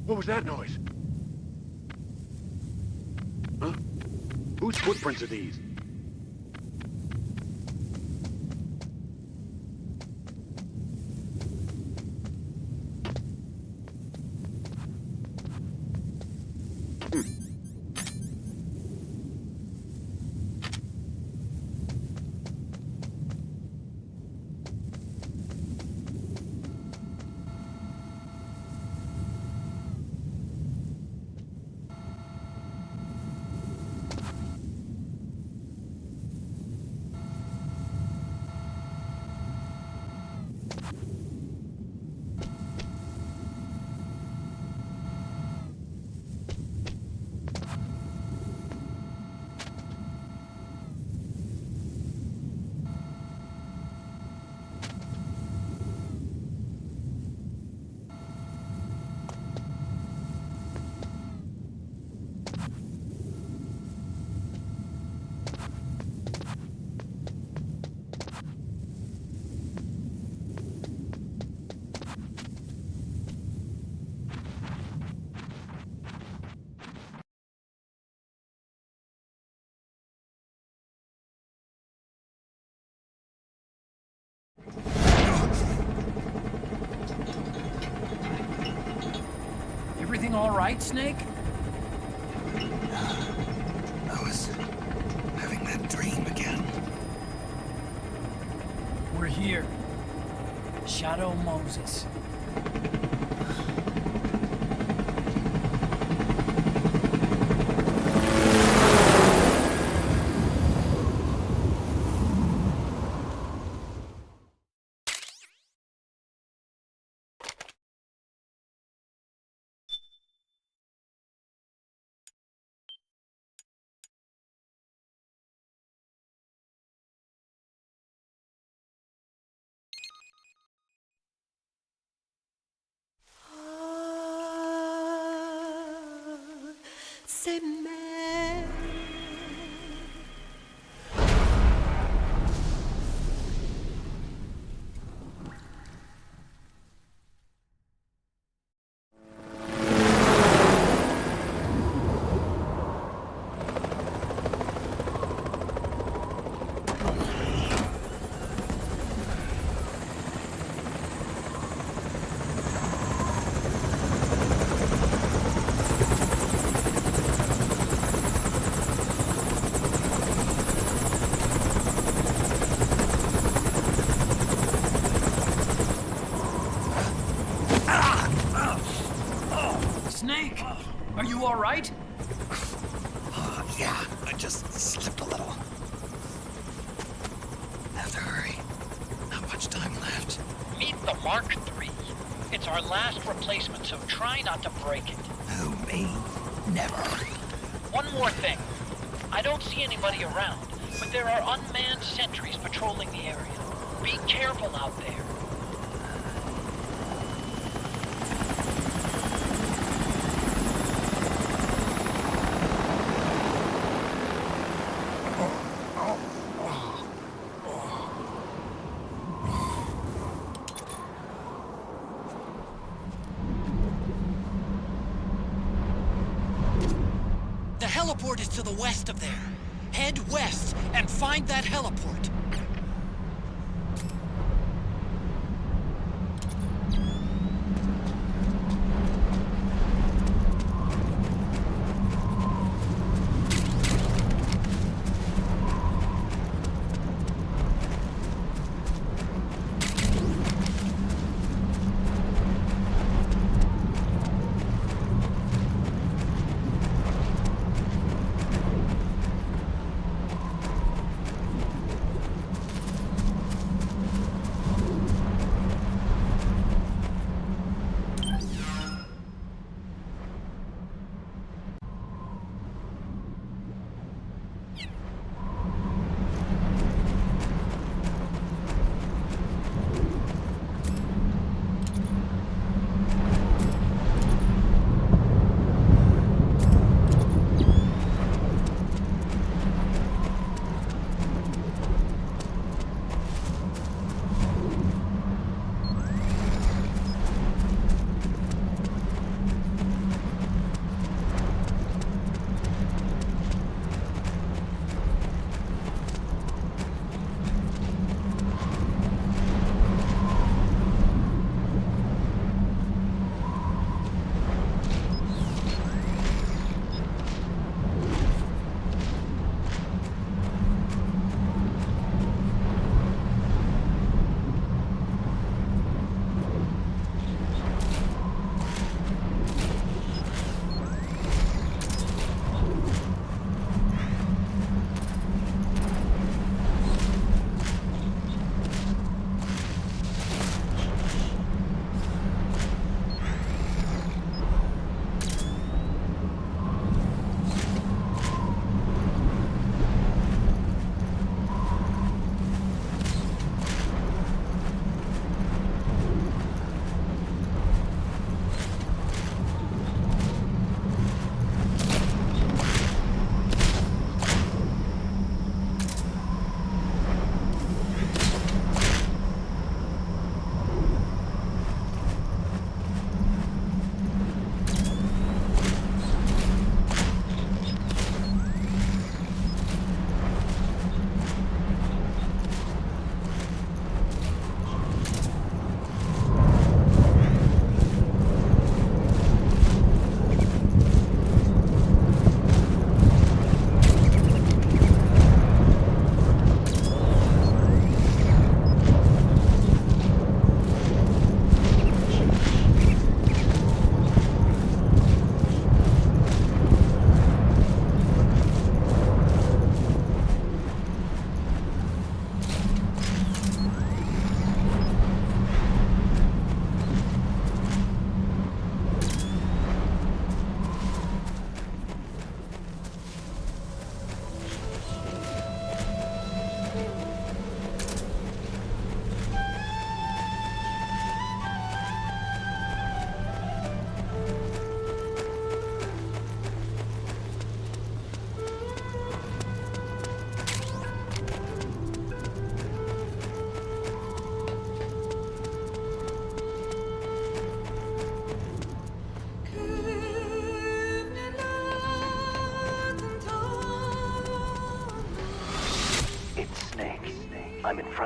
What was that noise? Huh? Whose footprints are these? Everything all right, Snake? I was having that dream again. We're here. Shadow Moses. C'est mais Snake! Are you all right? Yeah, I just slipped a little. Have to hurry. Not much time left. Meet the Mark III. It's our last replacement, so try not to break it. Who, me? Never. One more thing. I don't see anybody around, but there are unmanned sentries patrolling the area. Be careful out there. The heliport is to the west of there. Head west and find that heliport.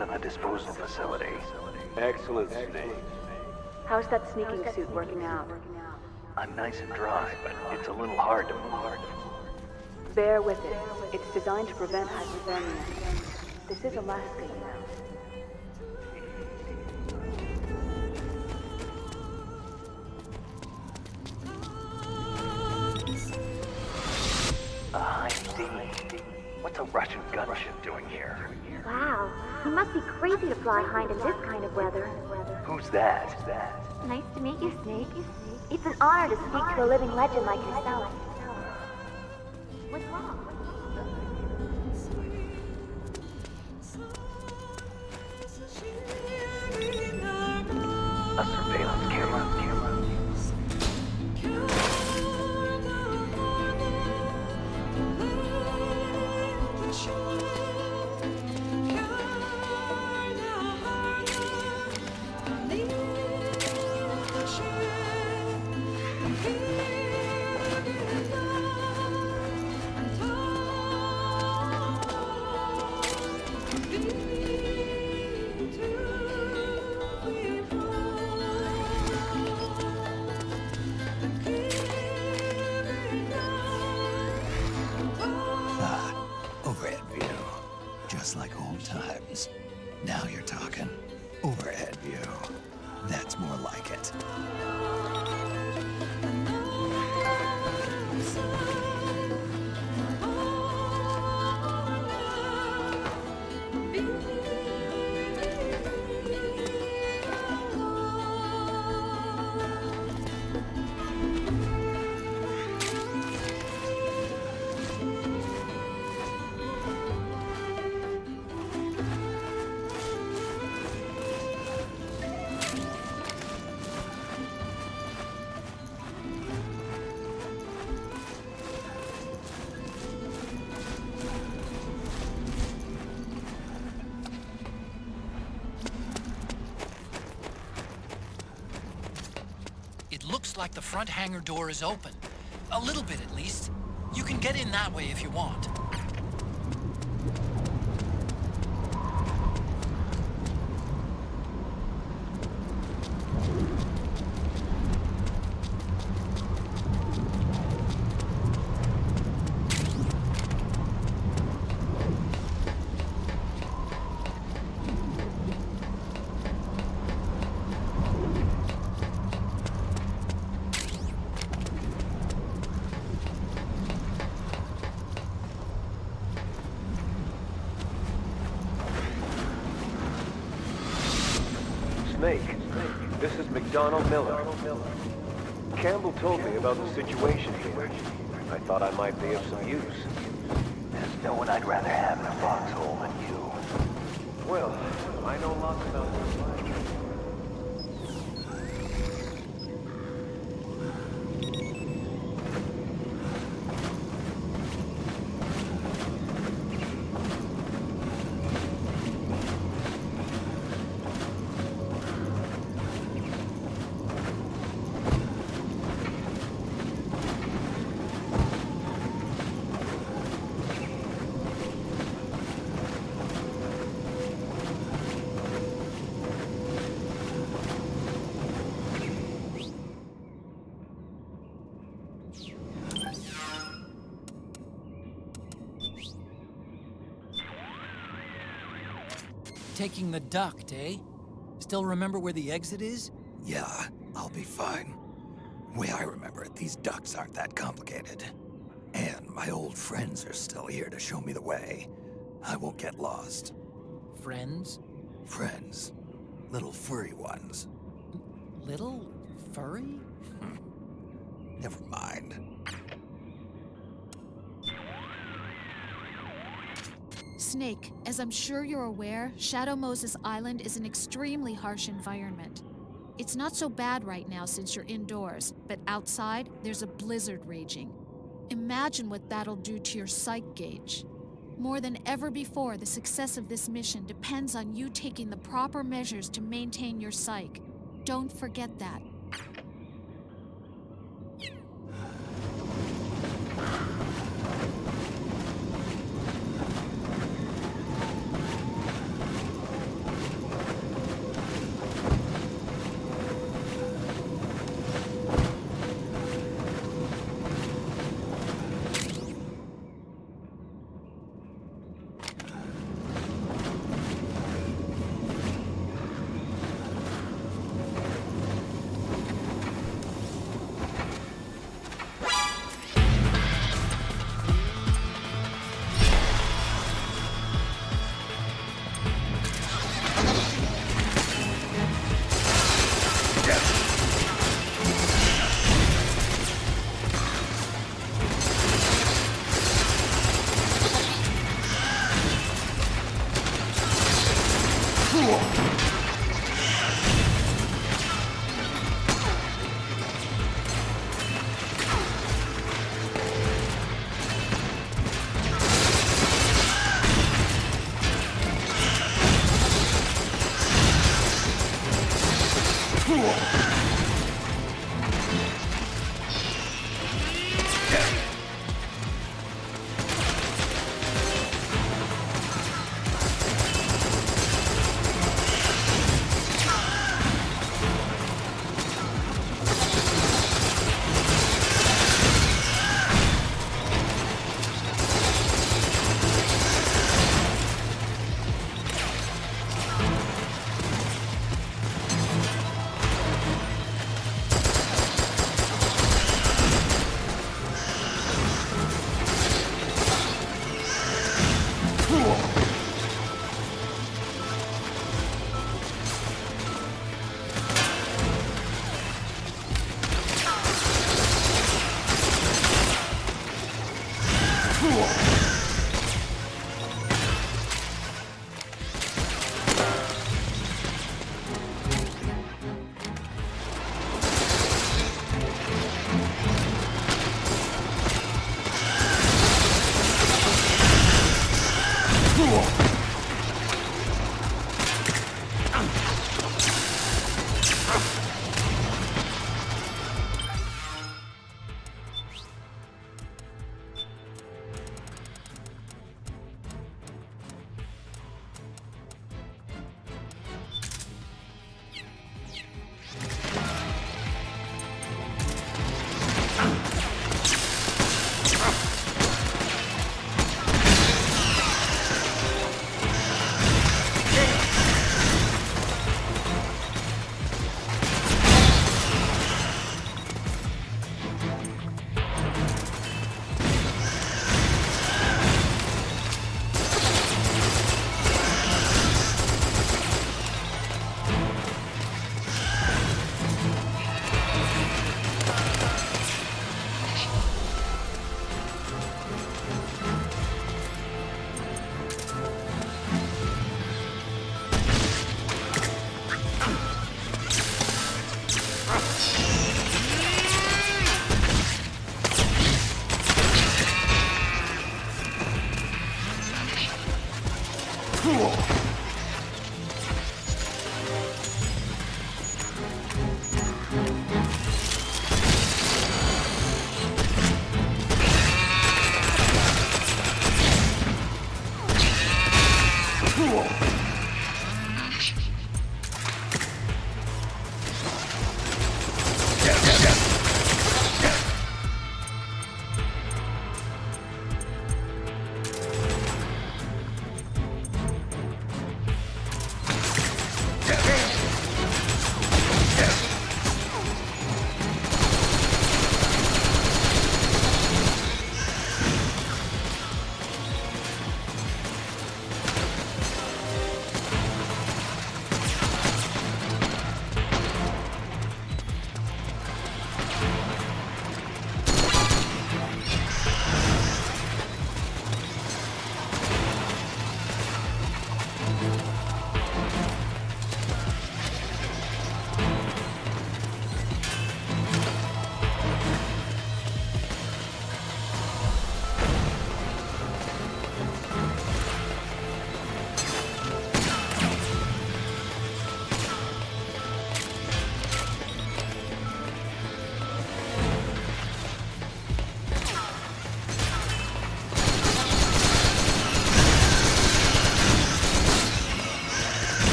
front of the disposal facility. Excellent, Snake. How's that sneaking suit working out? I'm nice and dry, but it's a little hard to move. Bear with it. It's designed to prevent hypothermia. This is Alaska, you know. Hi, D. What's a Russian gunship doing here? Wow, he must be crazy to fly Hind in this kind of weather. Who's that? Nice to meet you, Snake. It's an honor to speak to a living legend like yourself. What's wrong? A surveillance camera. Overhead view. Just like old times. Now you're talking. Overhead view. That's more like it. It looks like the front hangar door is open. A little bit, at least. You can get in that way if you want. Snake, this is McDonald Miller. Campbell told me about the situation here. I thought I might be of some use. There's no one I'd rather have in a foxhole than you. Well, I know lots about this life. Taking the duct, eh? Still remember where the exit is? Yeah, I'll be fine. Way I remember it, these ducks aren't that complicated. And my old friends are still here to show me the way. I won't get lost. Friends? Friends. Little furry ones. Little furry? Never mind. Snake, as I'm sure you're aware, Shadow Moses Island is an extremely harsh environment. It's not so bad right now since you're indoors, but outside, there's a blizzard raging. Imagine what that'll do to your psych gauge. More than ever before, the success of this mission depends on you taking the proper measures to maintain your psych. Don't forget that.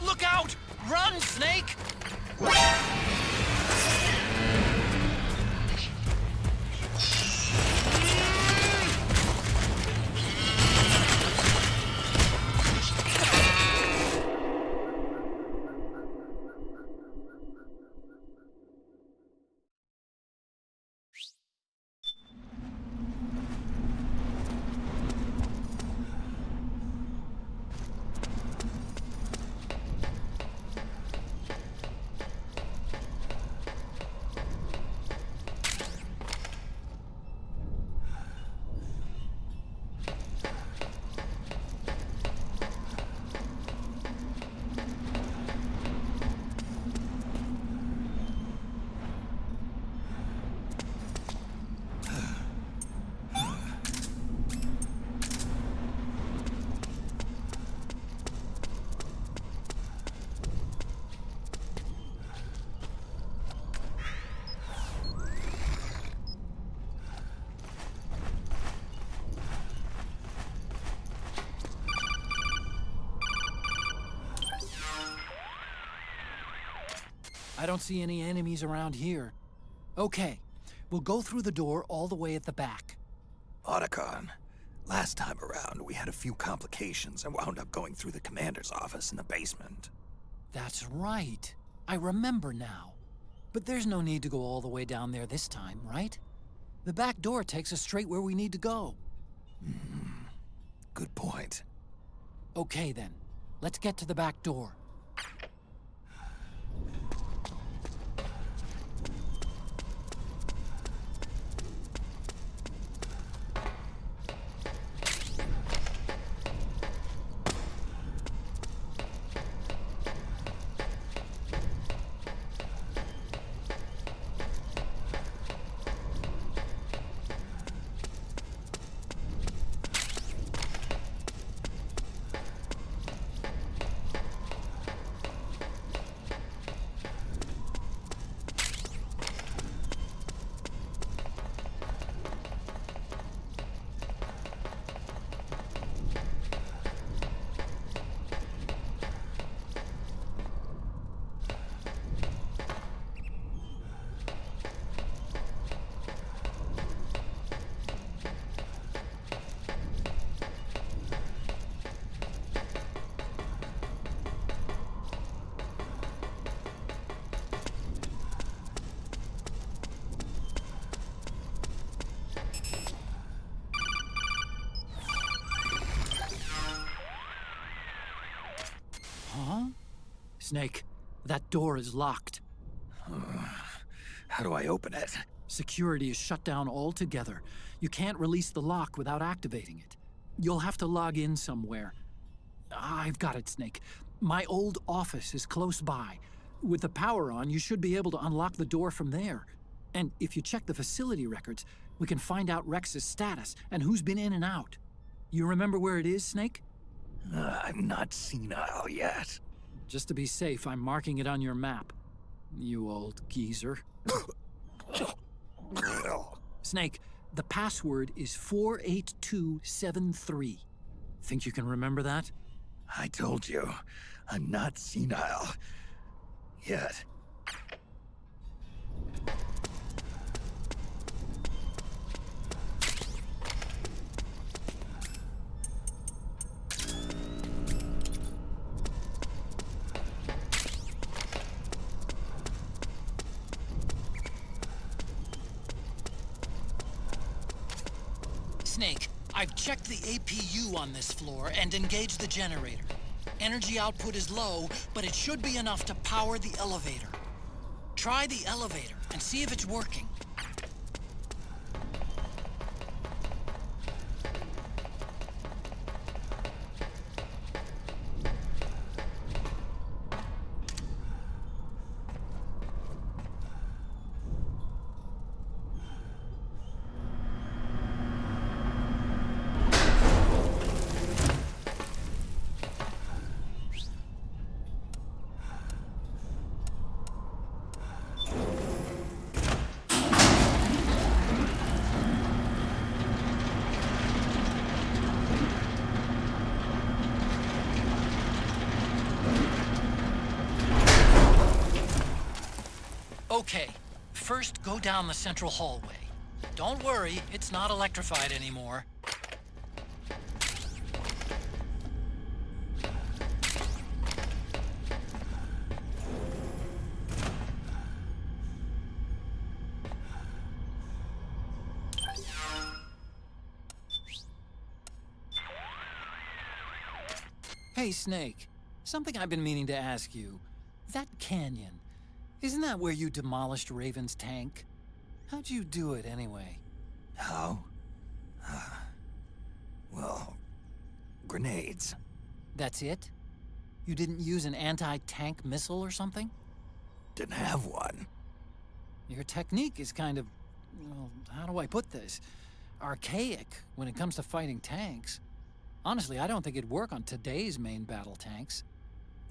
Look out! Run, Snake! I don't see any enemies around here. Okay, we'll go through the door all the way at the back. Otacon, last time around we had a few complications and wound up going through the commander's office in the basement. That's right. I remember now. But there's no need to go all the way down there this time, right? The back door takes us straight where we need to go. Good point. Okay then, let's get to the back door. Huh? Snake, that door is locked. How do I open it? Security is shut down altogether. You can't release the lock without activating it. You'll have to log in somewhere. I've got it, Snake. My old office is close by. With the power on, you should be able to unlock the door from there. And if you check the facility records, we can find out Rex's status and who's been in and out. You remember where it is, Snake? I'm not senile yet. Just to be safe, I'm marking it on your map. You old geezer. Snake, the password is 48273. Think you can remember that? I told you, I'm not senile yet. Snake, I've checked the APU on this floor and engaged the generator. Energy output is low, but it should be enough to power the elevator. Try the elevator and see if it's working. Okay, first go down the central hallway. Don't worry, it's not electrified anymore. Hey, Snake. Something I've been meaning to ask you. That canyon, isn't that where you demolished Raven's tank? How'd you do it, anyway? How? Well, grenades. That's it? You didn't use an anti-tank missile or something? Didn't have one. Your technique is kind of, well, how do I put this? Archaic when it comes to fighting tanks. Honestly, I don't think it'd work on today's main battle tanks.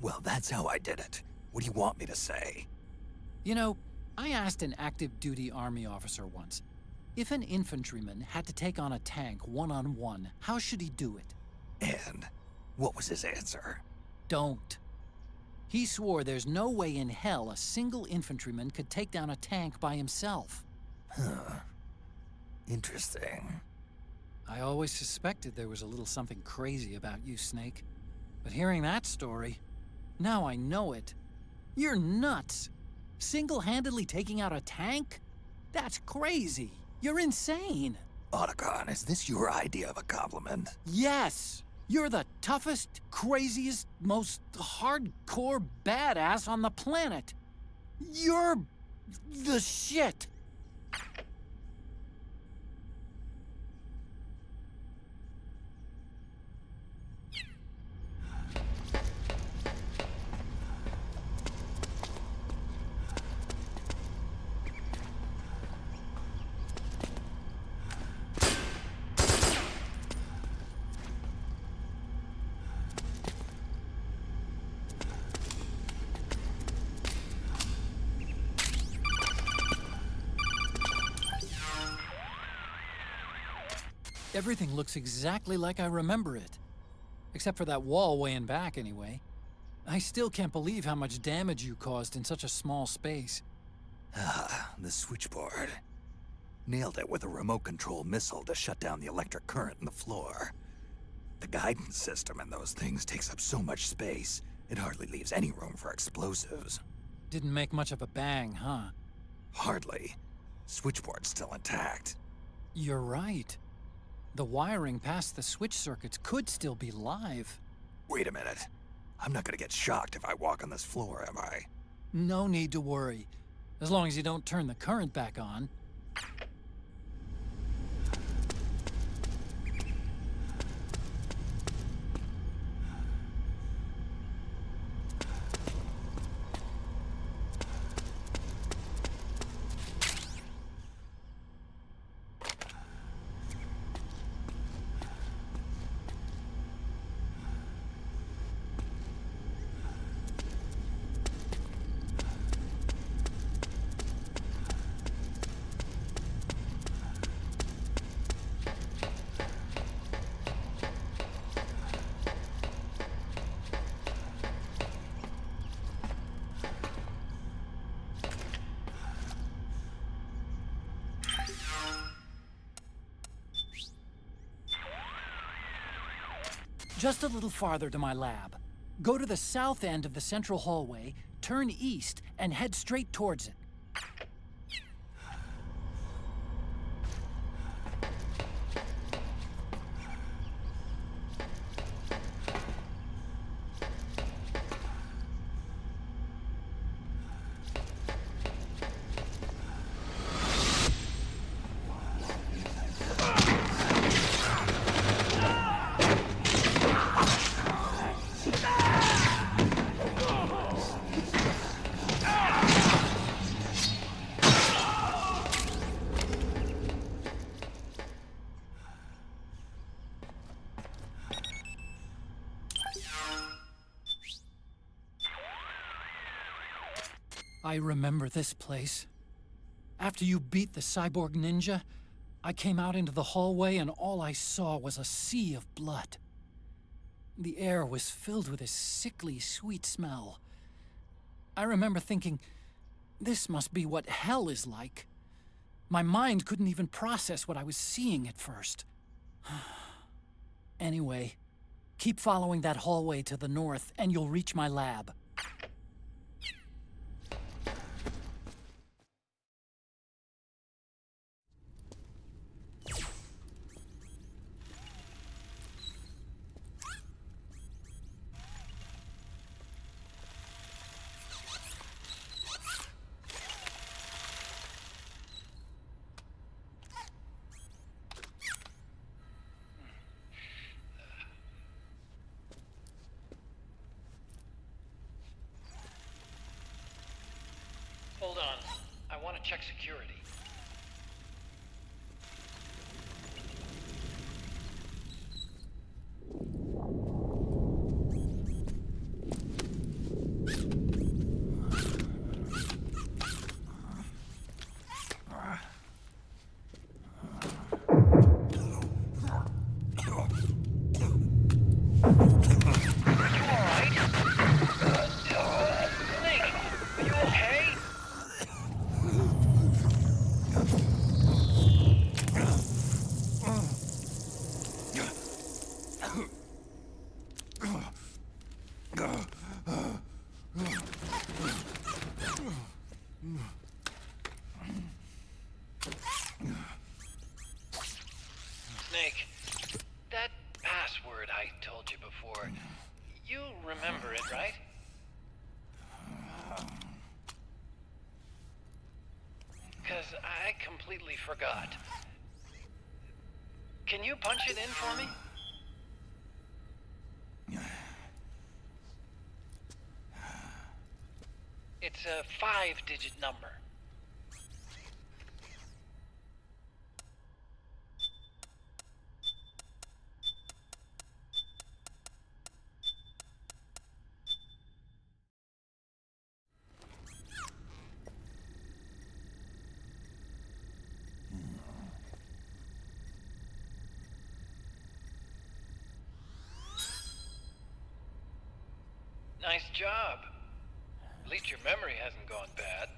Well, that's how I did it. What do you want me to say? You know, I asked an active duty army officer once, if an infantryman had to take on a tank one-on-one, how should he do it? And what was his answer? Don't. He swore there's no way in hell a single infantryman could take down a tank by himself. Huh. Interesting. I always suspected there was a little something crazy about you, Snake. But hearing that story, now I know it. You're nuts. Single-handedly taking out a tank? That's crazy. You're insane. Otacon, is this your idea of a compliment? Yes. You're the toughest, craziest, most hardcore badass on the planet. You're the shit. Everything looks exactly like I remember it. Except for that wall way in back, anyway. I still can't believe how much damage you caused in such a small space. Ah, the switchboard. Nailed it with a remote control missile to shut down the electric current in the floor. The guidance system in those things takes up so much space, it hardly leaves any room for explosives. Didn't make much of a bang, huh? Hardly. Switchboard's still intact. You're right. The wiring past the switch circuits could still be live. Wait a minute. I'm not gonna get shocked if I walk on this floor, am I? No need to worry. As long as you don't turn the current back on. Just a little farther to my lab. Go to the south end of the central hallway, turn east, and head straight towards it. I remember this place. After you beat the cyborg ninja, I came out into the hallway and all I saw was a sea of blood. The air was filled with a sickly, sweet smell. I remember thinking, This must be what hell is like. My mind couldn't even process what I was seeing at first. Anyway, keep following that hallway to the north, and you'll reach my lab. Hold on. I want to check security. Snake, that password I told you before, you remember it, right? Because I completely forgot. Can you punch it in for me? It's a 5-digit number. Nice job. At least your memory hasn't gone bad.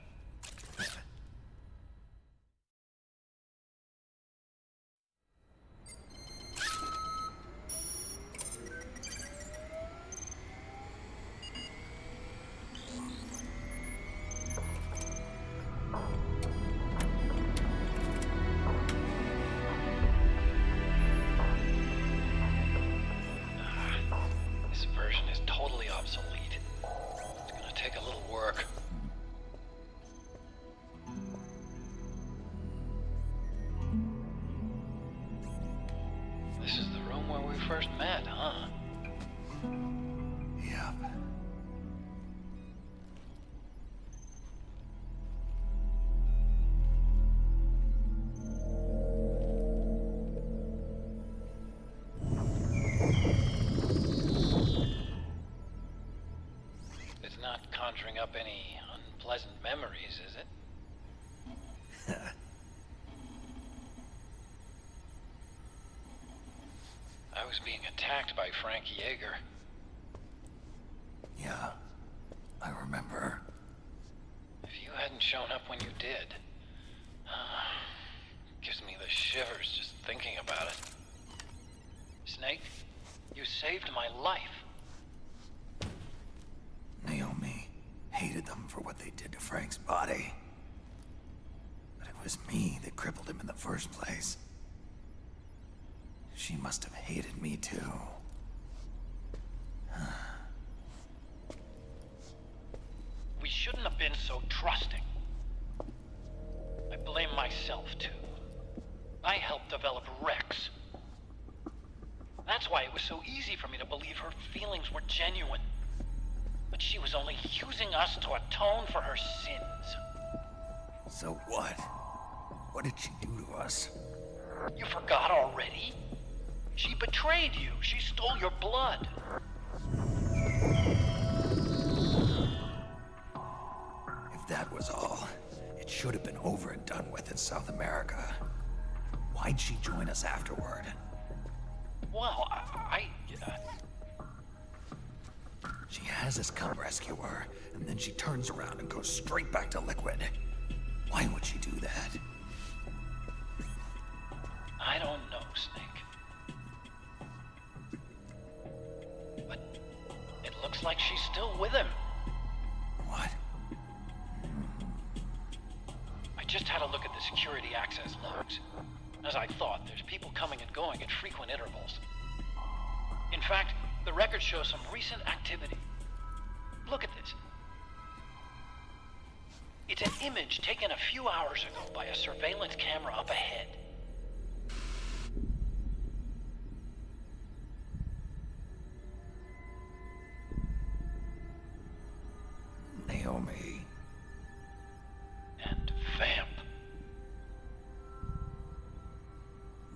This version is totally obsolete. It's gonna take a little work. This is the room where we first met, huh? Yep. It's not conjuring up any unpleasant memories, is it? I was being attacked by Frank Yeager. Yeah, I remember. If you hadn't shown up when you did, gives me the shivers just thinking about it. Snake, you saved my life. Naomi hated them for what they did to Frank's body. But it was me that crippled him in the first place. She must have hated me too. We shouldn't have been so trusting. I blame myself too. I helped develop Rex. That's why it was so easy for me to believe her feelings were genuine. But she was only using us to atone for her sins. So what? What did she do to us? You forgot already? She betrayed you. She stole your blood. If that was all, it should have been over and done with in South America. Why'd she join us afterward? Well, She has us come rescue her, and then she turns around and goes straight back to liquid. Why would she do that? I don't know, Snake. But it looks like she's still with him. What? I just had a look at the security access logs. As I thought, there's people coming and going at frequent intervals. In fact, the record shows some recent activity. Look at this. It's an image taken a few hours ago by a surveillance camera up ahead. Naomi. And Vamp.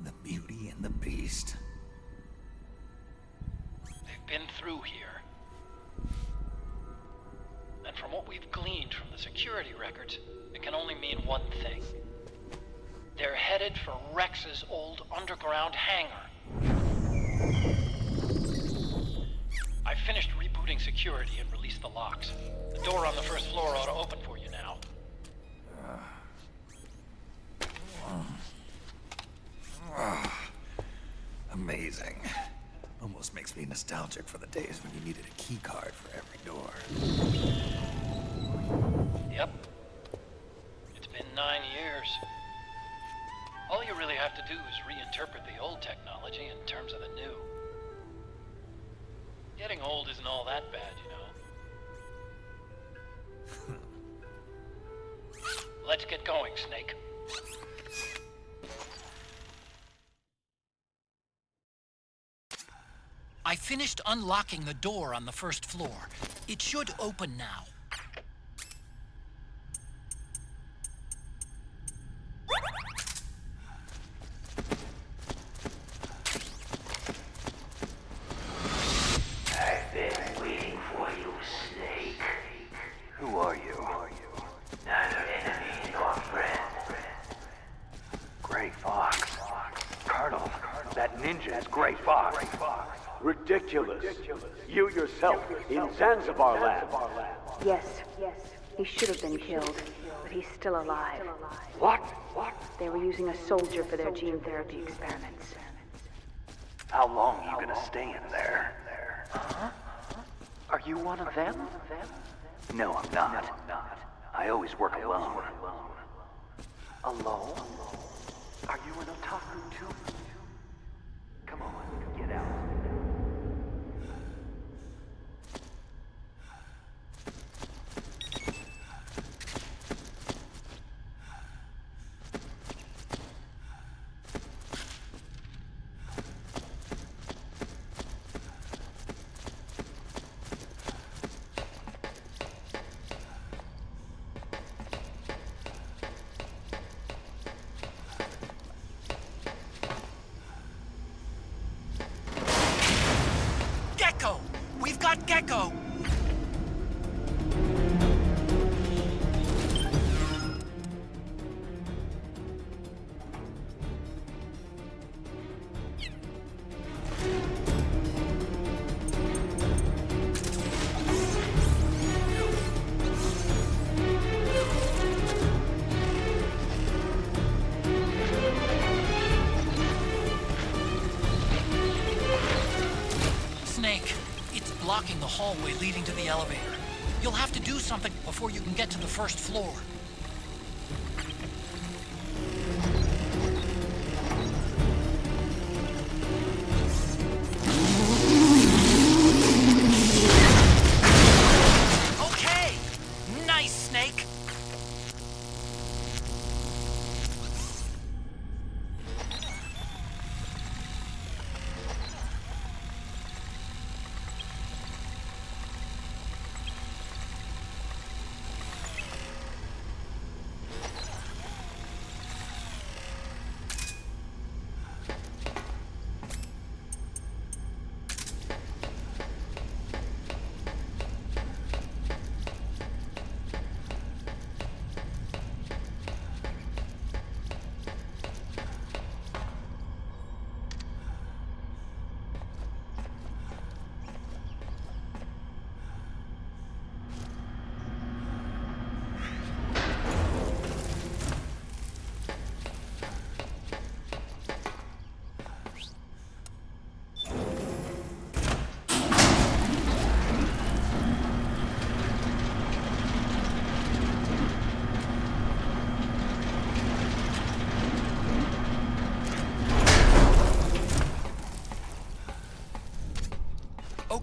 The Beauty and the Beast. They've been through here. And from what we've gleaned from the security records, it can only mean one thing. They're headed for Rex's old underground hangar. I finished rebooting security and released the locks. The door on the first floor ought to open for you now. Amazing. Almost makes me nostalgic for the days when you needed a key card for every door. Yep. It's been 9 years. All you really have to do is reinterpret the old technology in terms of the new. Getting old isn't all that bad, you know. Let's get going, Snake. I finished unlocking the door on the first floor. It should open now. I've been waiting for you, Snake. Who are you? Neither enemy nor friend. Gray Fox. Colonel, that ninja is Gray Fox. Ridiculous. You yourself in Zanzibar lab. Yes, he should have been killed, but he's still alive. What? They were using a soldier for their gene therapy experiments. How long are you gonna stay in there? Huh? Are you one of them? No, I'm not. I always work alone. Alone? Are you an otaku too? Come on, get out. Gecko! We've got Gecko! Snake, it's blocking the hallway leading to the elevator. You'll have to do something before you can get to the first floor. Okay! Nice, Snake!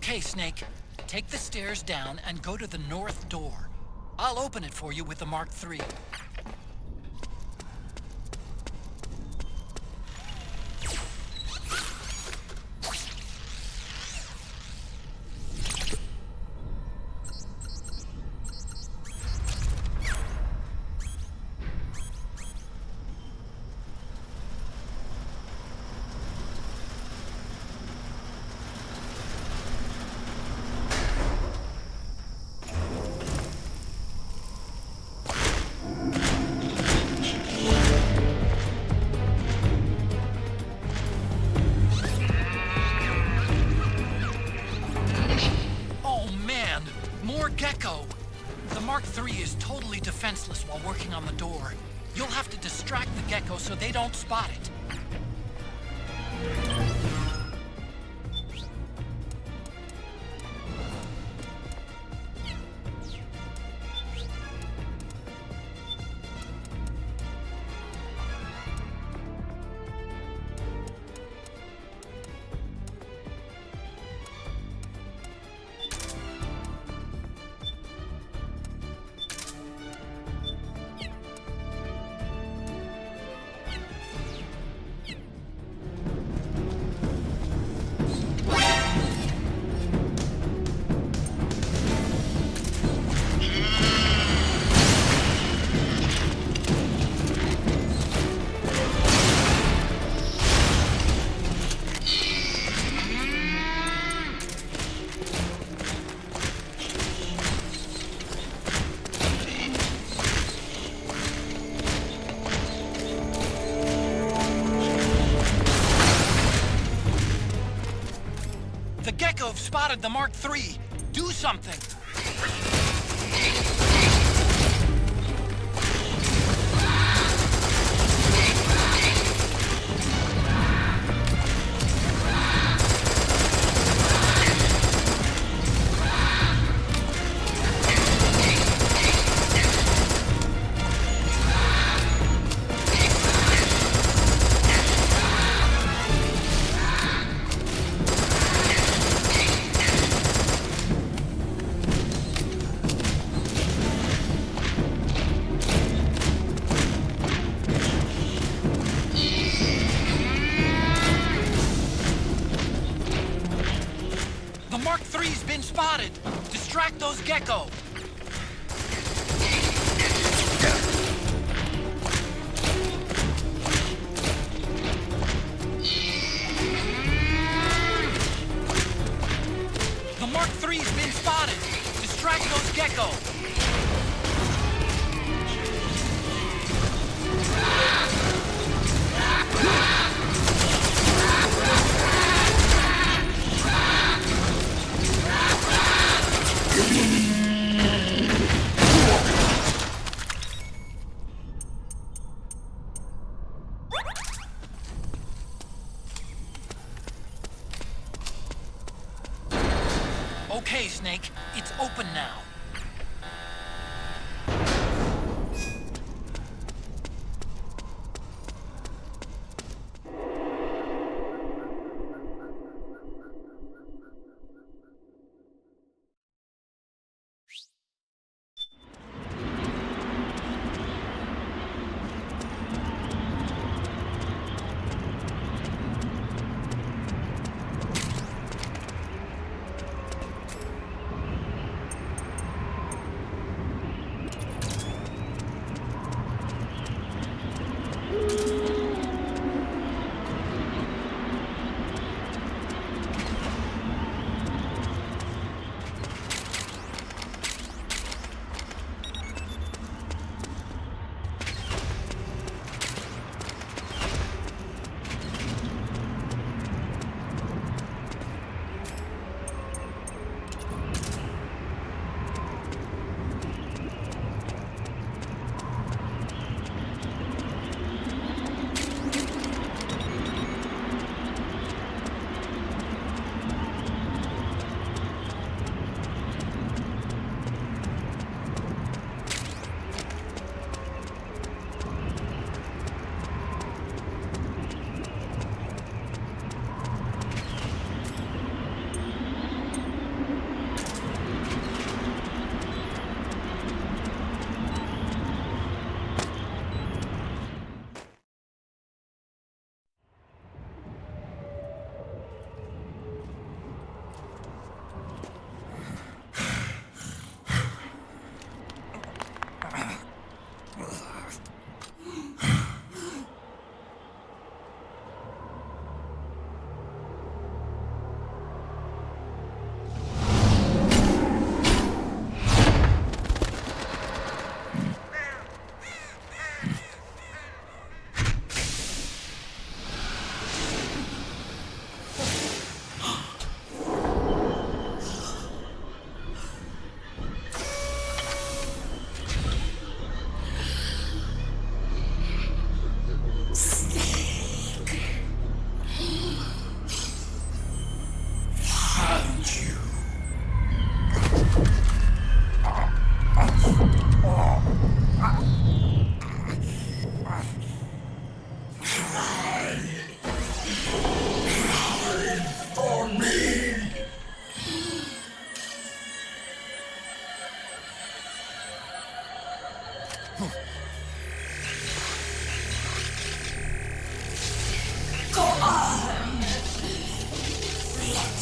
Okay, Snake. Take the stairs down and go to the north door. I'll open it for you with the Mark III. Gecko! The Mark III is totally defenseless while working on the door. You'll have to distract the Gecko so they don't spot it. The Gecko have spotted the Mark III. Do something! The Mark III's been spotted! Distract those Gecko! The Mark III's been spotted! Distract those Gecko! Okay, Snake, it's open now.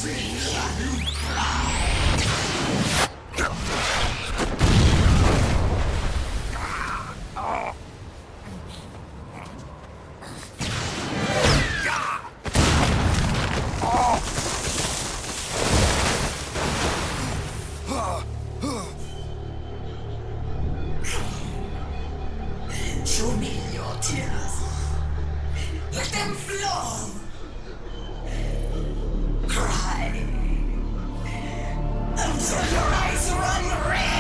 Show me your tears. Let them flow. Cry until your eyes run red.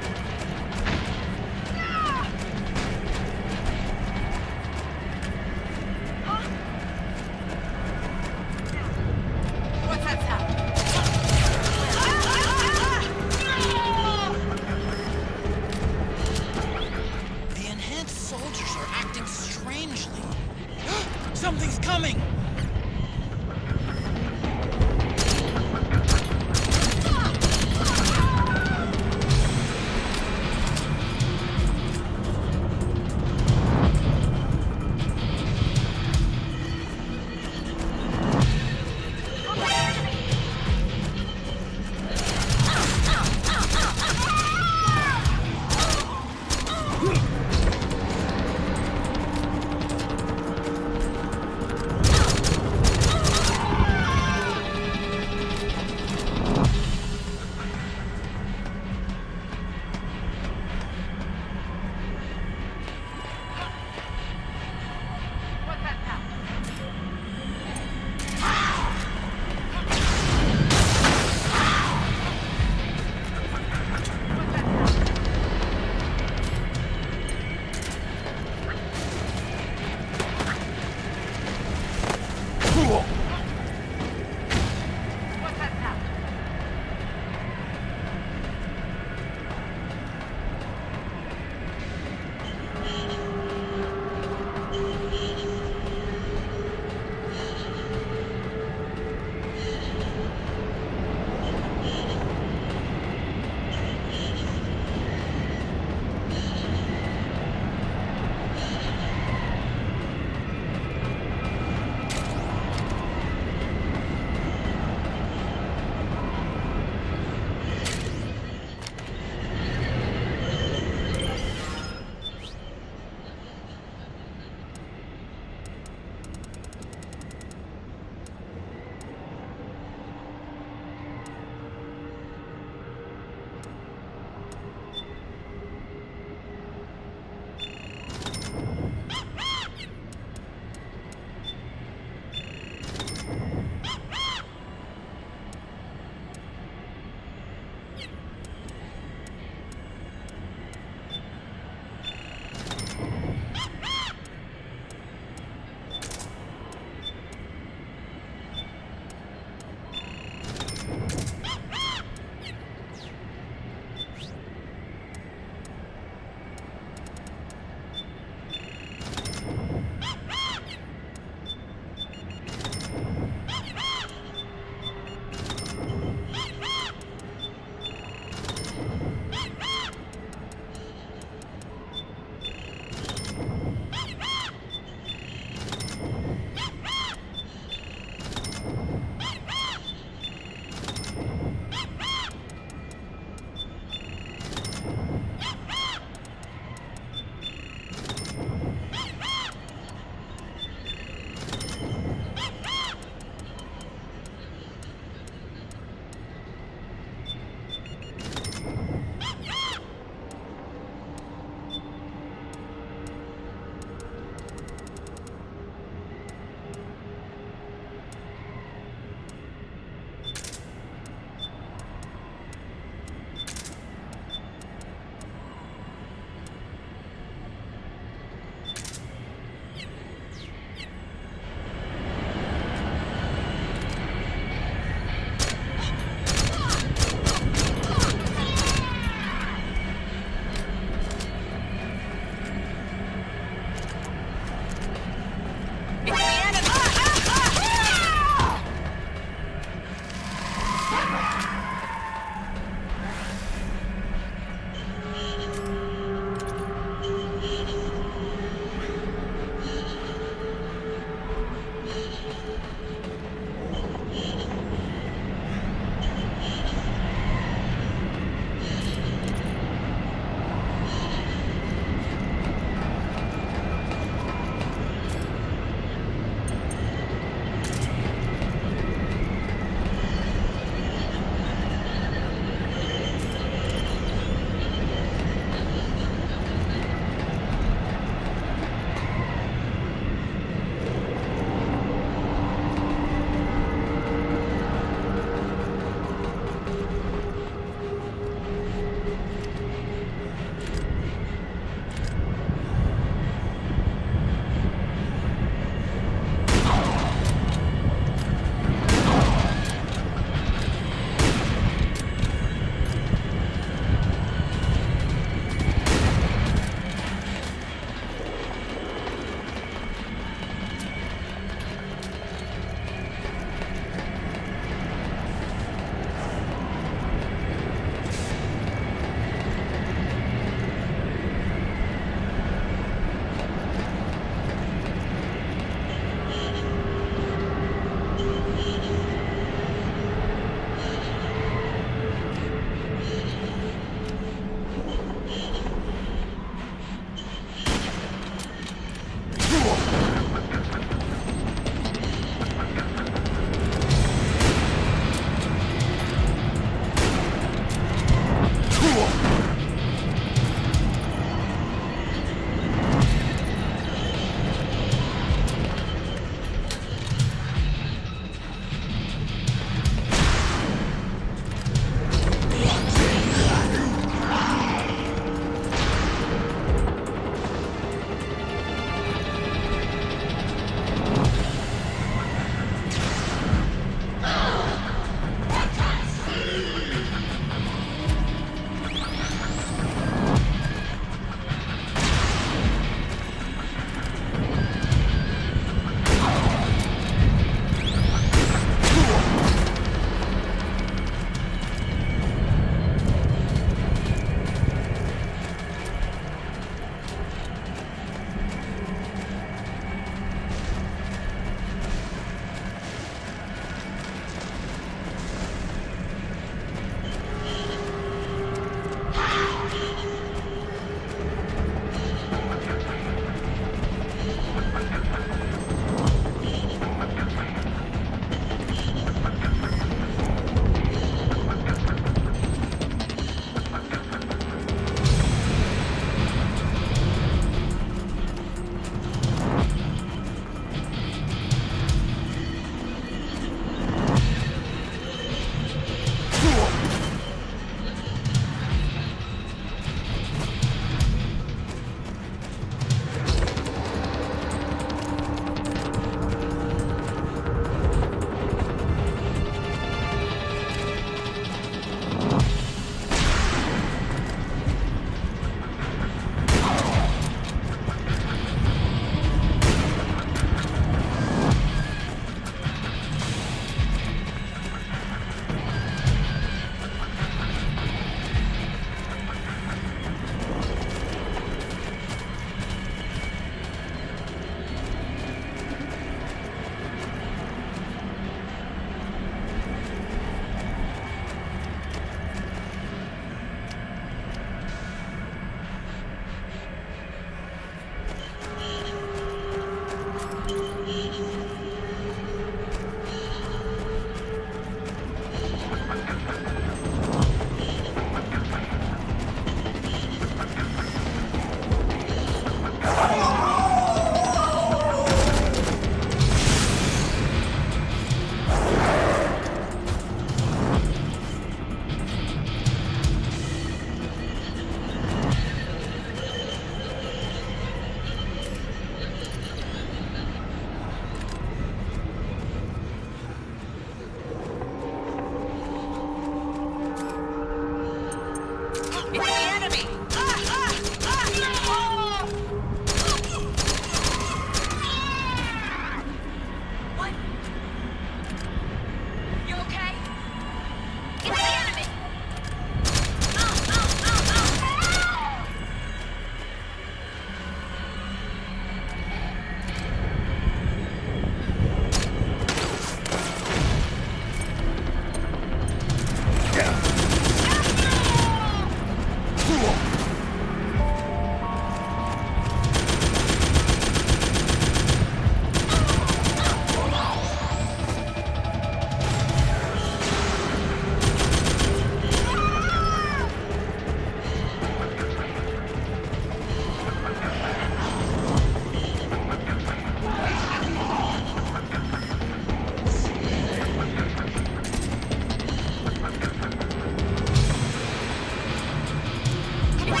It's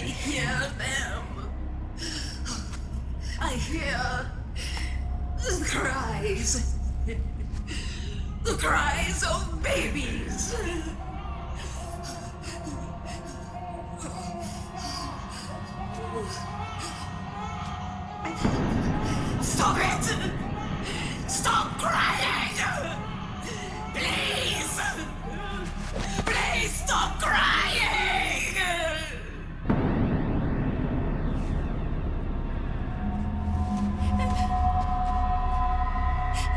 hear them. I hear the cries. The cries of babies. Stop it! Stop crying! Please! Please stop crying!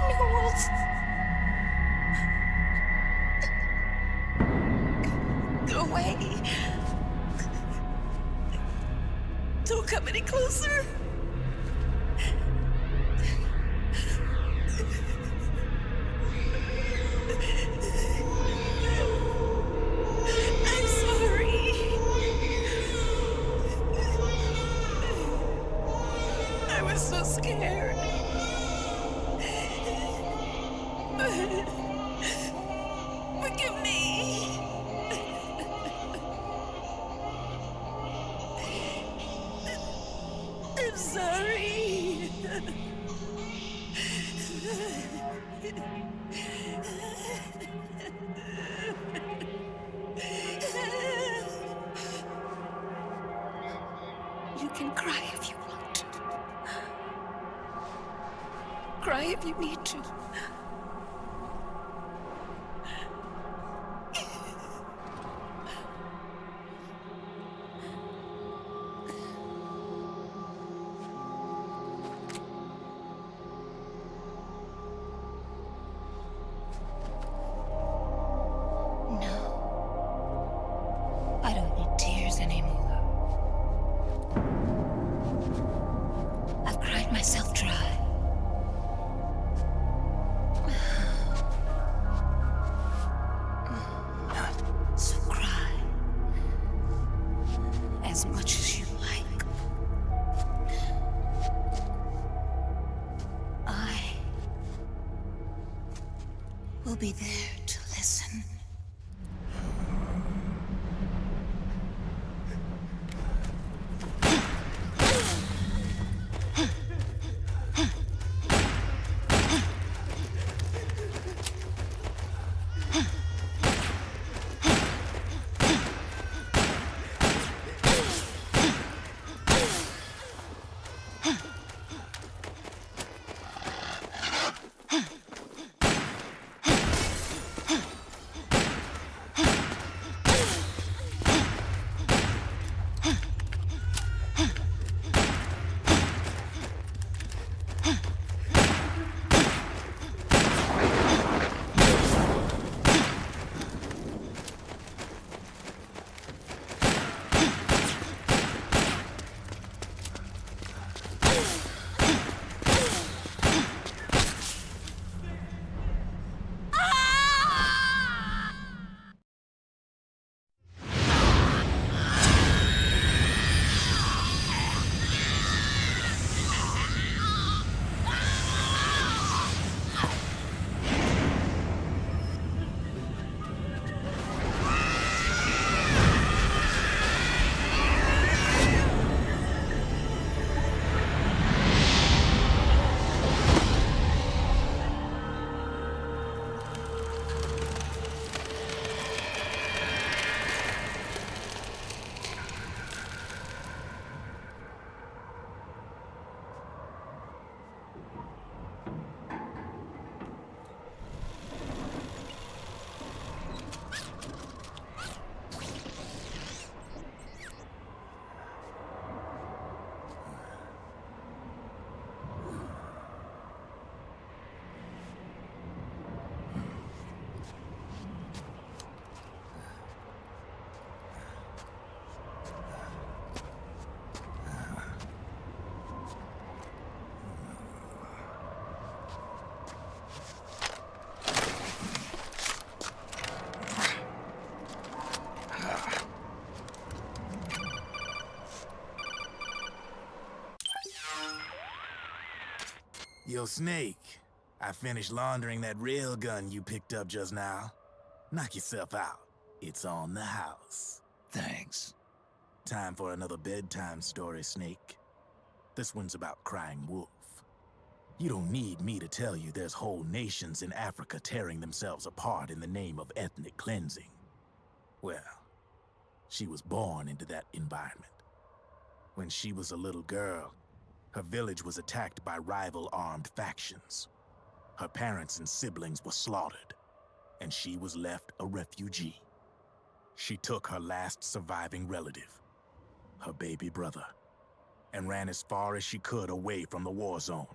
Knowles. Go away. Don't come any closer. I'm sorry. I was so scared. Forgive me. I'm sorry. You can cry if you want to. Cry if you need to. No. I don't need tears anymore. I've cried myself dry. So cry. As much as you like. I will be there to listen. Yo, Snake, I finished laundering that railgun you picked up just now. Knock yourself out. It's on the house. Thanks. Time for another bedtime story, Snake. This one's about crying wolf. You don't need me to tell you there's whole nations in Africa tearing themselves apart in the name of ethnic cleansing. Well, she was born into that environment. When she was a little girl, her village was attacked by rival armed factions. Her parents and siblings were slaughtered, and she was left a refugee. She took her last surviving relative, her baby brother, and ran as far as she could away from the war zone.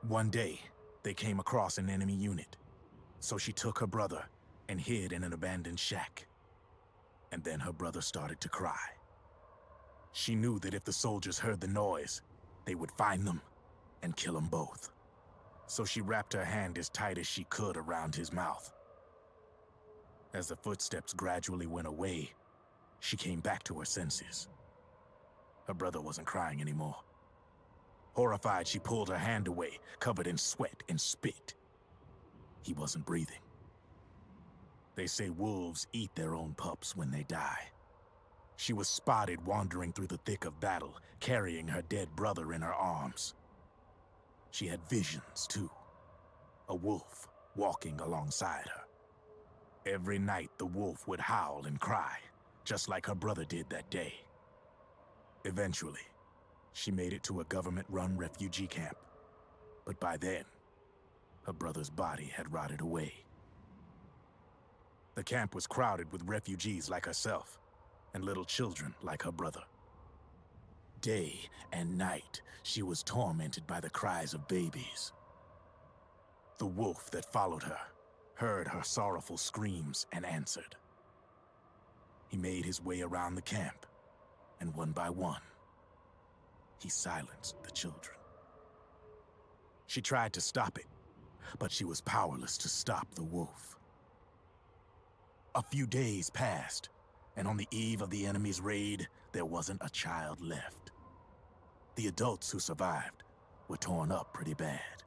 One day, they came across an enemy unit, so she took her brother and hid in an abandoned shack. And then her brother started to cry. She knew that if the soldiers heard the noise, they would find them and kill them both. So she wrapped her hand as tight as she could around his mouth. As the footsteps gradually went away, she came back to her senses. Her brother wasn't crying anymore. Horrified, she pulled her hand away, covered in sweat and spit. He wasn't breathing. They say wolves eat their own pups when they die. She was spotted wandering through the thick of battle, carrying her dead brother in her arms. She had visions, too. A wolf walking alongside her. Every night, the wolf would howl and cry, just like her brother did that day. Eventually, she made it to a government-run refugee camp. But by then, her brother's body had rotted away. The camp was crowded with refugees like herself, and little children like her brother. Day and night, she was tormented by the cries of babies. The wolf that followed her heard her sorrowful screams and answered. He made his way around the camp, and one by one, he silenced the children. She tried to stop it, but she was powerless to stop the wolf. A few days passed, and on the eve of the enemy's raid, there wasn't a child left. The adults who survived were torn up pretty bad.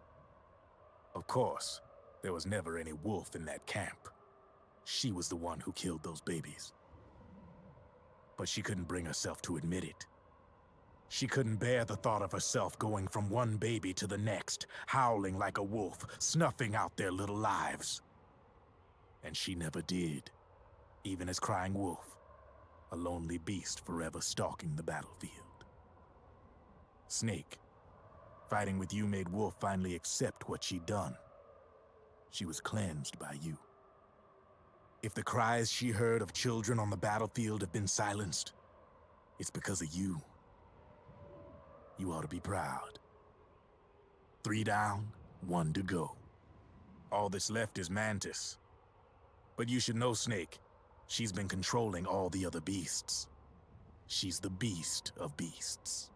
Of course, there was never any wolf in that camp. She was the one who killed those babies. But she couldn't bring herself to admit it. She couldn't bear the thought of herself going from one baby to the next, howling like a wolf, snuffing out their little lives. And she never did, even as crying wolf, a lonely beast forever stalking the battlefield. Snake, fighting with you made Wolf finally accept what she'd done. She was cleansed by you. If the cries she heard of children on the battlefield have been silenced, it's because of you. You ought to be proud. 3 down, 1 to go. All that's left is Mantis. But you should know, Snake, she's been controlling all the other beasts. She's the beast of beasts.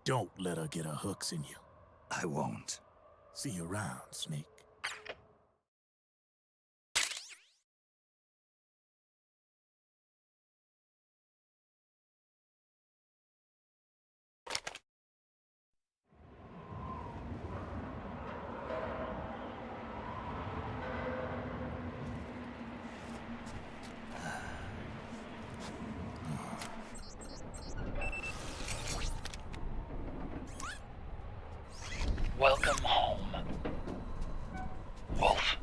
Don't let her get her hooks in you. I won't. See you around, Snake. Welcome home, Wolf.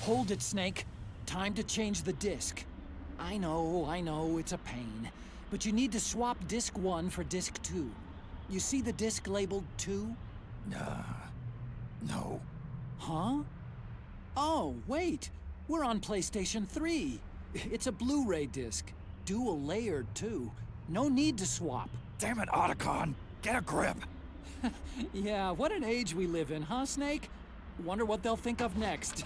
Hold it, Snake. Time to change the disc. I know, it's a pain. But you need to swap disc 1 for disc 2. You see the disc labeled 2? No. Huh? Oh, wait. We're on PlayStation 3. It's a Blu-ray disc. Dual layered, too. No need to swap. Damn it, Otacon! Get a grip! Yeah, what an age we live in, huh, Snake? Wonder what they'll think of next.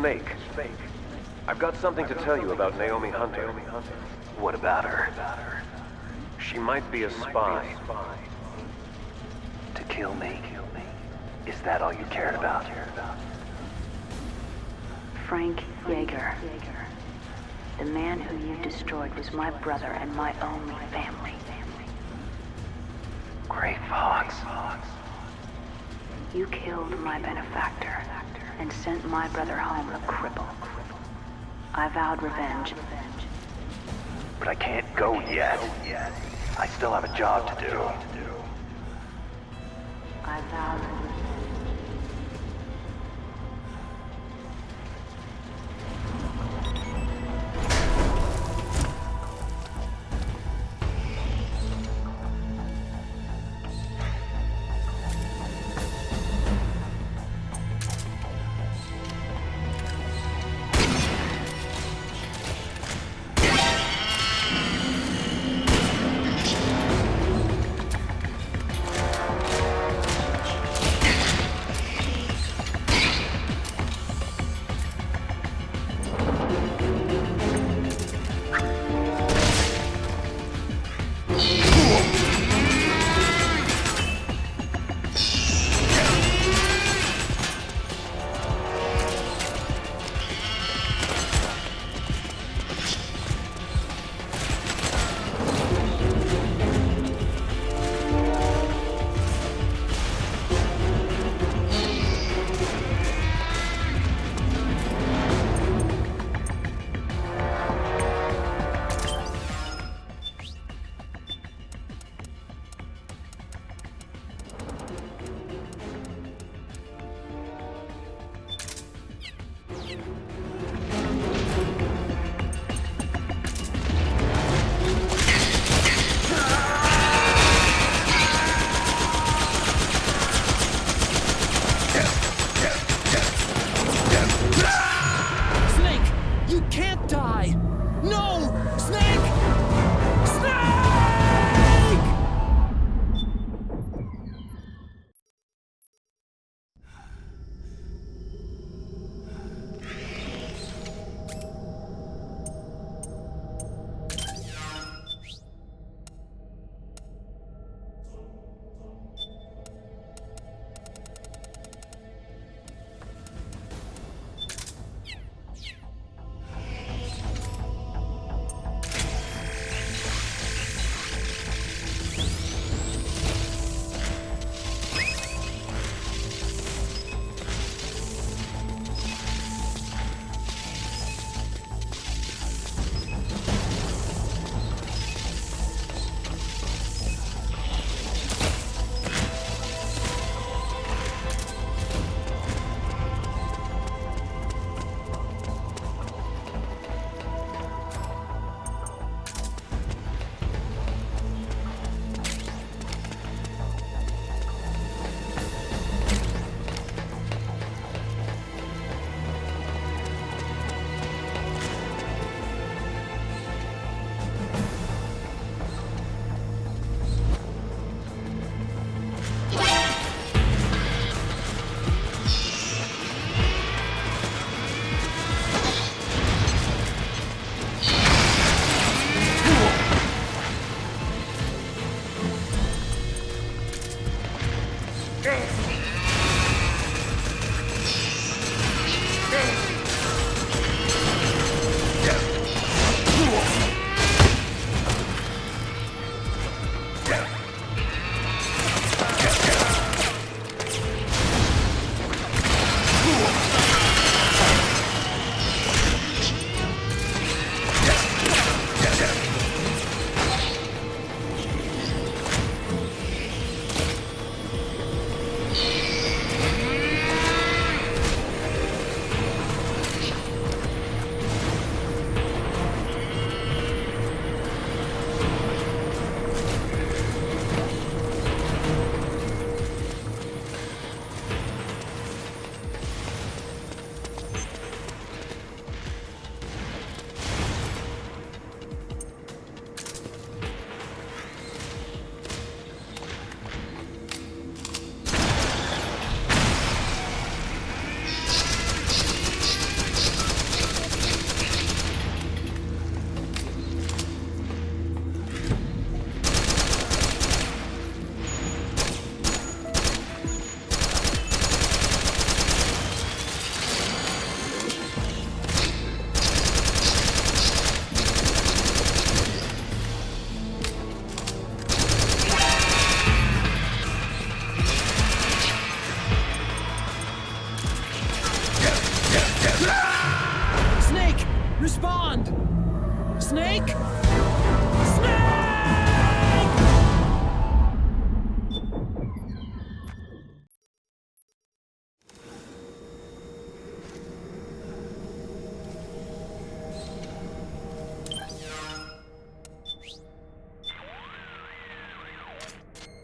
Snake. I've got something to tell you about Naomi Hunter. What about her? She might be a spy. To kill me? Is that all you cared about? Frank Yeager. The man who you destroyed was my brother and my only family. Gray Fox. You killed my benefactor and sent my brother home a cripple. I vowed revenge. But I can't go yet. I still have a job to do. I vowed revenge.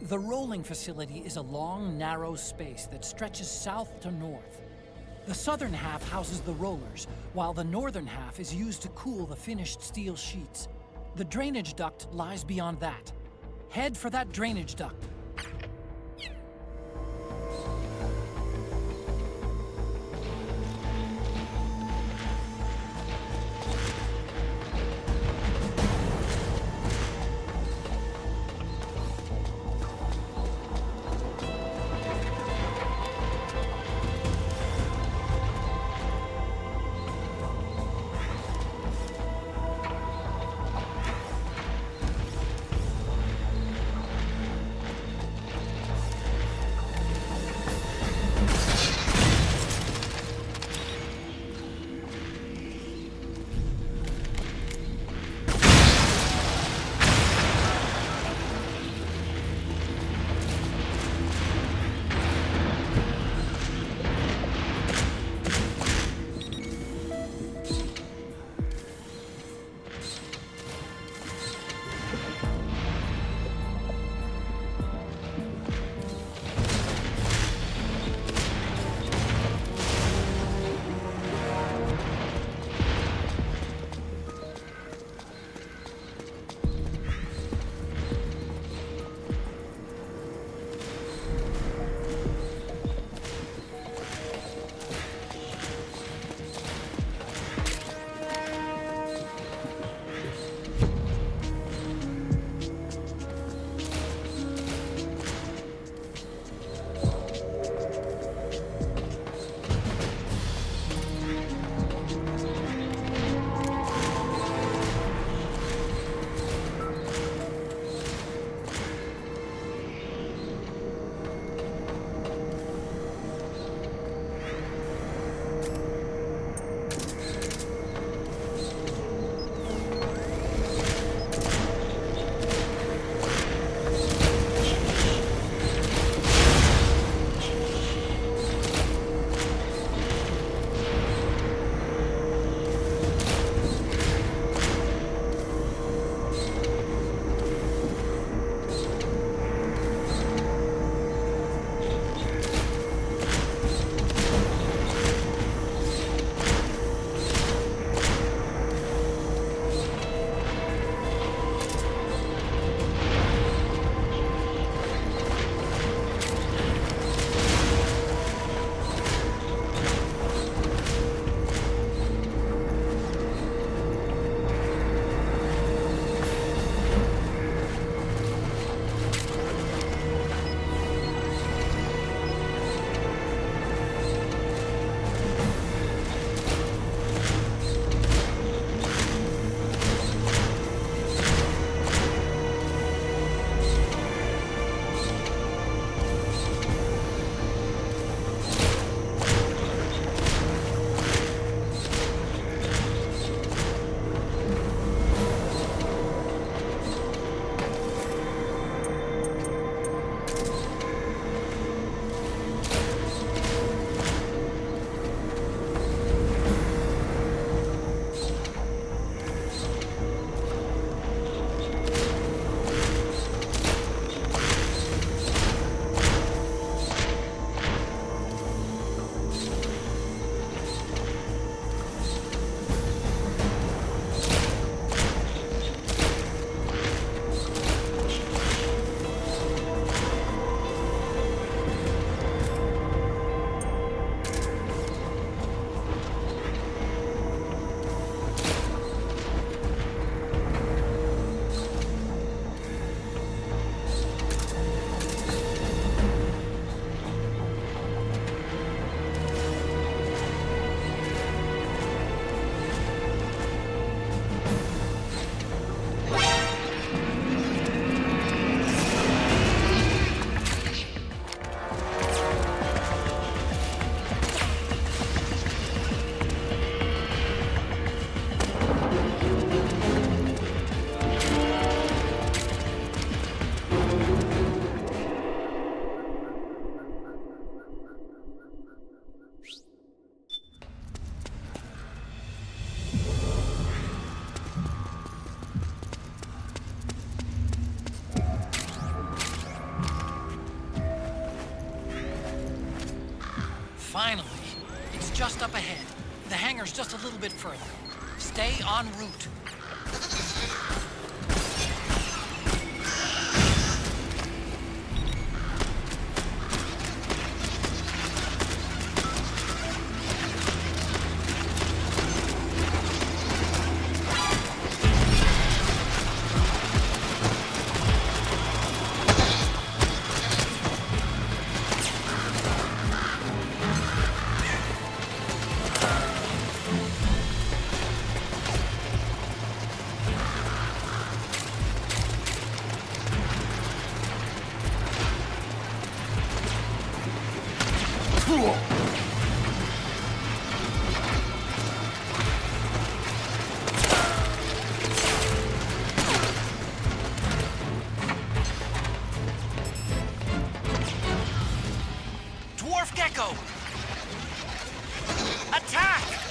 The rolling facility is a long, narrow space that stretches south to north. The southern half houses the rollers, while the northern half is used to cool the finished steel sheets. The drainage duct lies beyond that. Head for that drainage duct. just up ahead. The hangar's just a little bit further. Stay en route. Dwarf Gecko! Attack!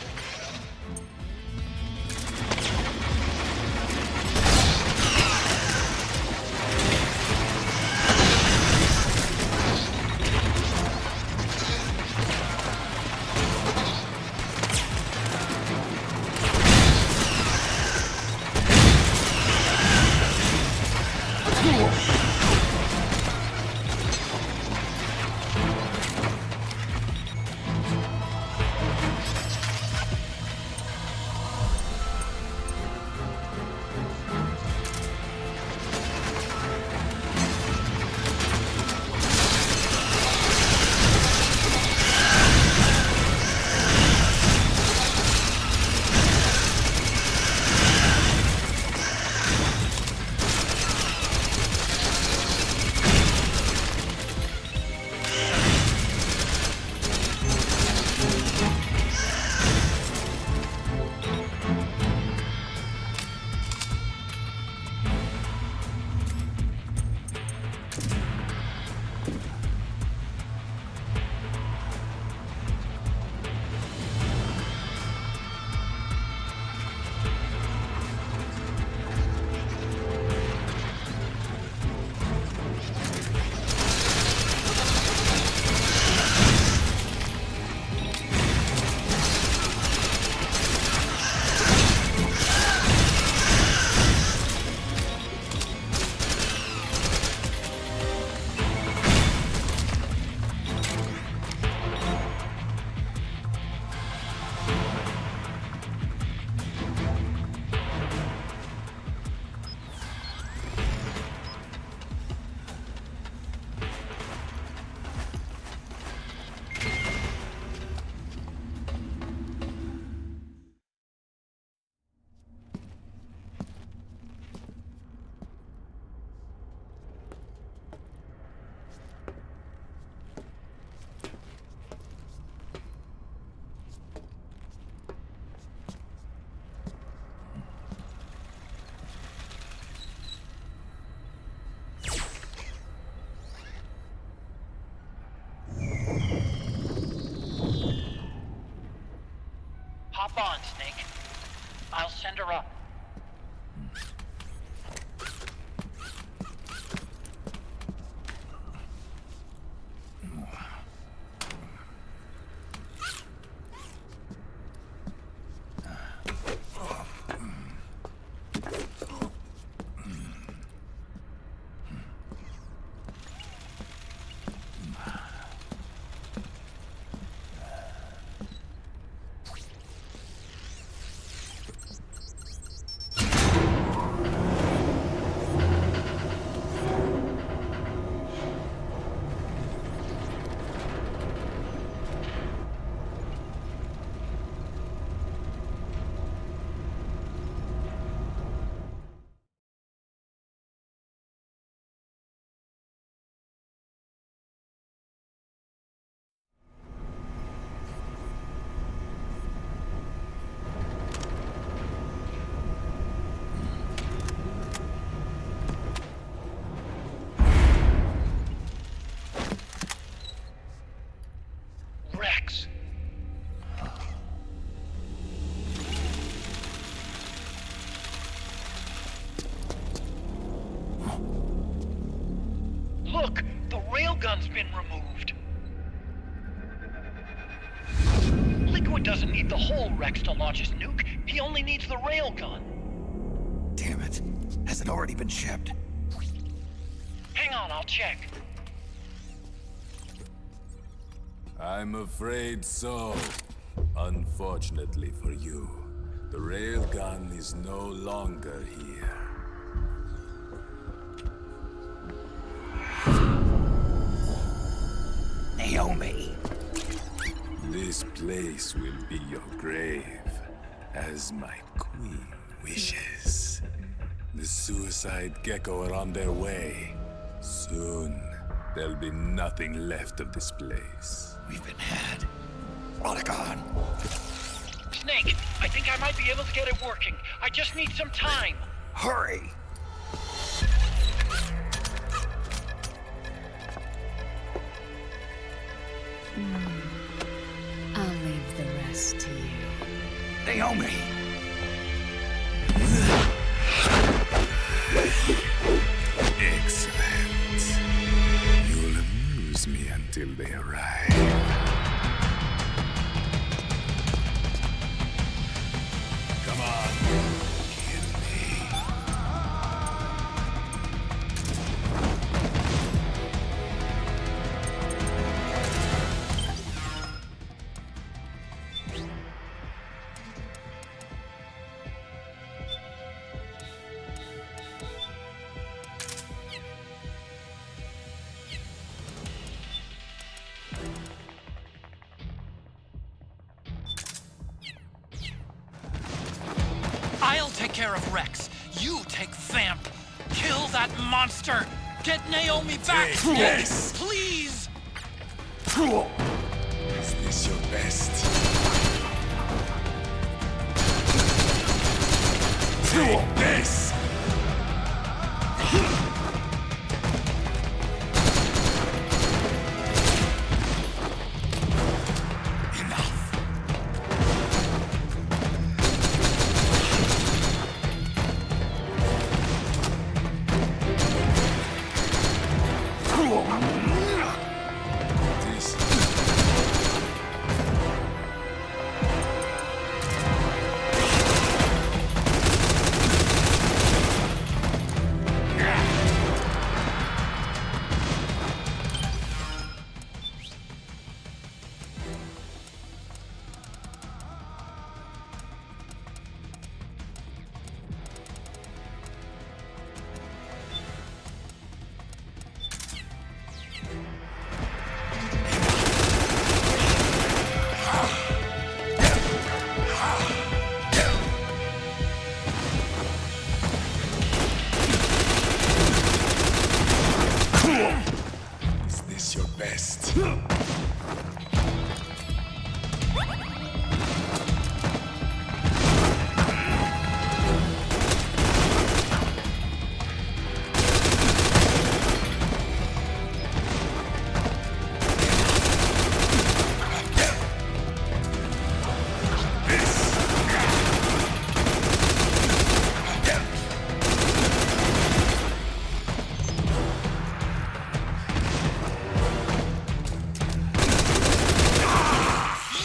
Hop on, Snake. I'll send her up. Rex. Look, the railgun's been removed. Like Liquid doesn't need the whole Rex to launch his nuke. He only needs the railgun. Damn it. Has it already been shipped? Hang on, I'll check. I'm afraid so. Unfortunately for you, the railgun is no longer here. Naomi. This place will be your grave, as my queen wishes. The suicide gecko are on their way. Soon, there'll be nothing left of this place. We've been had. Rodigon. Snake, I think I might be able to get it working. I just need some time. Hurry! I'll leave the rest to you. Naomi! Excellent. You'll amuse me until they arrive. Come on, kill me. I'll take care of Rex. You take Vamp. Kill that monster. Get Naomi back, Snake. Yes. Please. Is this your best? Take this! Is this your best?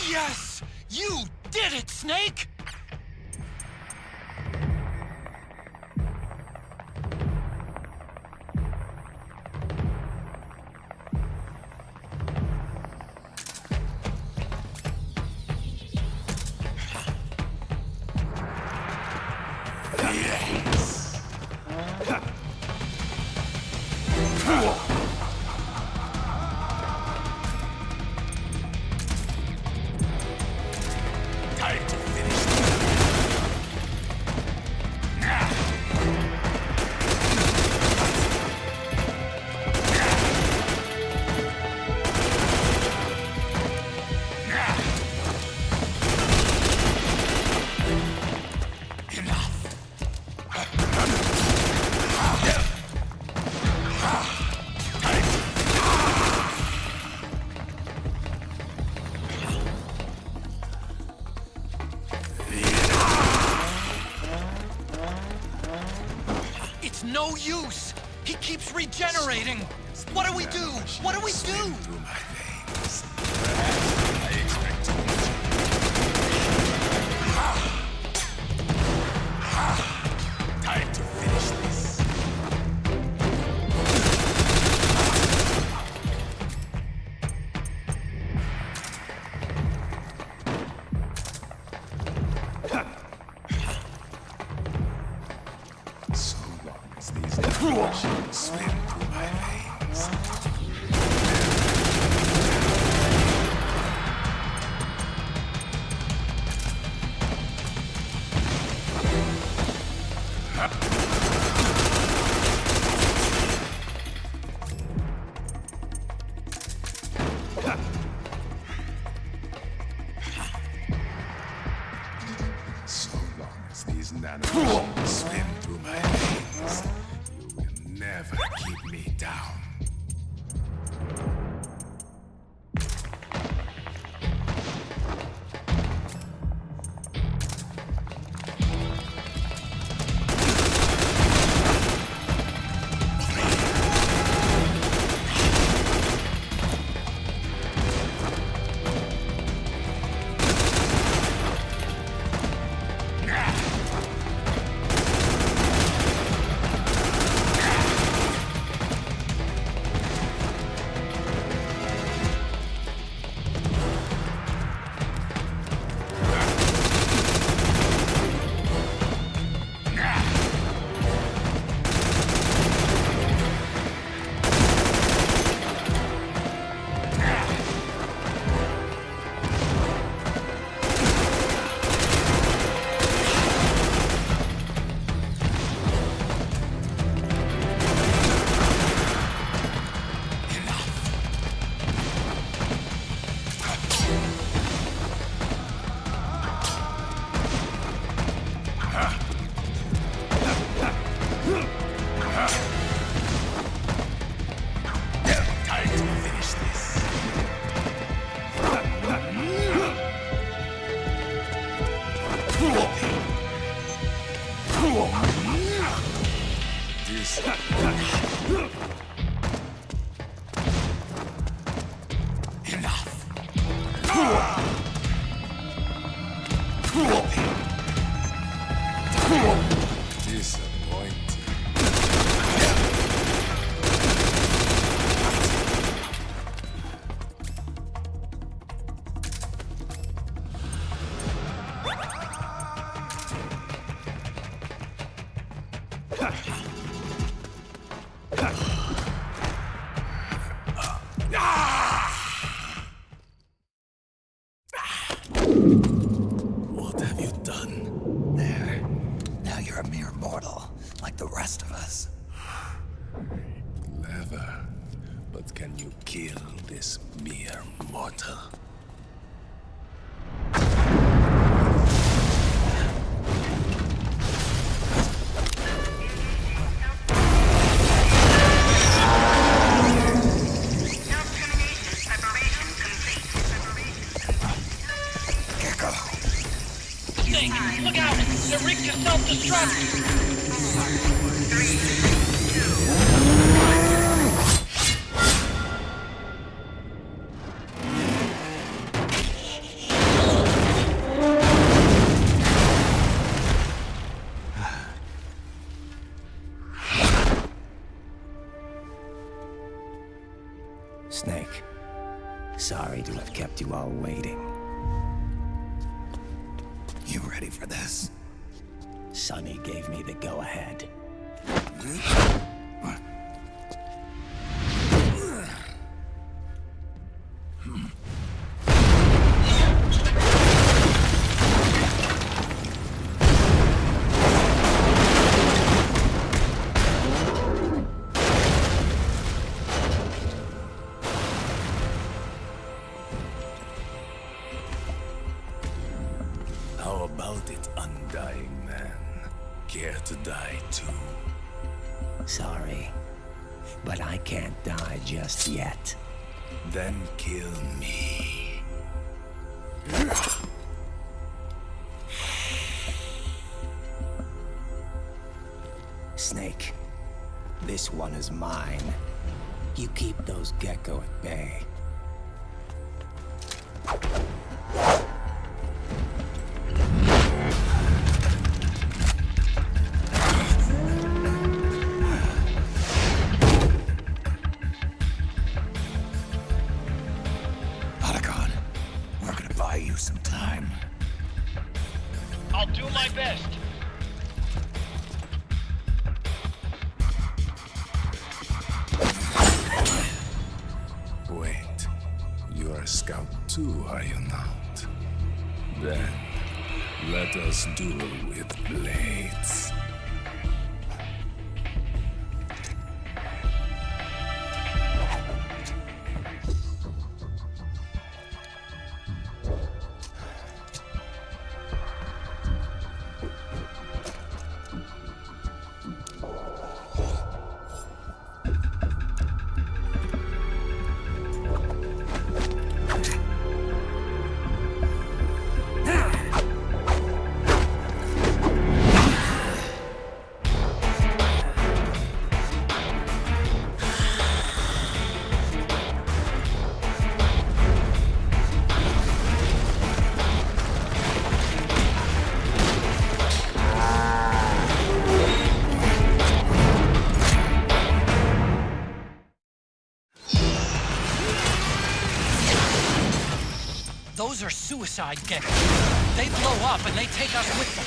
Yes! You did it, Snake! Time to finish. It's no use! He keeps regenerating! What do we do? What do we do? Through my veins. Perhaps I expect too much. Swim through my veins. So long as these nanomachines swim through my veins, you will never keep me down. What have you done? There. Now you're a mere mortal, like the rest of us. Clever. But can you kill this mere mortal? Look out! The rig can self-destruct! Snake, sorry to have kept you all waiting. You ready for this? Sonny gave me the go-ahead. How about it, undying man? Care to die too? Sorry, but I can't die just yet. Then kill me. Snake, this one is mine. You keep those gecko at bay. Some time. I'll do my best. a scout too, are you not? Then, let us duel with blades. Those are suicide geckos. They blow up and they take us with them.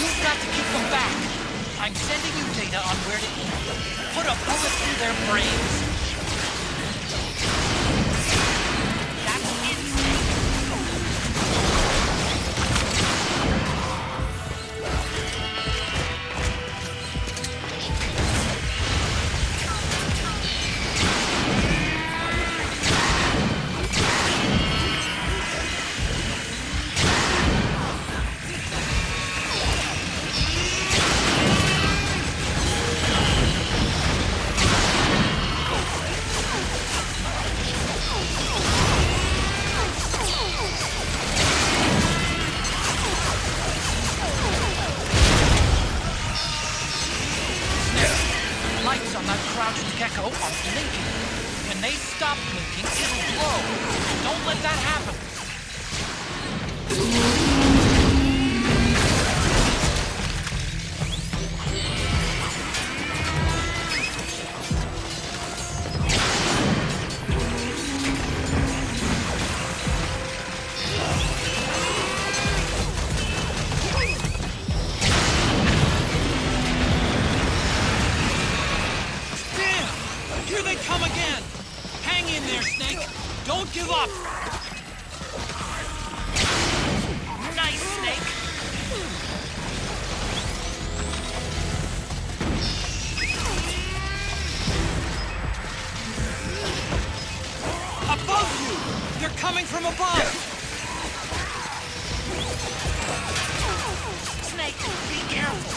You've got to keep them back. I'm sending you data on where to eat. Put a bullet through their brains. That's insane. Lights on that crouched gecko are blinking. When they stop blinking, it'll blow. Don't let that happen. Here they come again! Hang in there, Snake! Don't give up! Nice, Snake! Above you! They're coming from above! Snake, be careful!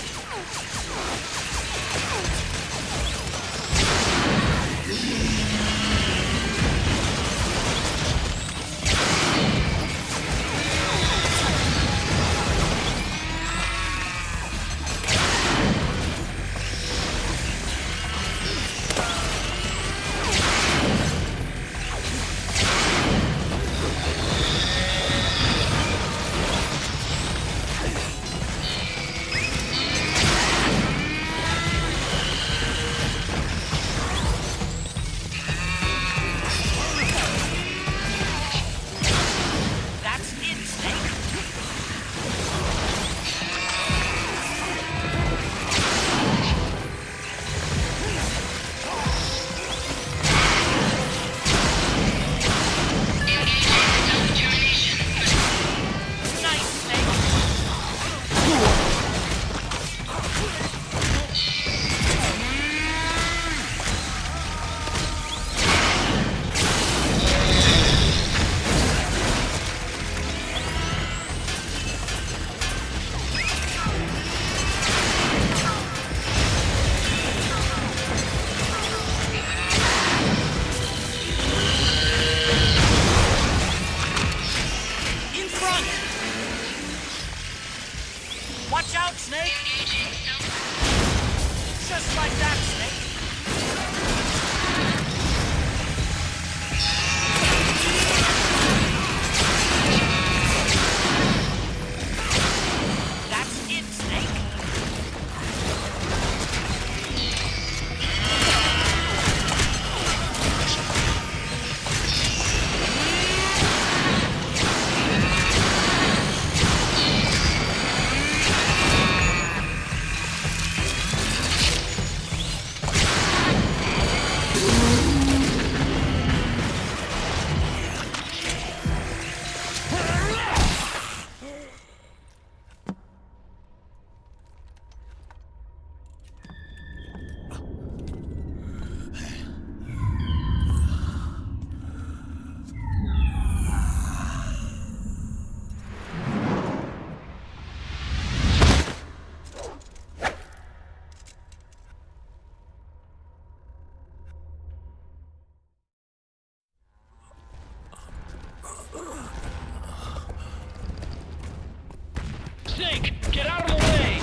Get out of the way!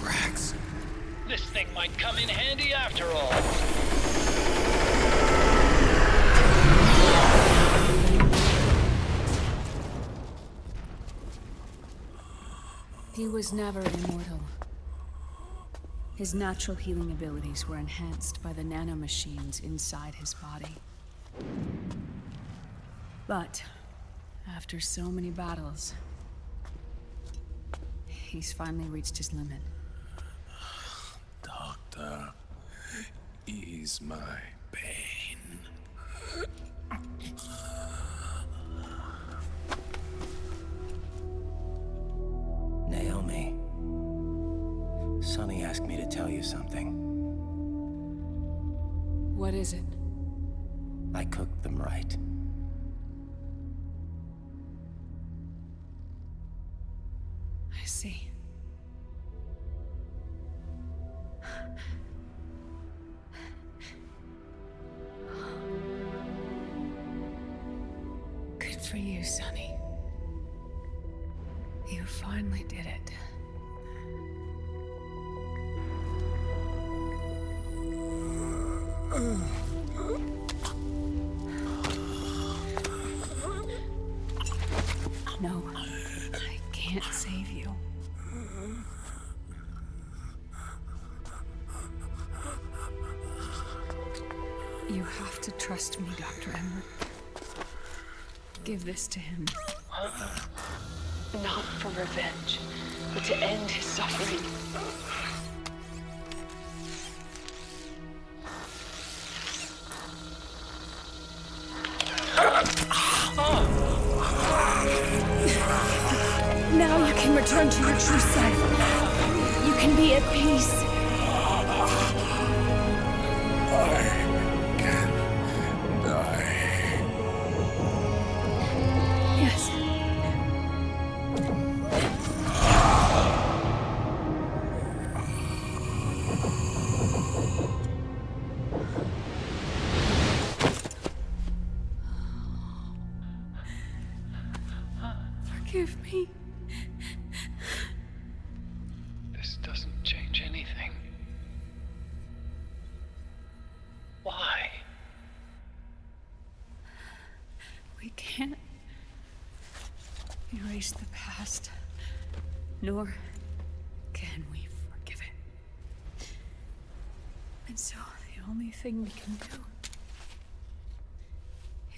Rex. This thing might come in handy after all. He was never immortal. His natural healing abilities were enhanced by the nanomachines inside his body. But, after so many battles, he's finally reached his limit. Doctor, ease my pain. Naomi. Sonny asked me to tell you something. What is it? I cooked them right. I see. Good for you, Sonny. You finally did it. No, I can't save you. You have to trust me, Dr. Emmer. Give this to him. Not for revenge, but to end his suffering. Now you can return to your true self. You can be at peace. I can die. Yes. Forgive me. This doesn't change anything. Why? We can't erase the past, nor can we forgive it. And so the only thing we can do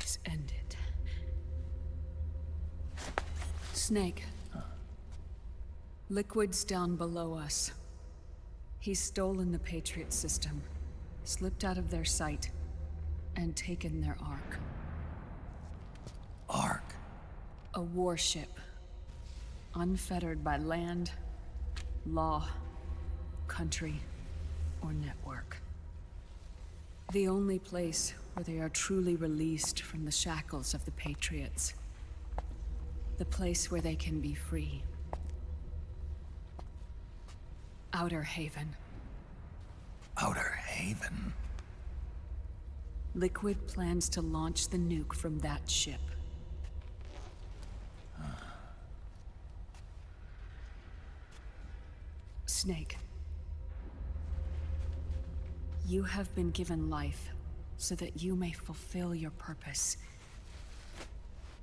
is end it. Snake. Liquid's down below us. He's stolen the Patriot system, slipped out of their sight, and taken their Ark. Ark? A warship. Unfettered by land, law, country, or network. The only place where they are truly released from the shackles of the Patriots. The place where they can be free. Outer Haven. Outer Haven? Liquid plans to launch the nuke from that ship. Snake. You have been given life so that you may fulfill your purpose.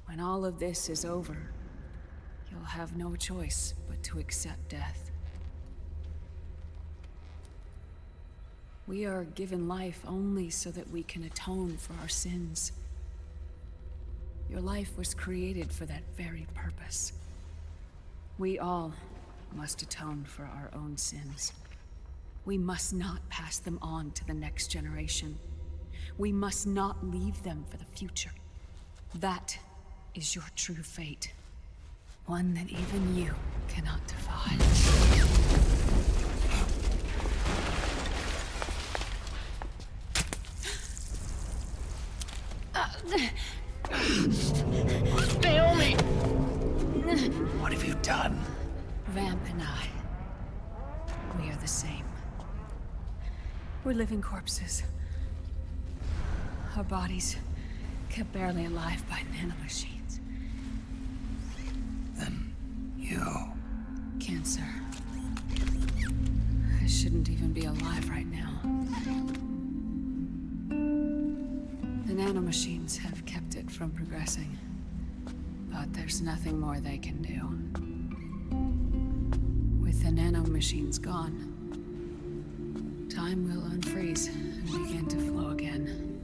When all of this is over, you'll have no choice but to accept death. We are given life only so that we can atone for our sins. Your life was created for that very purpose. We all must atone for our own sins. We must not pass them on to the next generation. We must not leave them for the future. That is your true fate. One that even you cannot defy. Naomi! What have you done? Vamp and I, we are the same. We're living corpses. Our bodies kept barely alive by nanomachines. Then you... Cancer. I shouldn't even be alive right now. The nanomachines have kept it from progressing. But there's nothing more they can do. With the nanomachines gone, time will unfreeze and begin to flow again.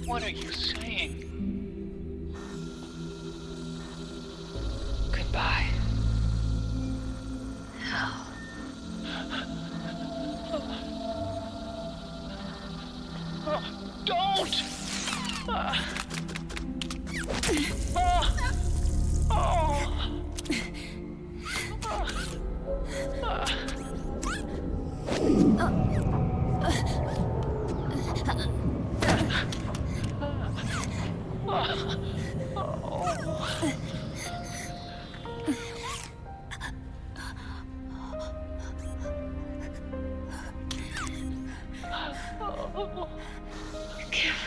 What are you saying? Goodbye. Hell. Don't! Give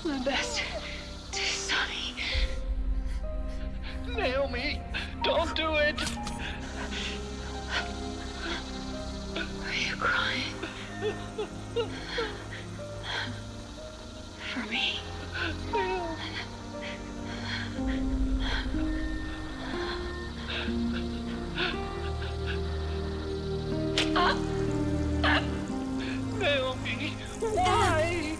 my best to Sonny. Naomi, don't do it! Are you crying? For me? Naomi, why?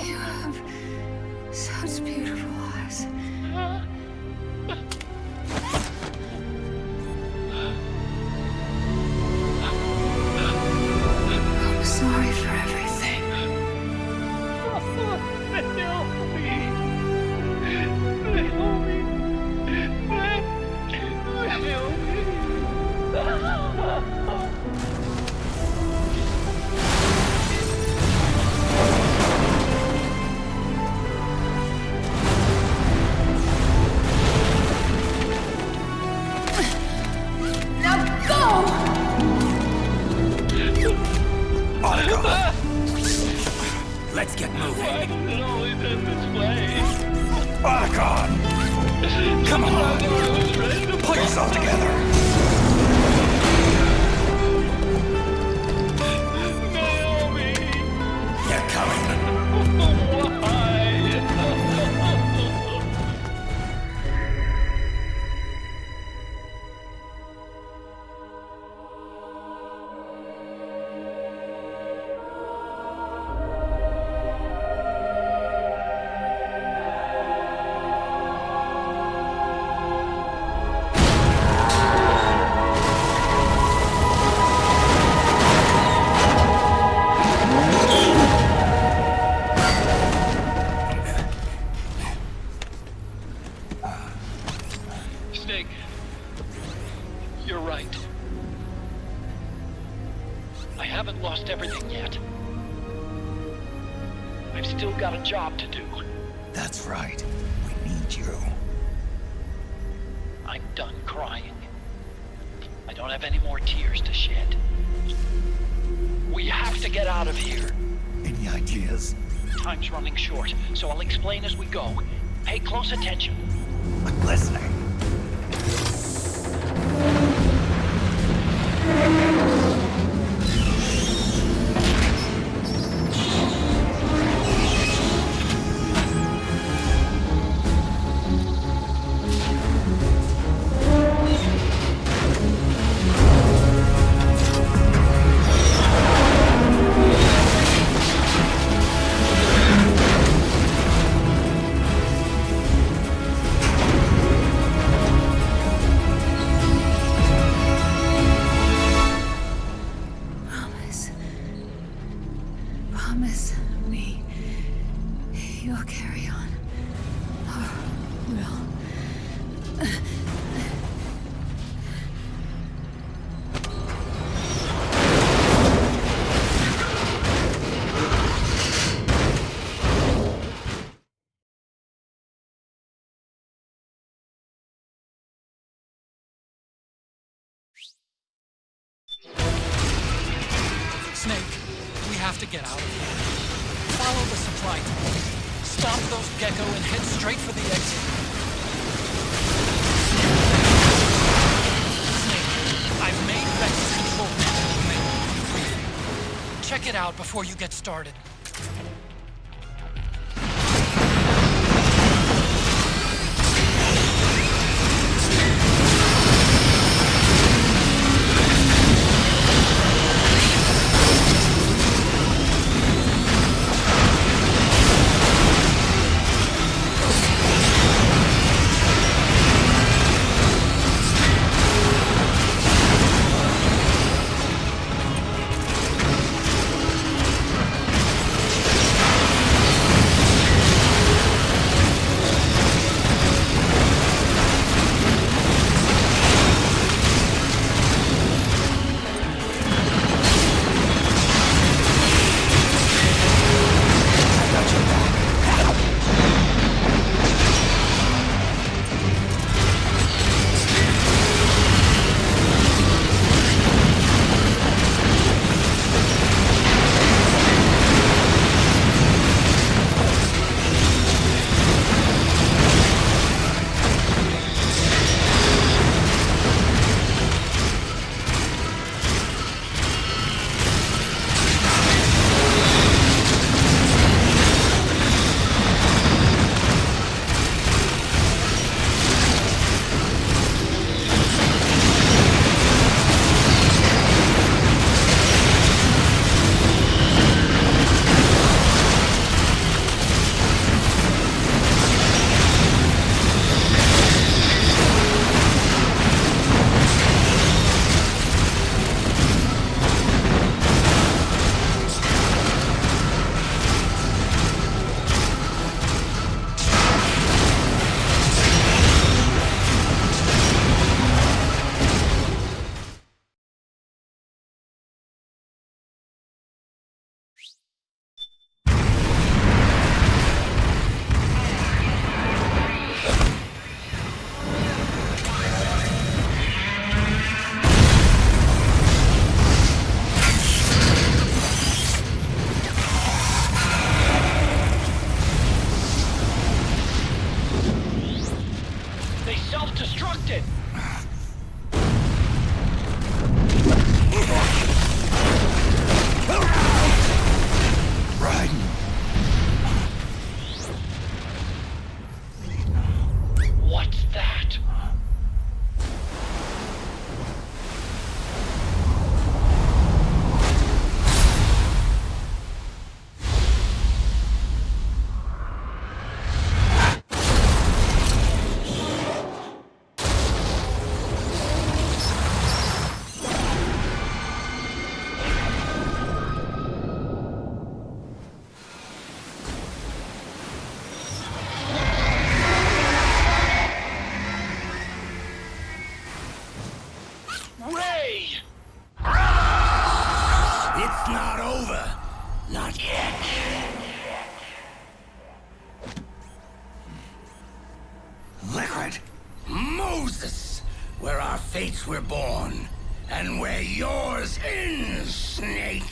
You have such beautiful eyes. I'm sorry for everything. Now go! Otacon! Let's get moving. Why does it always end this way? Otacon! Come on! Pull yourself together! Naomi! They're coming! Why? Snake, you're right. I haven't lost everything yet. I've still got a job to do. That's right. We need you. I'm done crying. I don't have any more tears to shed. We have to get out of here. Any ideas? Time's running short, so I'll explain as we go. Pay close attention. I'm listening. Snake, we have to get out of here. Follow the supply tunnel. Stop those gecko and head straight for the exit. Snake, I've made Rex's control panel available for you. Check it out before you get started. It's not over. Not yet. Liquid. Moses. Where our fates were born. And where yours ends, Snake.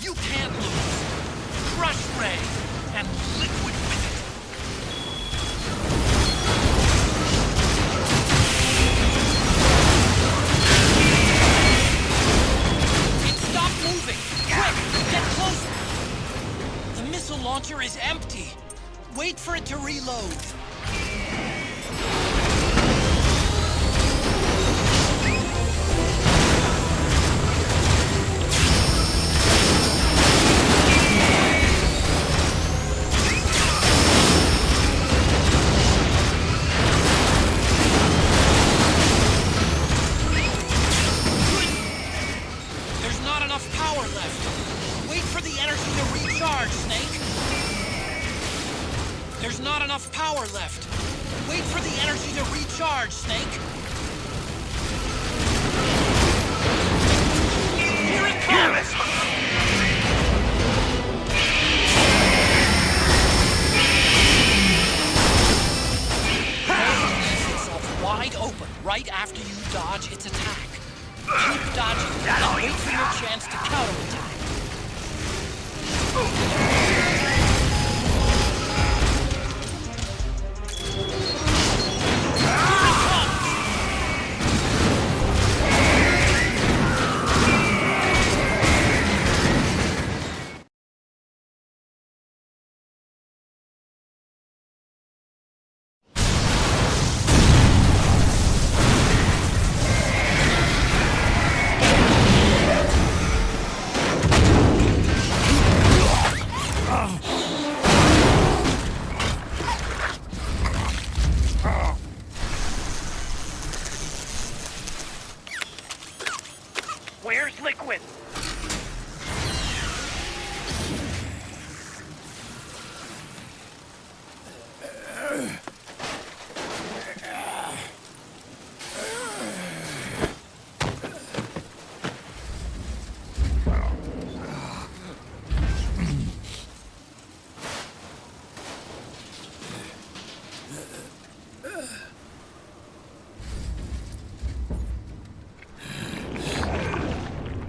You can't lose. Crush Ray and Liquid with it. It stopped moving. Quick, get closer. The missile launcher is empty. Wait for it to reload. There's not enough power left. Wait for the energy to recharge, Snake. Here it comes! Wide open right after you dodge its attack. Keep dodging and wait for your chance to counterattack. Where's Liquid?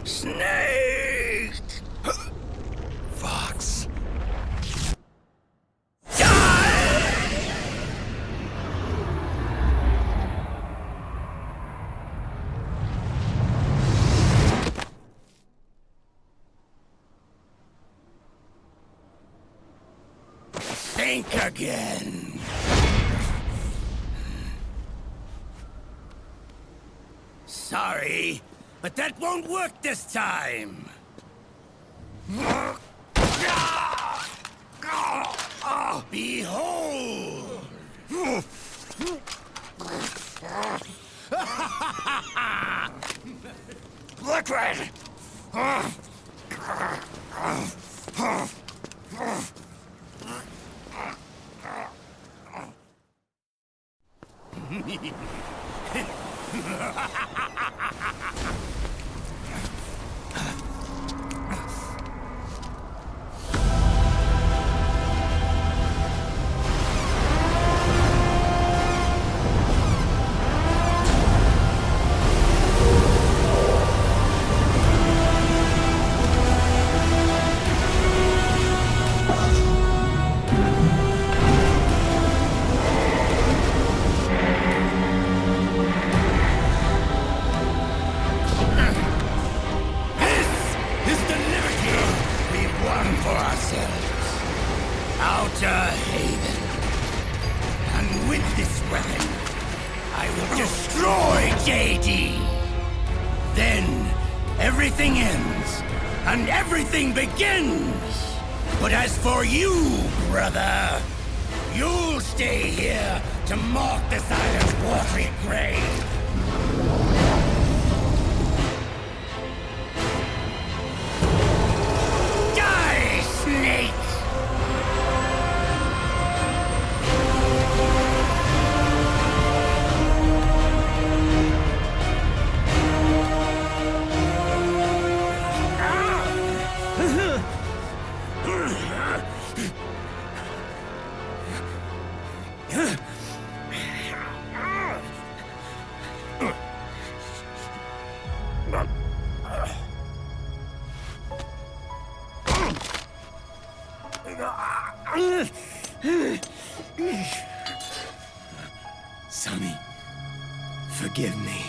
Snake! Fox. Think again. Sorry, but that won't work this time. Behold! Liquid! Outer Haven. And with this weapon, I will destroy JD. Then, everything ends, and everything begins. But as for you, brother, you'll stay here to mark this island's watery grave. Die, Snake! Sonny, forgive me.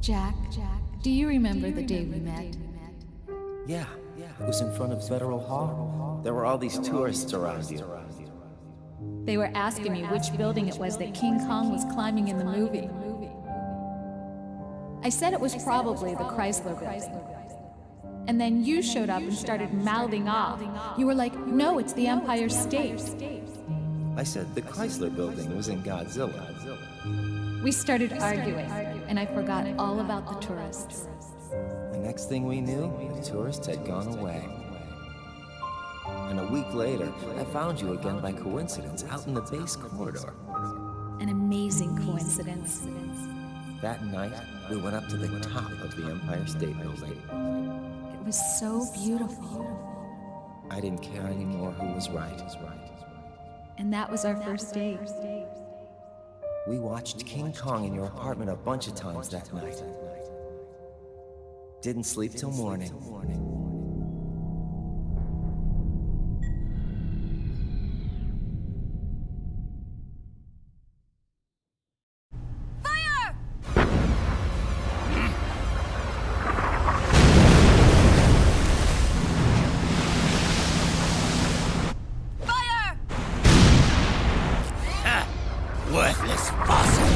Jack, do you remember the day we met? Yeah, it was in front of Federal Hall. There were all these tourists around you. They were asking me which building it was that King Kong was climbing in the movie. I said it was probably the Chrysler Building. And then you showed up and started mouthing off. You were like, no, it's the Empire State. I said the Chrysler Building was in Godzilla. We started arguing, and I forgot all about the tourists. The next thing we knew, the tourists had gone away. And a week later, I found you again by coincidence out in the base corridor. An amazing coincidence. That night, we went up to the top of the Empire State Building. It was so beautiful. I didn't care anymore who was right. And that was our first date. We watched King Kong in your apartment a bunch of times that night. Didn't sleep till morning. Worthless fossil!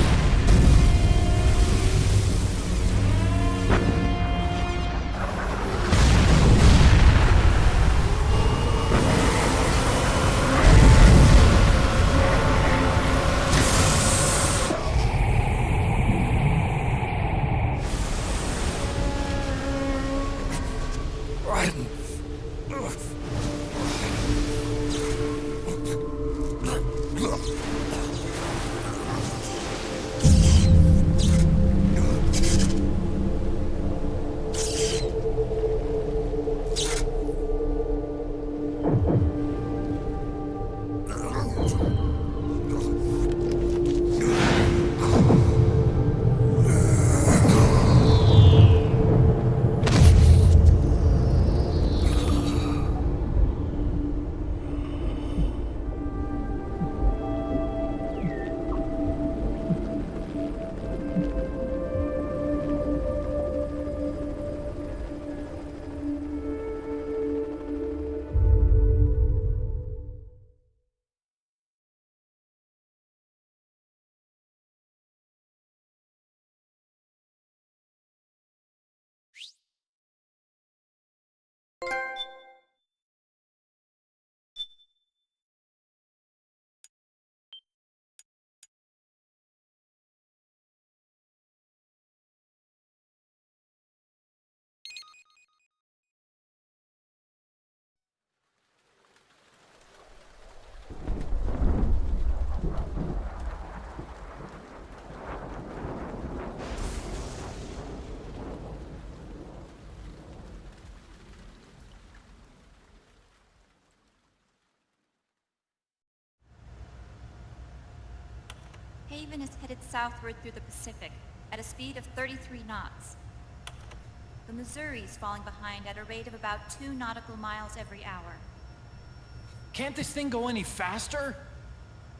Haven is headed southward through the Pacific at a speed of 33 knots. The Missouri's falling behind at a rate of about 2 nautical miles every hour. Can't this thing go any faster?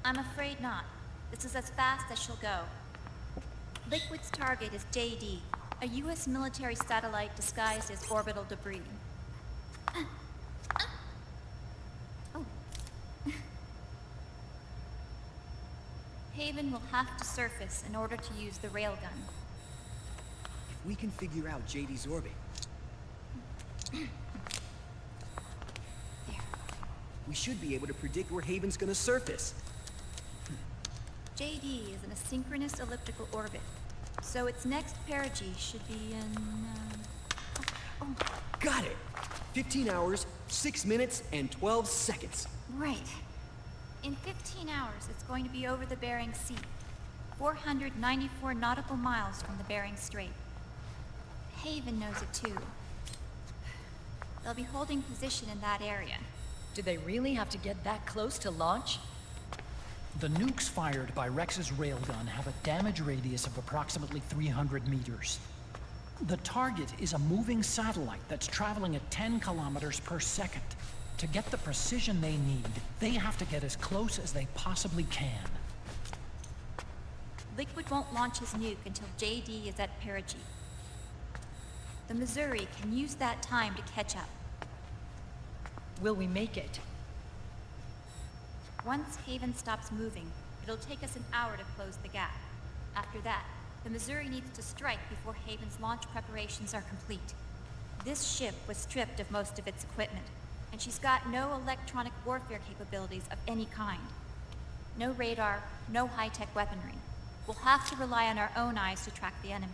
I'm afraid not. This is as fast as she'll go. Liquid's target is JD, a U.S. military satellite disguised as orbital debris. Haven will have to surface in order to use the railgun. If we can figure out JD's orbit... we should be able to predict where Haven's gonna surface. JD is in a synchronous elliptical orbit, so its next perigee should be in... Got it! 15 hours, 6 minutes, and 12 seconds. Right. In 15 hours, it's going to be over the Bering Sea, 494 nautical miles from the Bering Strait. Haven knows it too. They'll be holding position in that area. Do they really have to get that close to launch? The nukes fired by Rex's railgun have a damage radius of approximately 300 meters. The target is a moving satellite that's traveling at 10 kilometers per second. To get the precision they need, they have to get as close as they possibly can. Liquid won't launch his nuke until JD is at perigee. The Missouri can use that time to catch up. Will we make it? Once Haven stops moving, it'll take us an hour to close the gap. After that, the Missouri needs to strike before Haven's launch preparations are complete. This ship was stripped of most of its equipment, and she's got no electronic warfare capabilities of any kind. No radar, no high-tech weaponry. We'll have to rely on our own eyes to track the enemy.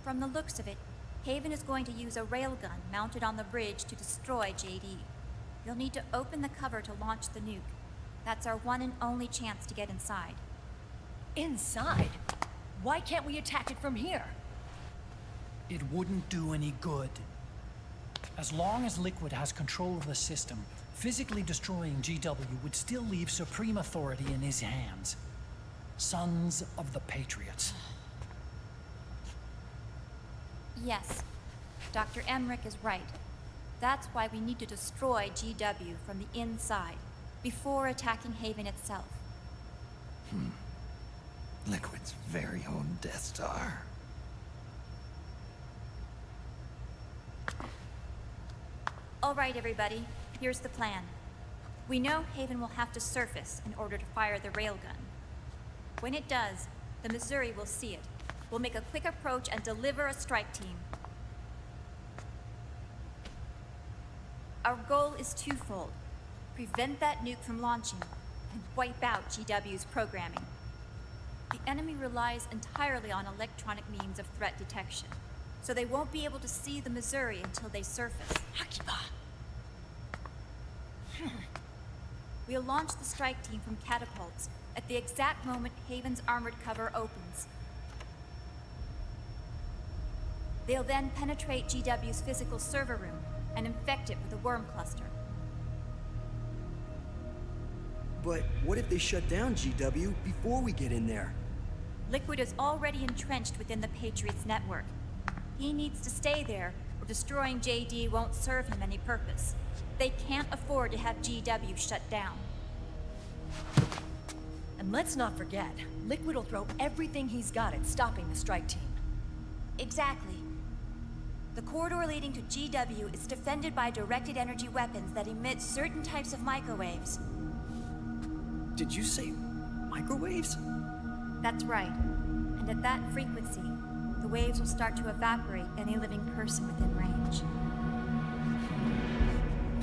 From the looks of it, Haven is going to use a railgun mounted on the bridge to destroy JD. You'll need to open the cover to launch the nuke. That's our one and only chance to get inside. Inside? Why can't we attack it from here? It wouldn't do any good. As long as Liquid has control of the system, physically destroying GW would still leave supreme authority in his hands. Sons of the Patriots. Yes, Dr. Emmerich is right. That's why we need to destroy GW from the inside, before attacking Haven itself. Liquid's very own Death Star. All right, everybody, here's the plan. We know Haven will have to surface in order to fire the railgun. When it does, the Missouri will see it. We'll make a quick approach and deliver a strike team. Our goal is twofold. Prevent that nuke from launching, and wipe out GW's programming. The enemy relies entirely on electronic means of threat detection, so they won't be able to see the Missouri until they surface. We'll launch the strike team from catapults at the exact moment Haven's armored cover opens. They'll then penetrate GW's physical server room and infect it with a worm cluster. But what if they shut down GW before we get in there? Liquid is already entrenched within the Patriots network. He needs to stay there, or destroying JD won't serve him any purpose. They can't afford to have GW shut down. And let's not forget, Liquid will throw everything he's got at stopping the strike team. Exactly. The corridor leading to GW is defended by directed energy weapons that emit certain types of microwaves. Did you say microwaves? That's right. And at that frequency, the waves will start to evaporate any living person within range.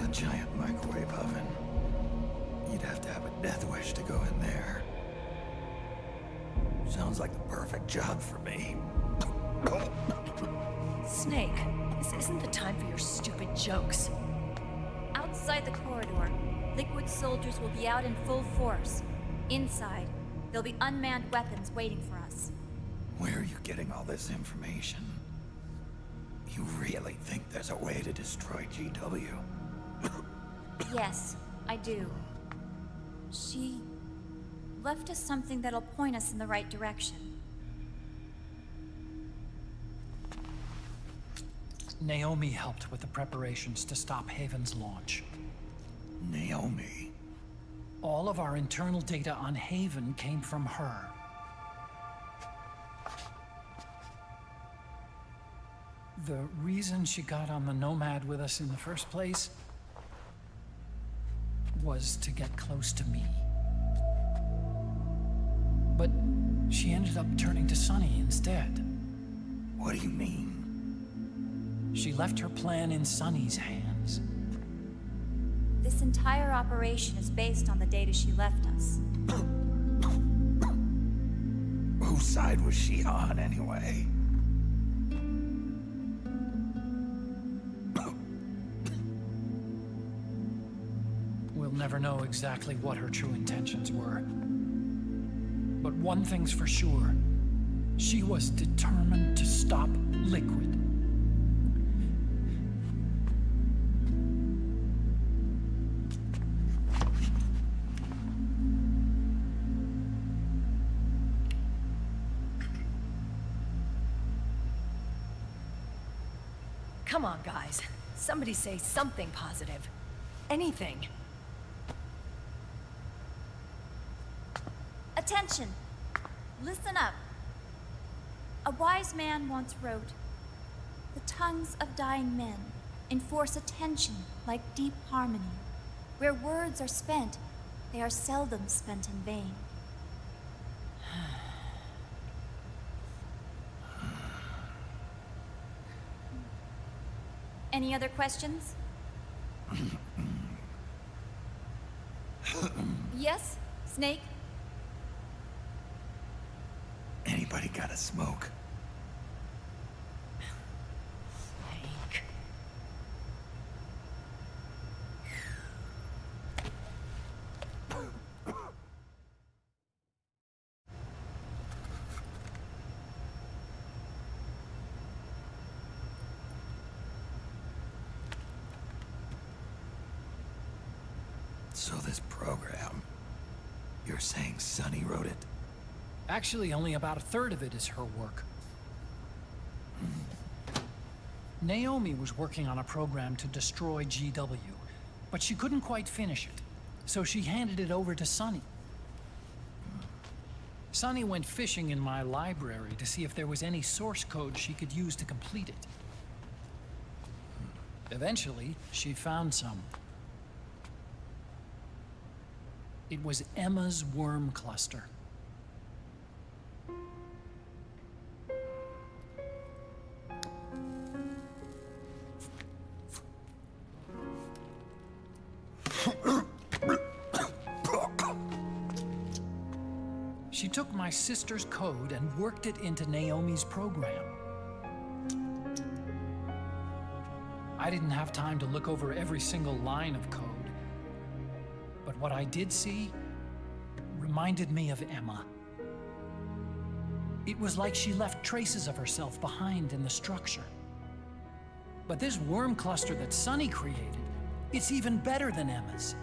A giant microwave oven. You'd have to have a death wish to go in there. Sounds like the perfect job for me. Snake, this isn't the time for your stupid jokes. Outside the corridor, Liquid soldiers will be out in full force. Inside, there'll be unmanned weapons waiting for us. Where are you getting all this information? You really think there's a way to destroy GW? Yes, I do. She left us something that'll point us in the right direction. Naomi helped with the preparations to stop Haven's launch. Naomi? All of our internal data on Haven came from her. The reason she got on the Nomad with us in the first place was to get close to me. But she ended up turning to Sunny instead. What do you mean? She left her plan in Sunny's hands. This entire operation is based on the data she left us. Whose side was she on, anyway? We'll never know exactly what her true intentions were. But one thing's for sure. She was determined to stop Liquid. Come on, guys. Somebody say something positive. Anything. Attention! Listen up. A wise man once wrote, "The tongues of dying men enforce attention like deep harmony. Where words are spent, they are seldom spent in vain." Any other questions? Yes, Snake? Anybody got a smoke? Snake. So this program, you're saying Sonny wrote it? Actually, only about a third of it is her work. Naomi was working on a program to destroy GW, but she couldn't quite finish it, so she handed it over to Sonny. Sonny went fishing in my library to see if there was any source code she could use to complete it. Eventually, she found some. It was Emma's worm cluster. She took my sister's code and worked it into Naomi's program. I didn't have time to look over every single line of code, but what I did see reminded me of Emma. It was like she left traces of herself behind in the structure. But this worm cluster that Sonny created, it's even better than Emma's.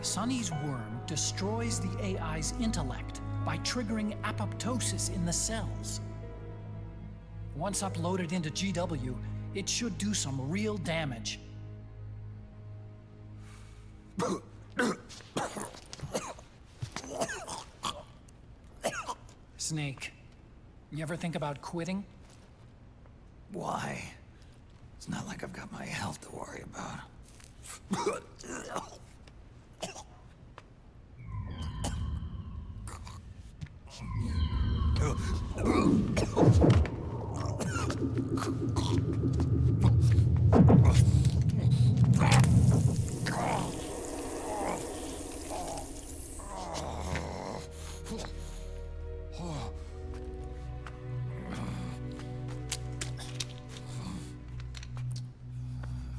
Sonny's worm destroys the AI's intellect by triggering apoptosis in the cells. Once uploaded into GW, it should do some real damage. Snake, you ever think about quitting? Why? It's not like I've got my health to worry about.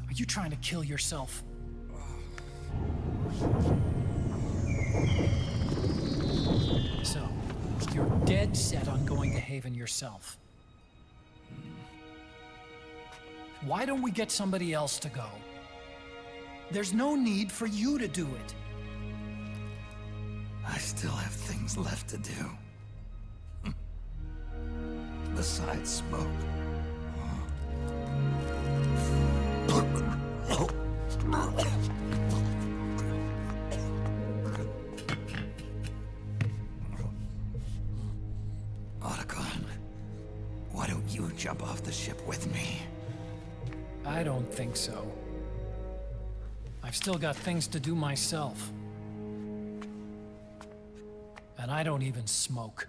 Are you trying to kill yourself? So, you're dead set on going to Haven yourself. Why don't we get somebody else to go? There's no need for you to do it. I still have things left to do. Besides smoke. Otacon, why don't you jump off the ship with me? I don't think so. I've still got things to do myself. And I don't even smoke.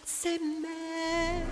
C'est mais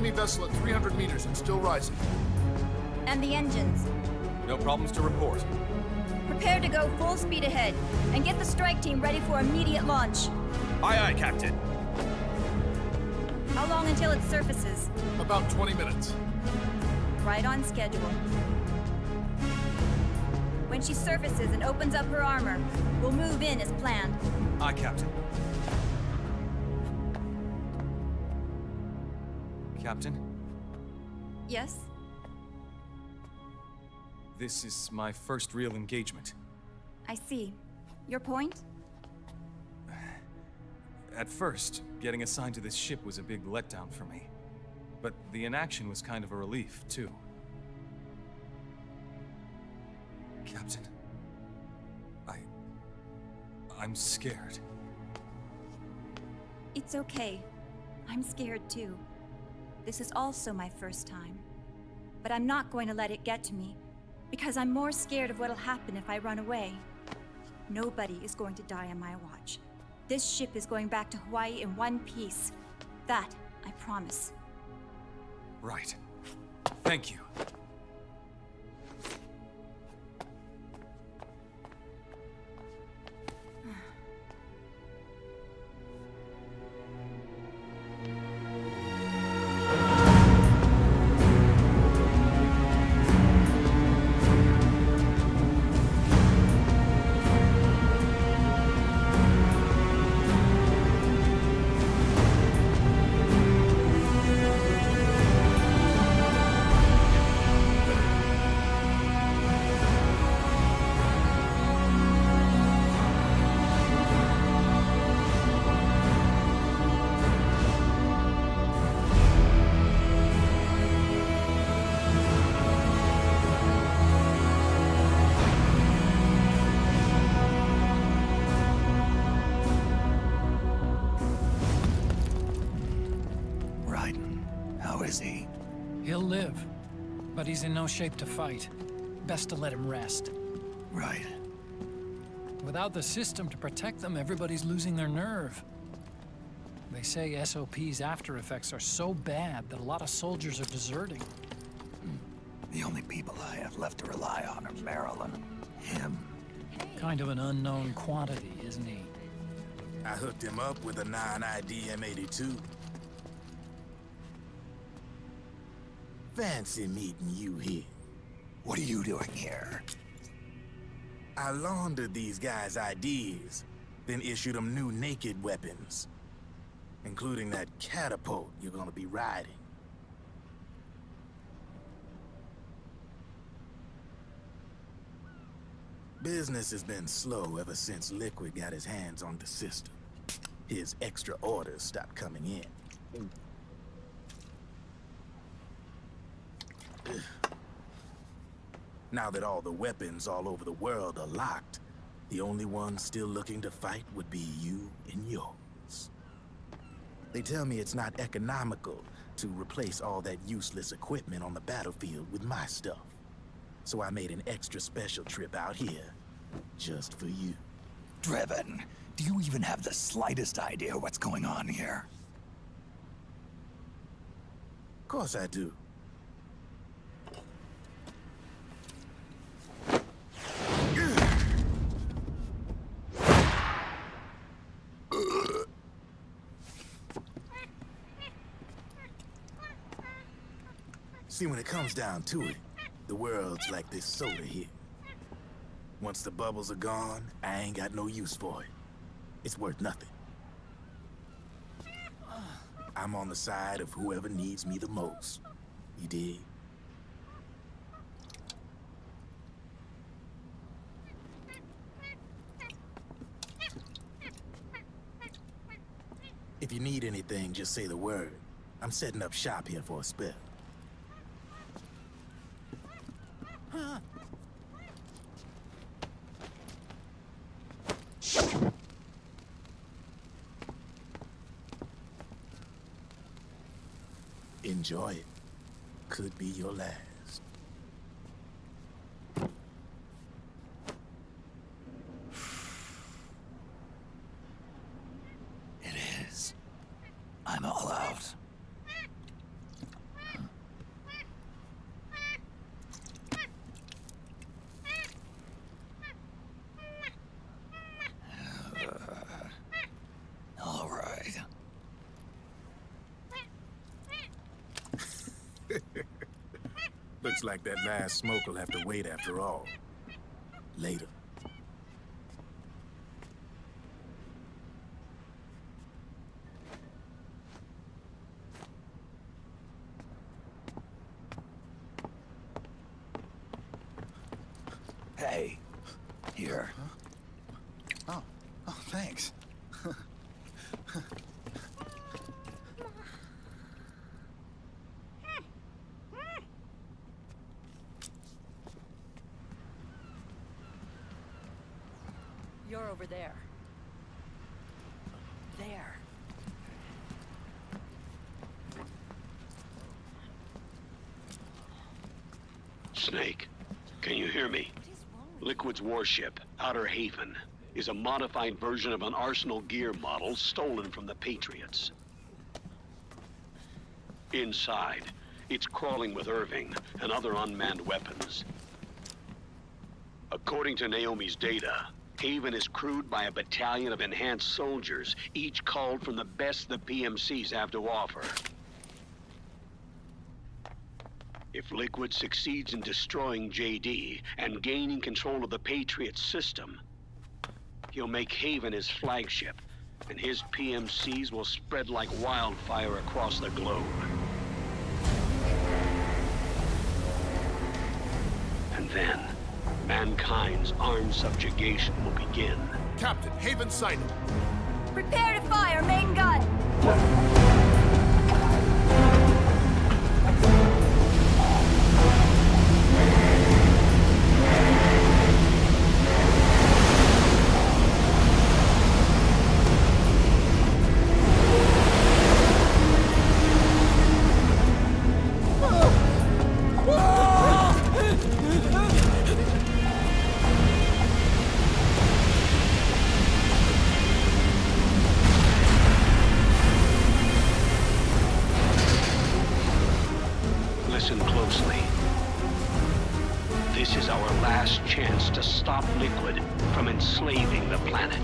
enemy vessel at 300 meters and still rising. And the engines. No problems to report. Prepare to go full speed ahead, and get the strike team ready for immediate launch. Aye, aye, Captain. How long until it surfaces? About 20 minutes. Right on schedule. When she surfaces and opens up her armor, we'll move in as planned. Aye, Captain. Captain, Yes? this is my first real engagement. I see. Your point? At first, getting assigned to this ship was a big letdown for me. But the inaction was kind of a relief, too. Captain, I'm scared. It's okay. I'm scared too. This is also my first time. But I'm not going to let it get to me, because I'm more scared of what'll happen if I run away. Nobody is going to die on my watch. This ship is going back to Hawaii in one piece. That, I promise. Right. Thank you. He'll live, but he's in no shape to fight. Best to let him rest. Right. Without the system to protect them, everybody's losing their nerve. They say SOP's after effects are so bad that a lot of soldiers are deserting. The only people I have left to rely on are Marilyn, him. Kind of an unknown quantity, isn't he? I hooked him up with a non-ID M82. Fancy meeting you here. What are you doing here? I laundered these guys' IDs, then issued them new naked weapons, including that catapult you're gonna be riding. Business has been slow ever since Liquid got his hands on the system. His extra orders stopped coming in. Now that all the weapons all over the world are locked, the only ones still looking to fight would be you and yours. They tell me it's not economical to replace all that useless equipment on the battlefield with my stuff. So I made an extra special trip out here, just for you. Driven, do you even have the slightest idea what's going on here? Of course I do. See, when it comes down to it, the world's like this soda here. Once the bubbles are gone, I ain't got no use for it. It's worth nothing. I'm on the side of whoever needs me the most. You dig? If you need anything, just say the word. I'm setting up shop here for a spell. Enjoy it. Could be your last. It is. I'm all out. Looks like that last smoke will have to wait after all. Later. Hey, here. Huh? Oh, thanks. You're over there. There. Snake, can you hear me? Liquid's warship, Outer Haven, is a modified version of an Arsenal gear model stolen from the Patriots. Inside, it's crawling with Irving and other unmanned weapons. According to Naomi's data, Haven is crewed by a battalion of enhanced soldiers, each culled from the best the PMCs have to offer. If Liquid succeeds in destroying JD and gaining control of the Patriot system, he'll make Haven his flagship, and his PMCs will spread like wildfire across the globe. And then, mankind's armed subjugation will begin. Captain, Haven sighted. Prepare to fire, main gun! Listen closely. This is our last chance to stop Liquid from enslaving the planet.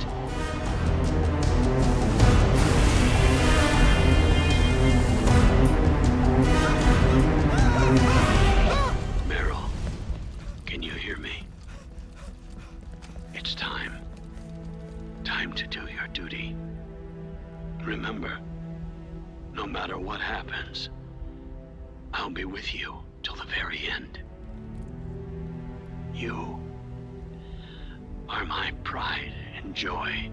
Meryl, can you hear me? It's time. Time to do your duty. Remember, no matter what happens, I'll be with you till the very end. You are my pride and joy.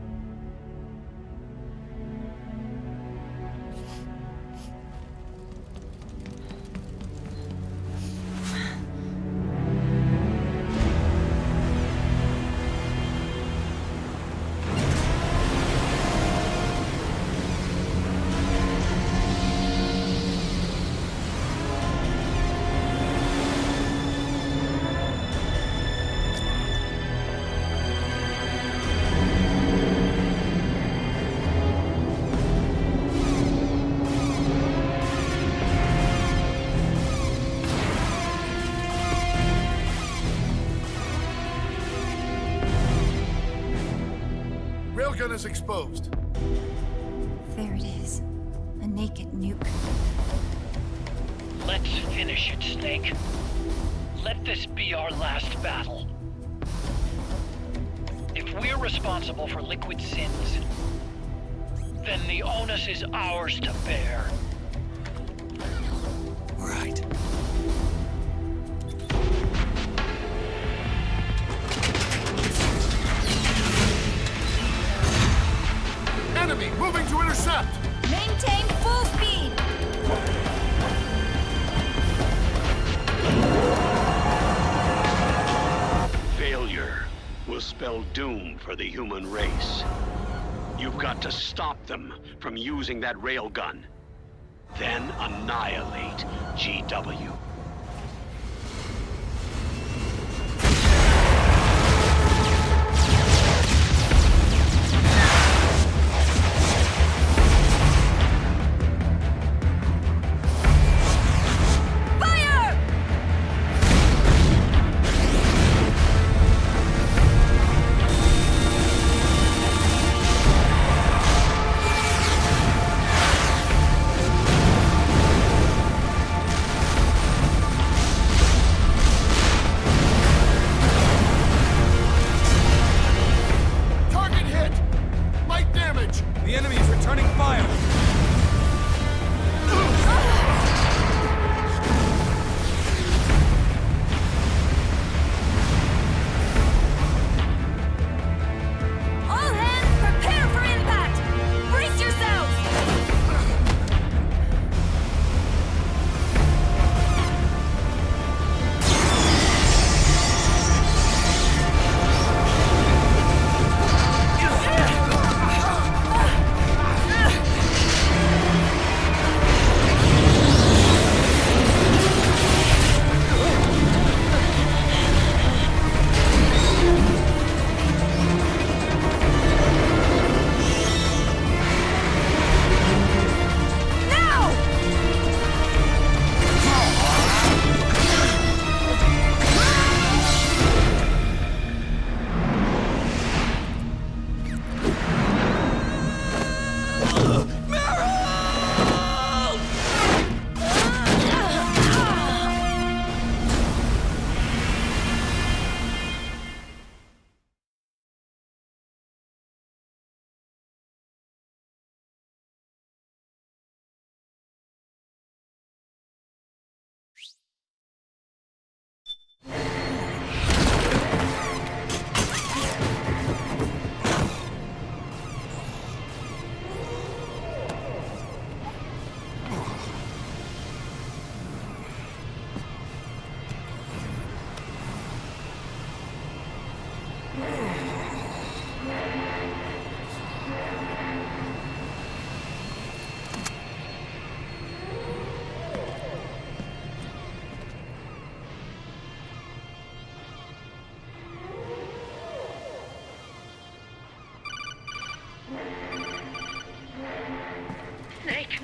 Railgun is exposed. There it is. A naked nuke. Let's finish it, Snake. Let this be our last battle. If we're responsible for Liquid's sins, then the onus is ours to bear. Right. Enemy moving to intercept! Maintain full speed! Failure will spell doom for the human race. You've got to stop them from using that railgun. Then annihilate GW. The enemy is returning fire! All hands, prepare for impact! Brace yourselves! Snake,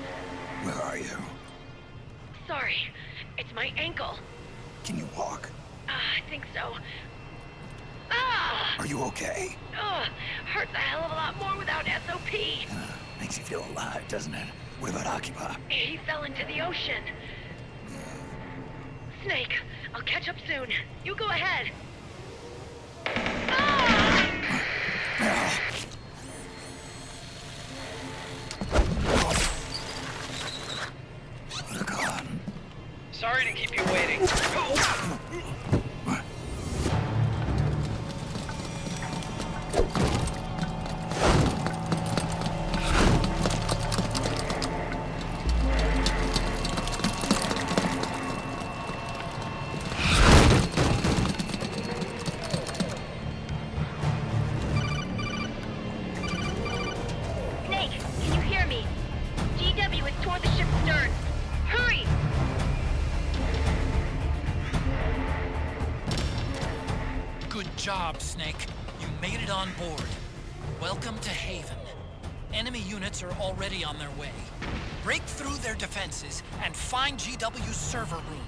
Where are you? sorry. It's my ankle. Can you walk? I think so. Ah! Are you okay? Ugh, hurts a hell of a lot more without SOP. Makes you feel alive, doesn't it? What about Occupy? He fell into the ocean. Snake, I'll catch up soon. You go ahead. Sorry to keep you waiting. Snake, can you hear me? GW is toward the ship's stern. Hurry! Good job, Snake. You made it on board. Welcome to Haven. Enemy units are already on their way. Break through their defenses and find GW's server room.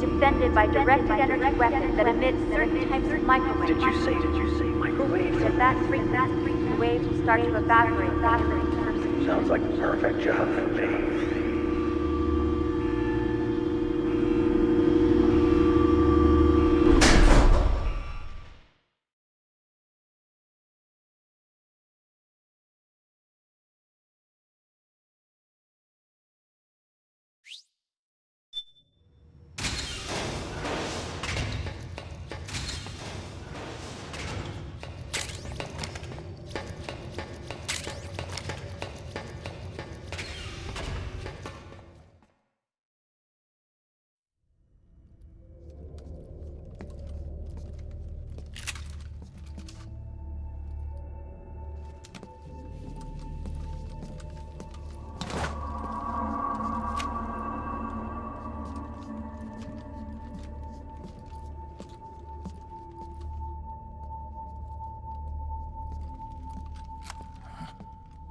defended by directed energy weapons that emit certain types of microwaves. Did you say microwaves? If that frequency, the waves will start to evaporate. Sounds like the perfect job for me.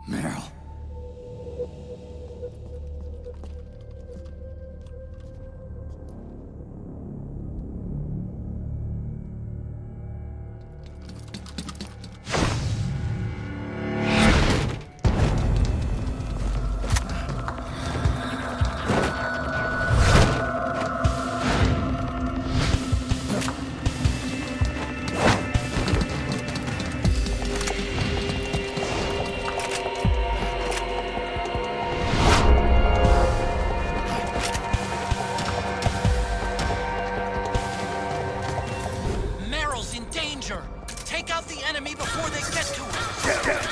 Meryl. Meryl's in danger! Take out the enemy before they get to her!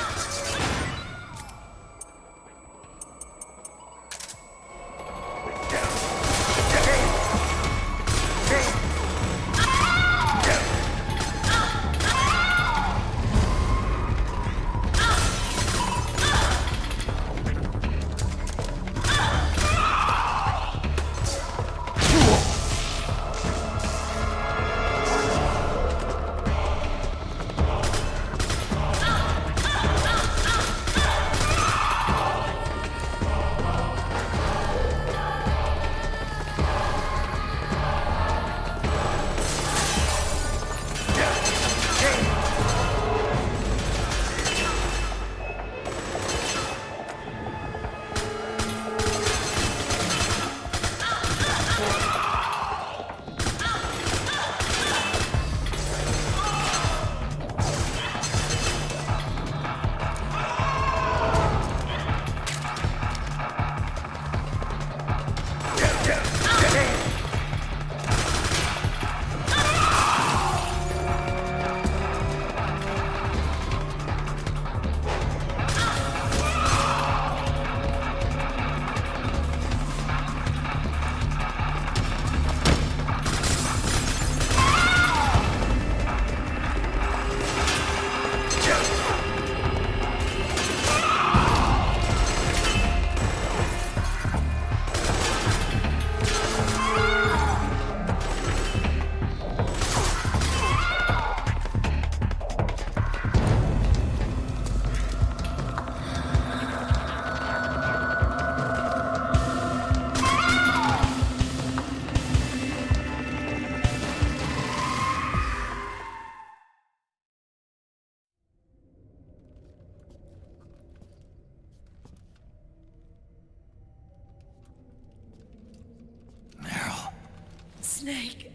Snake.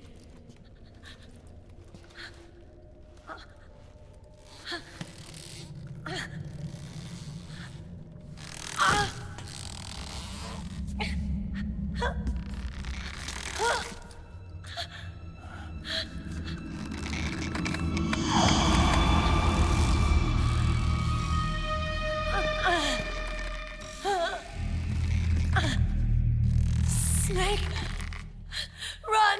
Snake, run!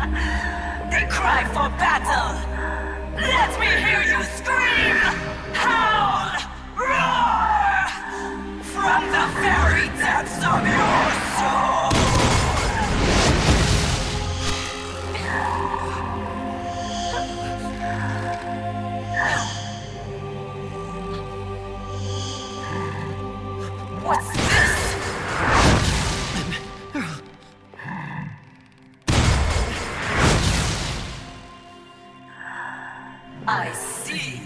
They cry for battle. Let me hear you scream! Howl! Roar! From the very depths of your soul! What's this? I see.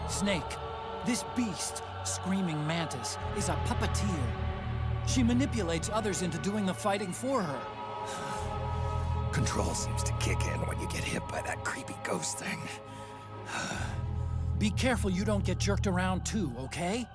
Snake, this beast, Screaming Mantis, is a puppeteer. She manipulates others into doing the fighting for her. Control seems to kick in when you get hit by that creepy ghost thing. Be careful you don't get jerked around too, okay?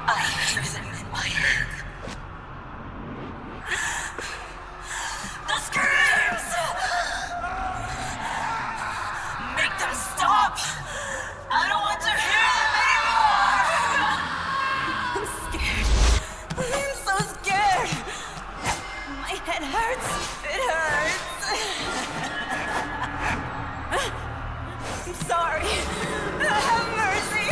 I hear them in my head. The screams! Make them stop! I don't want to hear them anymore! I'm scared. I'm so scared. My head hurts. It hurts. I'm sorry. Have mercy.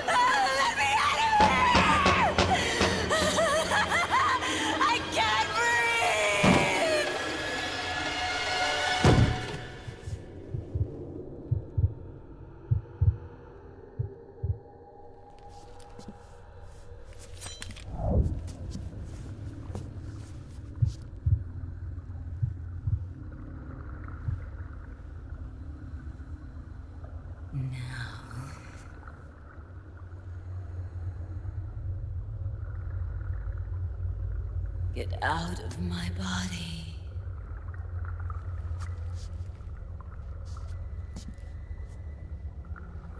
Let me out of here! I can't breathe! Get out of my body.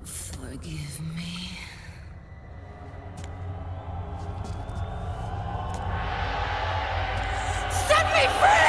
Forgive me. Set me free!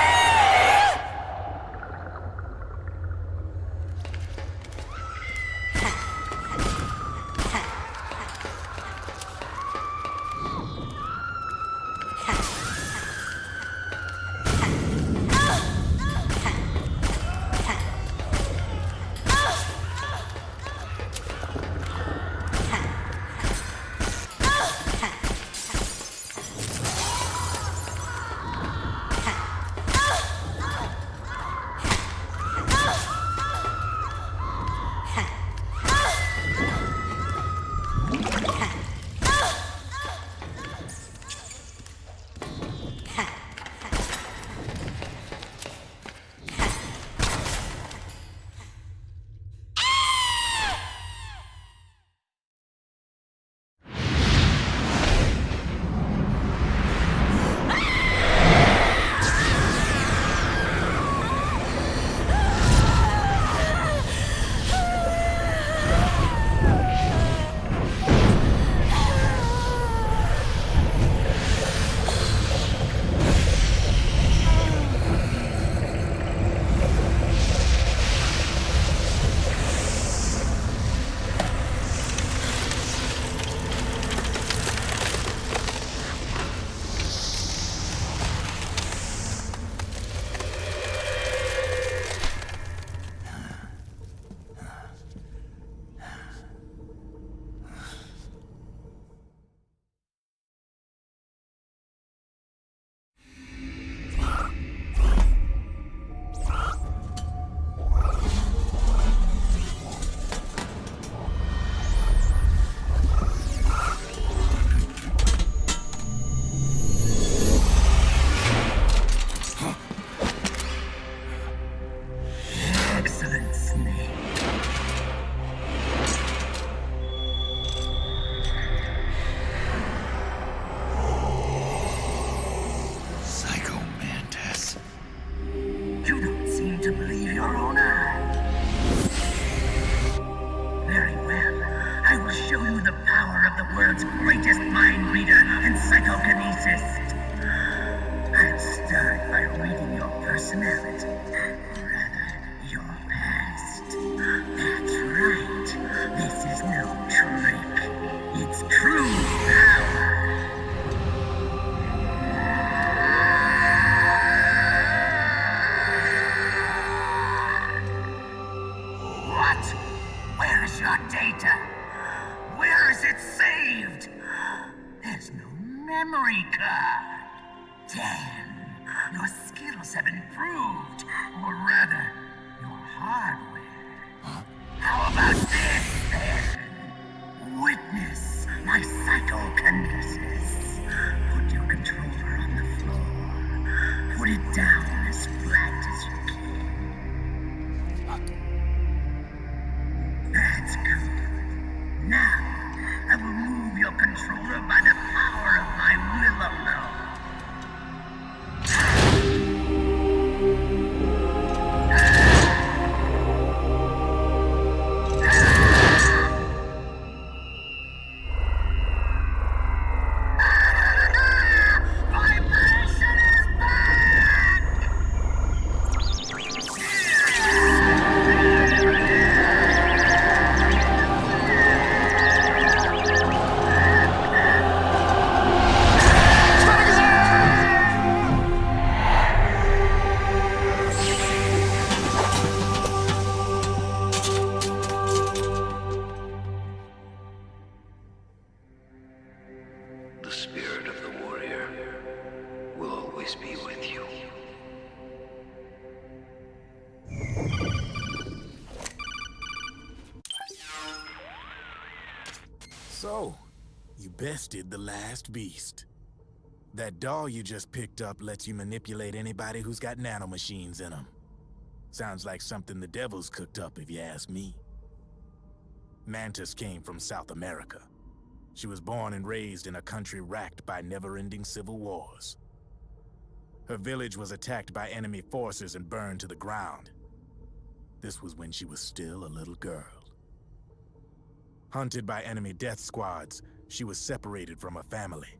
bested the last beast. That doll you just picked up lets you manipulate anybody who's got nanomachines in them. Sounds like something the devil's cooked up, if you ask me. Mantis came from South America. She was born and raised in a country racked by never-ending civil wars. Her village was attacked by enemy forces and burned to the ground. This was when she was still a little girl. Hunted by enemy death squads, she was separated from her family.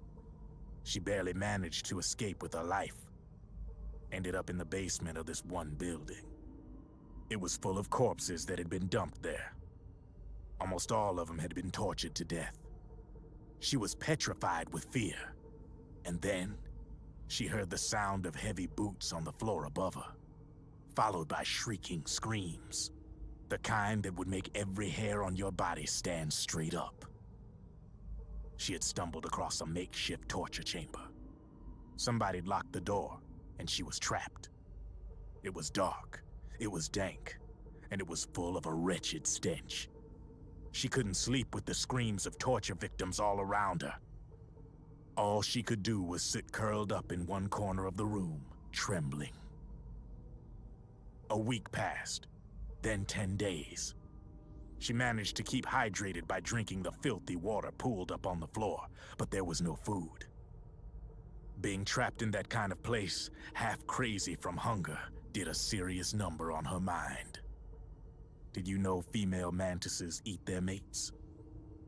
She barely managed to escape with her life. Ended up in the basement of this one building. It was full of corpses that had been dumped there. Almost all of them had been tortured to death. She was petrified with fear. And then, she heard the sound of heavy boots on the floor above her, followed by shrieking screams. The kind that would make every hair on your body stand straight up. She had stumbled across a makeshift torture chamber. Somebody'd locked the door, and she was trapped. It was dark, it was dank, and it was full of a wretched stench. She couldn't sleep with the screams of torture victims all around her. All she could do was sit curled up in one corner of the room, trembling. A week passed, then 10 days. She managed to keep hydrated by drinking the filthy water pooled up on the floor, but there was no food. Being trapped in that kind of place, half crazy from hunger, did a serious number on her mind. Did you know female mantises eat their mates?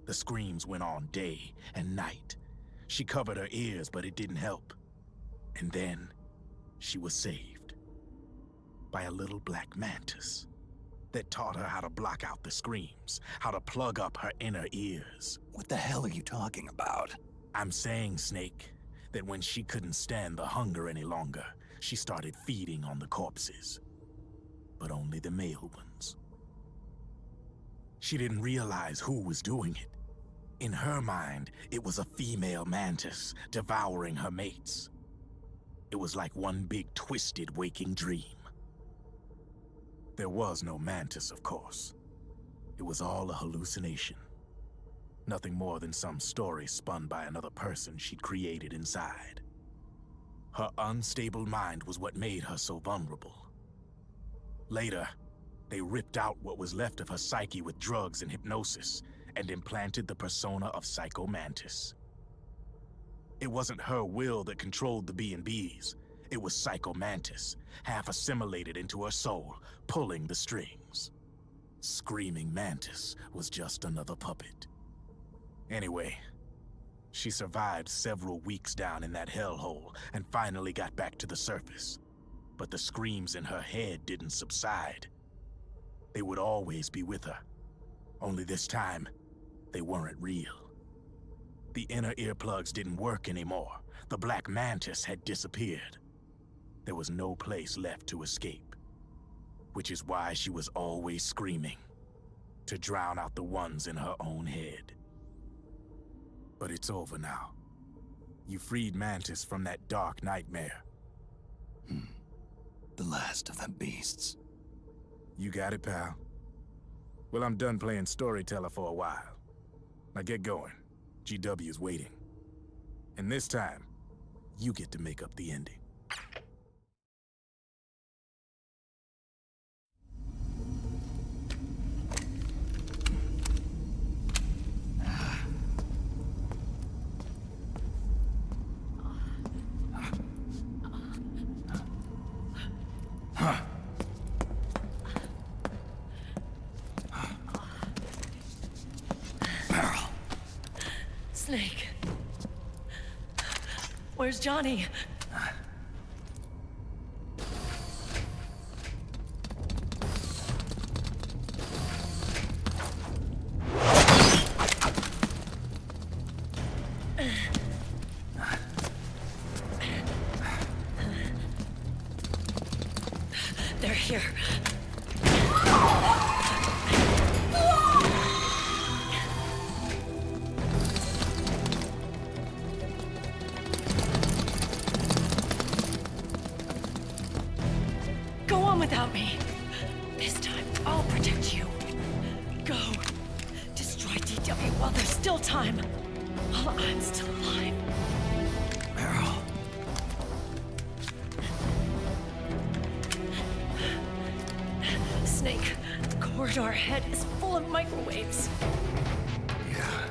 The screams went on day and night. She covered her ears, but it didn't help. And then, she was saved. By a little black mantis that taught her how to block out the screams, how to plug up her inner ears. What the hell are you talking about? I'm saying, Snake, that when she couldn't stand the hunger any longer, she started feeding on the corpses. But only the male ones. She didn't realize who was doing it. In her mind, it was a female mantis devouring her mates. It was like one big twisted waking dream. There was no mantis, of course. It was all a hallucination. Nothing more than some story spun by another person she'd created inside. Her unstable mind was what made her so vulnerable. Later, they ripped out what was left of her psyche with drugs and hypnosis and implanted the persona of Psycho Mantis. It wasn't her will that controlled the B&Bs. It was Psycho Mantis, half assimilated into her soul, pulling the strings. Screaming Mantis was just another puppet. Anyway, she survived several weeks down in that hellhole and finally got back to the surface. But the screams in her head didn't subside. They would always be with her. Only this time, they weren't real. The inner earplugs didn't work anymore. The black mantis had disappeared. There was no place left to escape. Which is why she was always screaming, to drown out the ones in her own head. But it's over now. You freed Mantis from that dark nightmare. The last of them beasts. You got it, pal. Well, I'm done playing storyteller for a while. Now get going. GW's waiting. And this time, you get to make up the ending. Snake. Where's Johnny? They're here. Go on without me. This time, I'll protect you. Go. Destroy DW while there's still time. while I'm still alive. Meryl. Snake, the corridor ahead is full of microwaves. Yeah.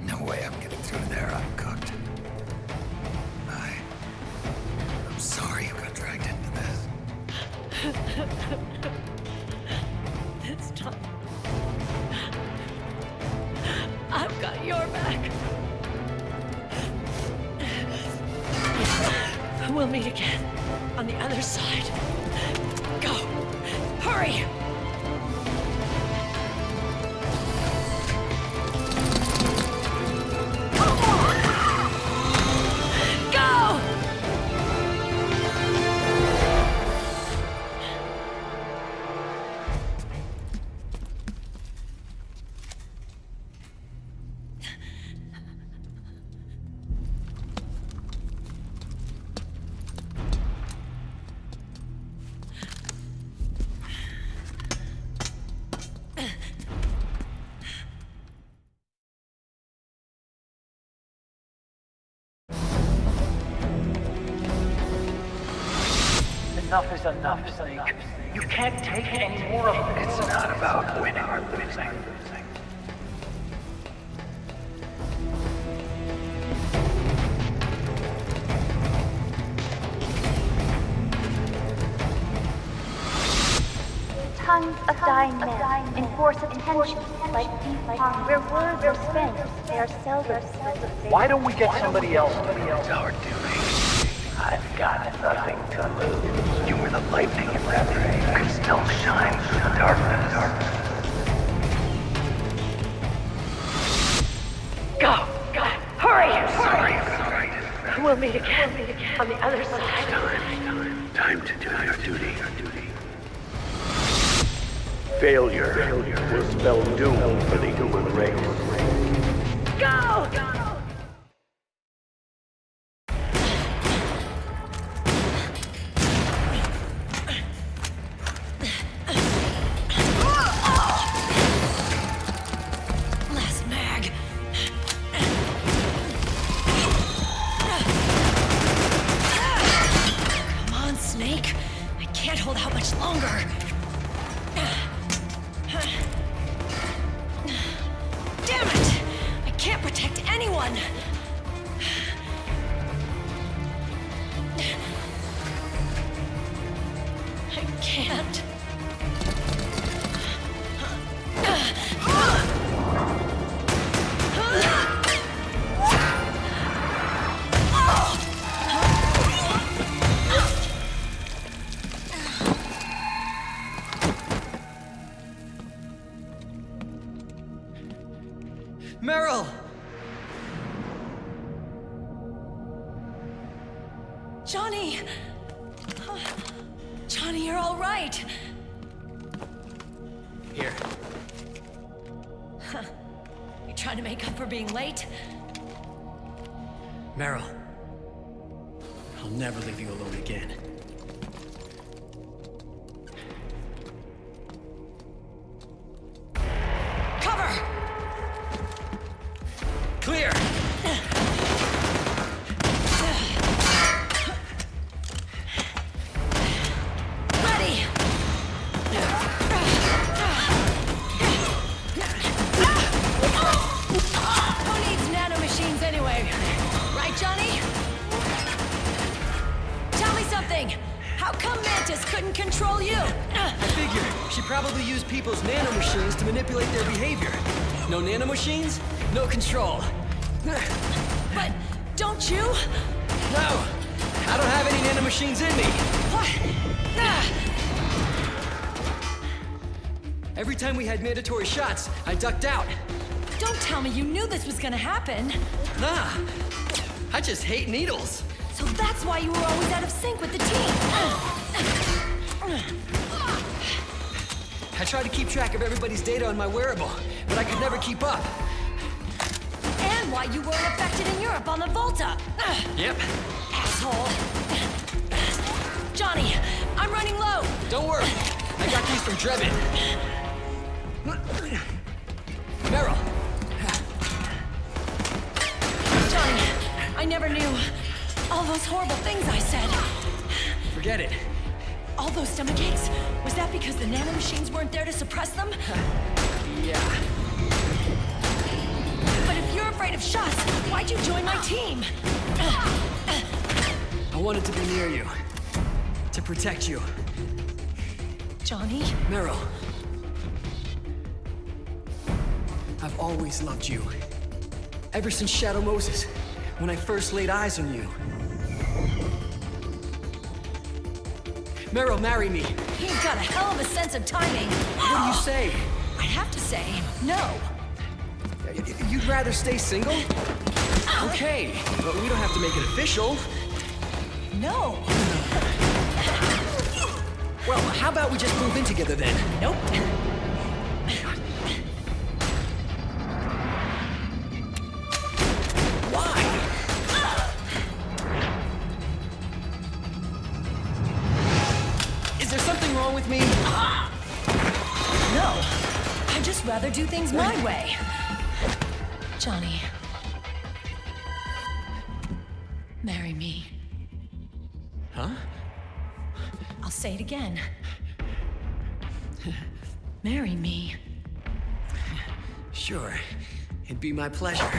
No way I'm getting through there uncooked. I'm sorry you got dragged into this. This time, I've got your back. We'll meet again on the other side. Go! Hurry! Go! Enough is enough, Snake. You can't take any more of this. It's not about winning or losing. Tongues of dying men enforce attention like deep pond where words are spent. They are seldom spent. Why don't we get somebody else to be It's our duty. I've got nothing to lose. You were the lightning in that ray. You can still shine through the darkness. Go! Hurry! Sorry. We'll meet again on the other side. Time to do your duty. Failure will spell doom for the human race. Go! Last mag. Come on, Snake. I can't hold out much longer. Damn it! I can't protect anyone! I can't. Meryl! Johnny! Johnny, you're all right. Here. Huh. You trying to make up for being late? Meryl. I'll never leave you alone again. Cover! Clear! Ready! Who needs nanomachines anyway? Right, Johnny? Tell me something! How come Mantis couldn't control you? I figure she probably used people's nanomachines to manipulate their behavior. No nanomachines, no control. But don't you? No! I don't have any nanomachines in me! What? Every time we had mandatory shots, I ducked out. Don't tell me you knew this was gonna happen. Nah, I just hate needles. So that's why you were always out of sync with the team. I tried to keep track of everybody's data on my wearable, but I could never keep up. And why you weren't affected in Europe on the Volta. Yep. Asshole. Johnny, I'm running low. Don't worry, I got these from Drebin. Meryl. I never knew. All those horrible things I said. Forget it. All those stomach aches? Was that because the nanomachines weren't there to suppress them? Yeah. But if you're afraid of shots, why'd you join my team? I wanted to be near you. To protect you. Johnny? Meryl. I've always loved you. Ever since Shadow Moses, when I first laid eyes on you. Meryl, marry me. He's got a hell of a sense of timing. What do you say? I have to say, no. You'd rather stay single? Okay, but we don't have to make it official. No. Well, how about we just move in together then? Nope. Is there something wrong with me? No. I'd just rather do things my way. Johnny. Marry me. Huh? I'll say it again. Marry me. Sure. It'd be my pleasure.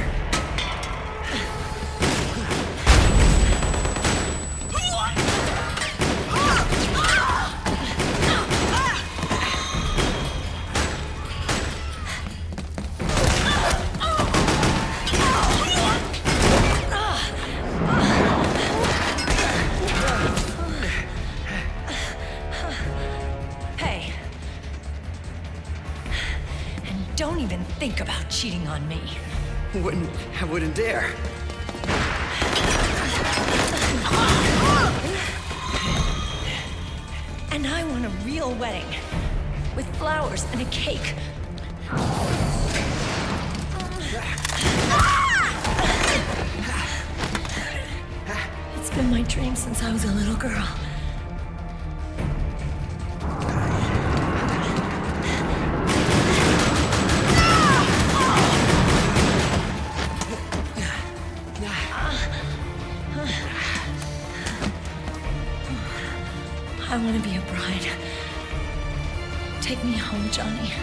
Hey. And don't even think about cheating on me. I wouldn't dare. And I want a real wedding. With flowers and a cake. It's been my dream since I was a little girl. I want to be a bride. Take me home, Johnny.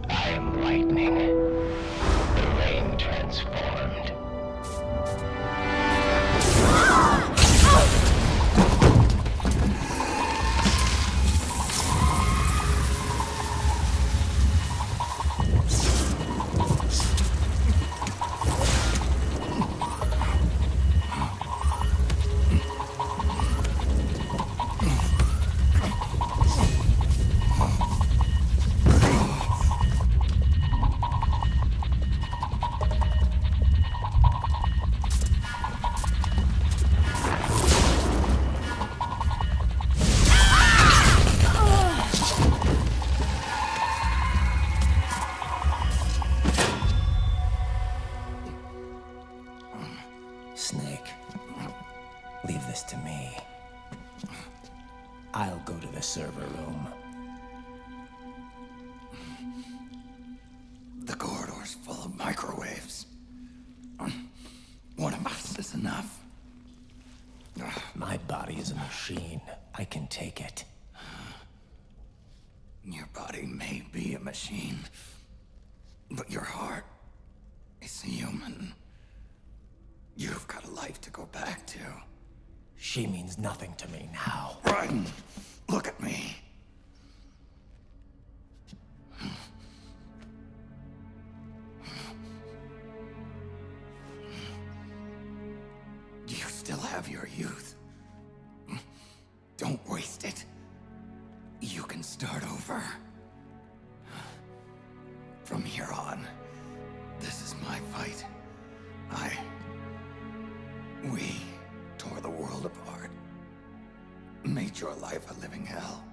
I am lightning. The rain transformed. Snake, leave this to me. I'll go to the server room. The corridor's full of microwaves. One of us is enough. My body is a machine. I can take it. Your body may be a machine, but your heart is human. You've got a life to go back to. She means nothing to me now. Raiden, look at me. You still have your youth. Don't waste it. You can start over. From here on, this is my fight. We tore the world apart. Made your life a living hell.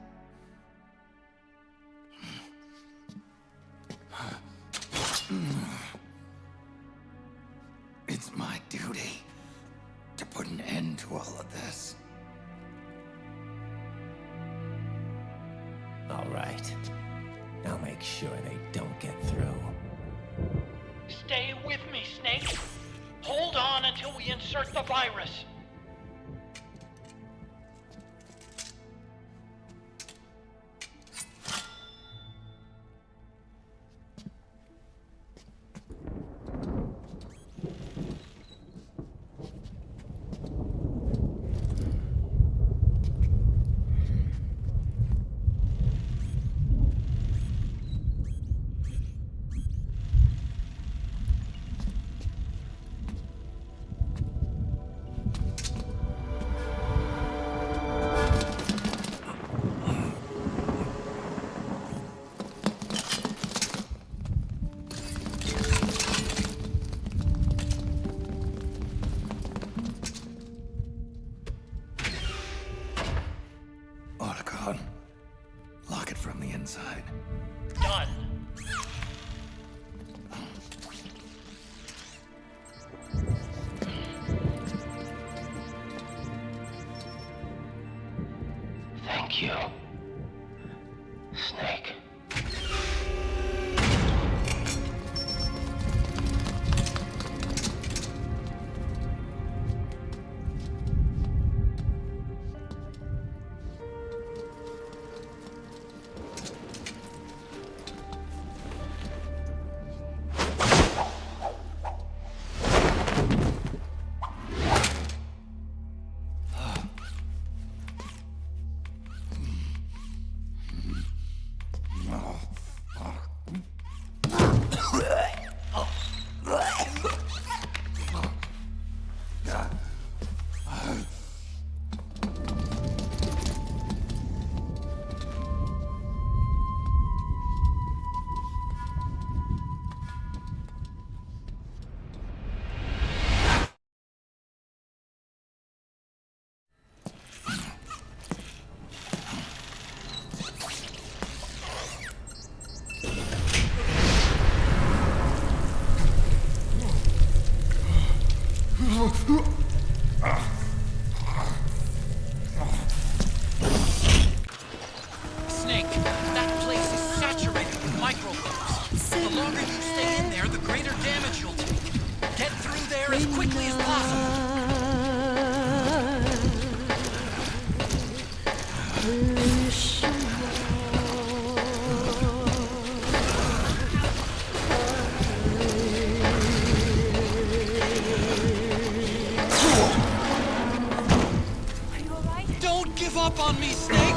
It's my duty to put an end to all of this. All right. I'll make sure they don't get through. Stay with me, Snake. Hold on until we insert the virus. Lock it from the inside. Done. Thank you, Snake. Don't give up on me, Snake!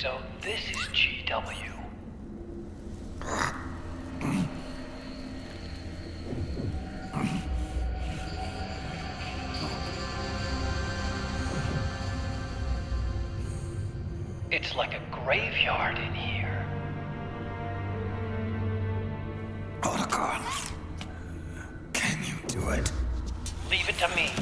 So this is GW. It's like a graveyard in here. Otacon, can you do it? Leave it to me.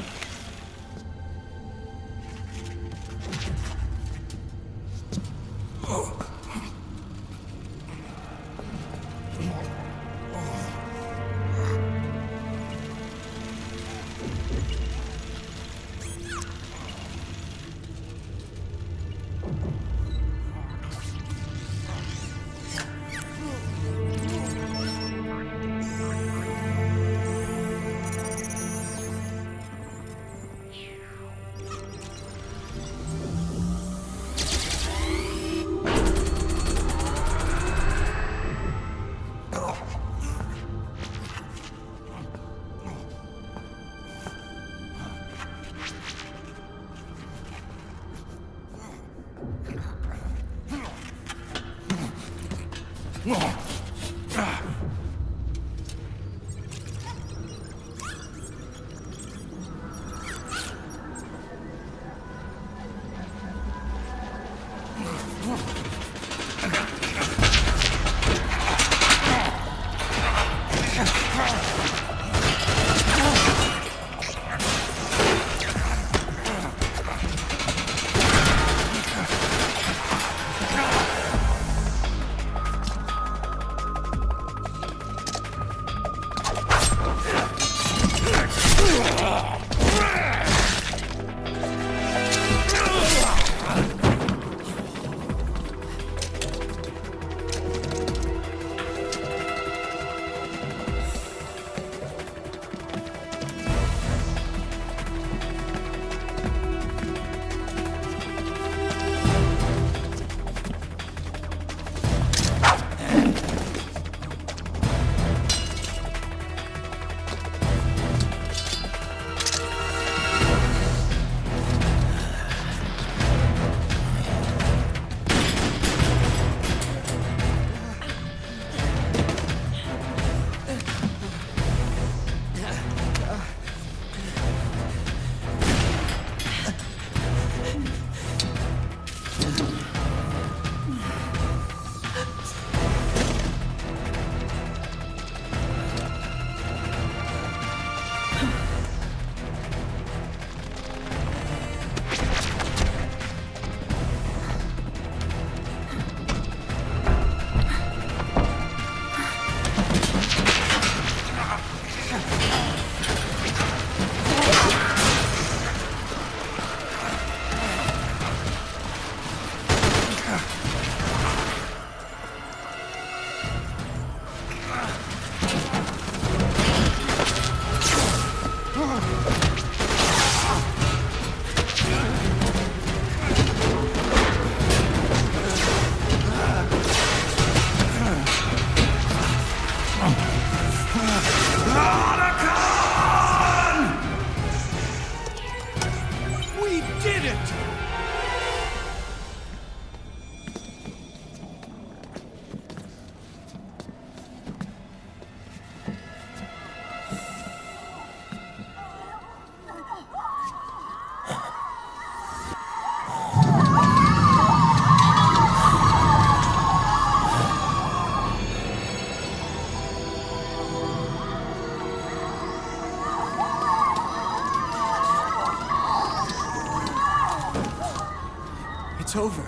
It's over.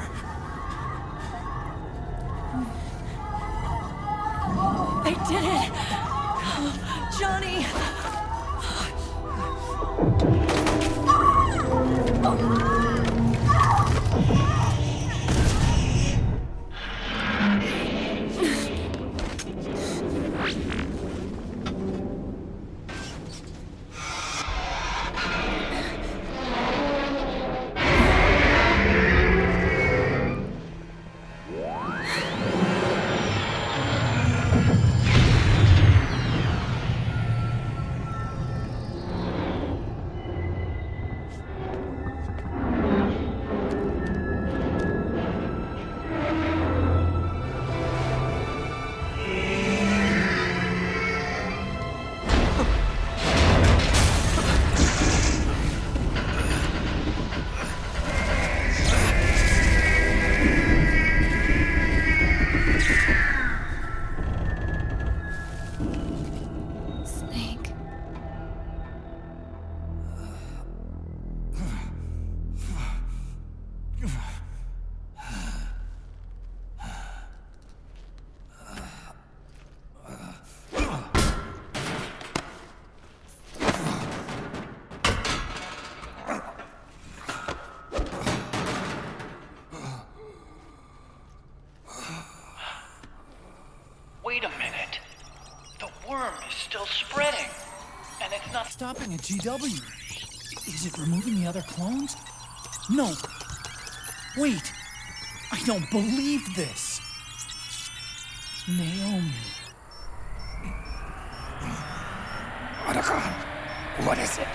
I did it! Johnny! Wait a minute. The worm is still spreading. And it's not stopping at GW. Is it removing the other clones? No. Wait. I don't believe this. Naomi. What is it?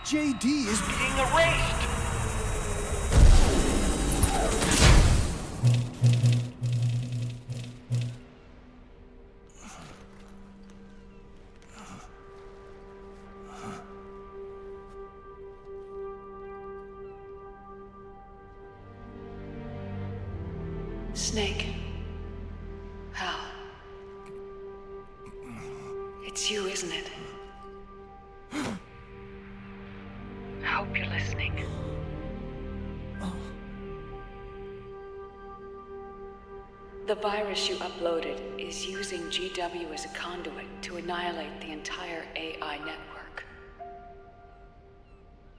JD is being erased. Snake. Hal. It's you, isn't it? I hope you're listening. The virus you uploaded is using GW as a conduit to annihilate the entire AI network.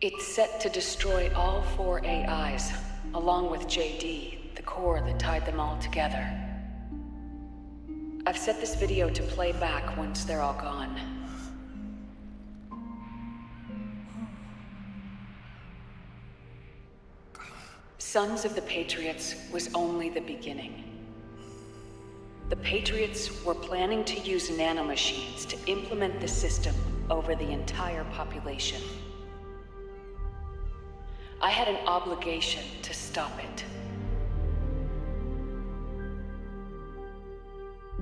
It's set to destroy all 4 AIs, along with JD, the core that tied them all together. I've set this video to play back once they're all gone. Sons of the Patriots was only the beginning. The Patriots were planning to use nanomachines to implement the system over the entire population. I had an obligation to stop it.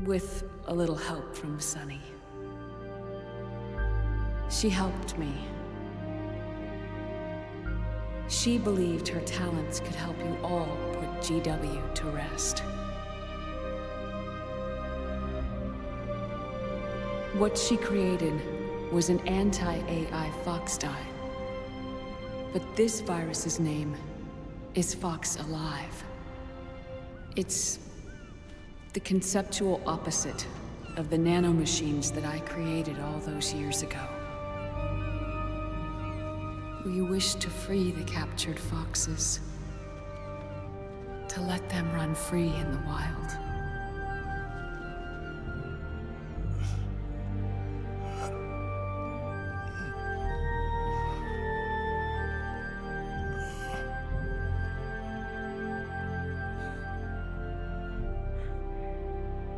With a little help from Sunny. She helped me. She believed her talents could help you all put GW to rest. What she created was an anti-AI Fox dye. But this virus's name is Fox Alive. It's the conceptual opposite of the nanomachines that I created all those years ago. We wish to free the captured foxes, to let them run free in the wild.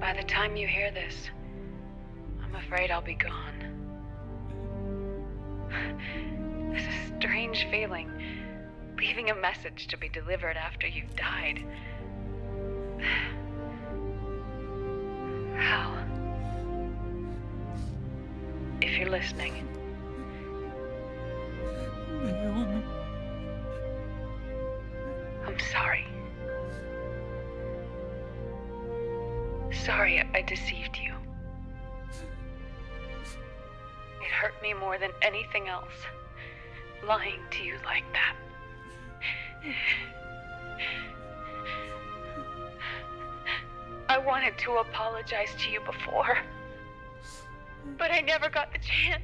By the time you hear this, I'm afraid I'll be gone. It's a strange feeling, leaving a message to be delivered after you've died. Hal, if you're listening, I'm sorry. Sorry I deceived you. It hurt me more than anything else, lying to you like that. I wanted to apologize to you before, but I never got the chance.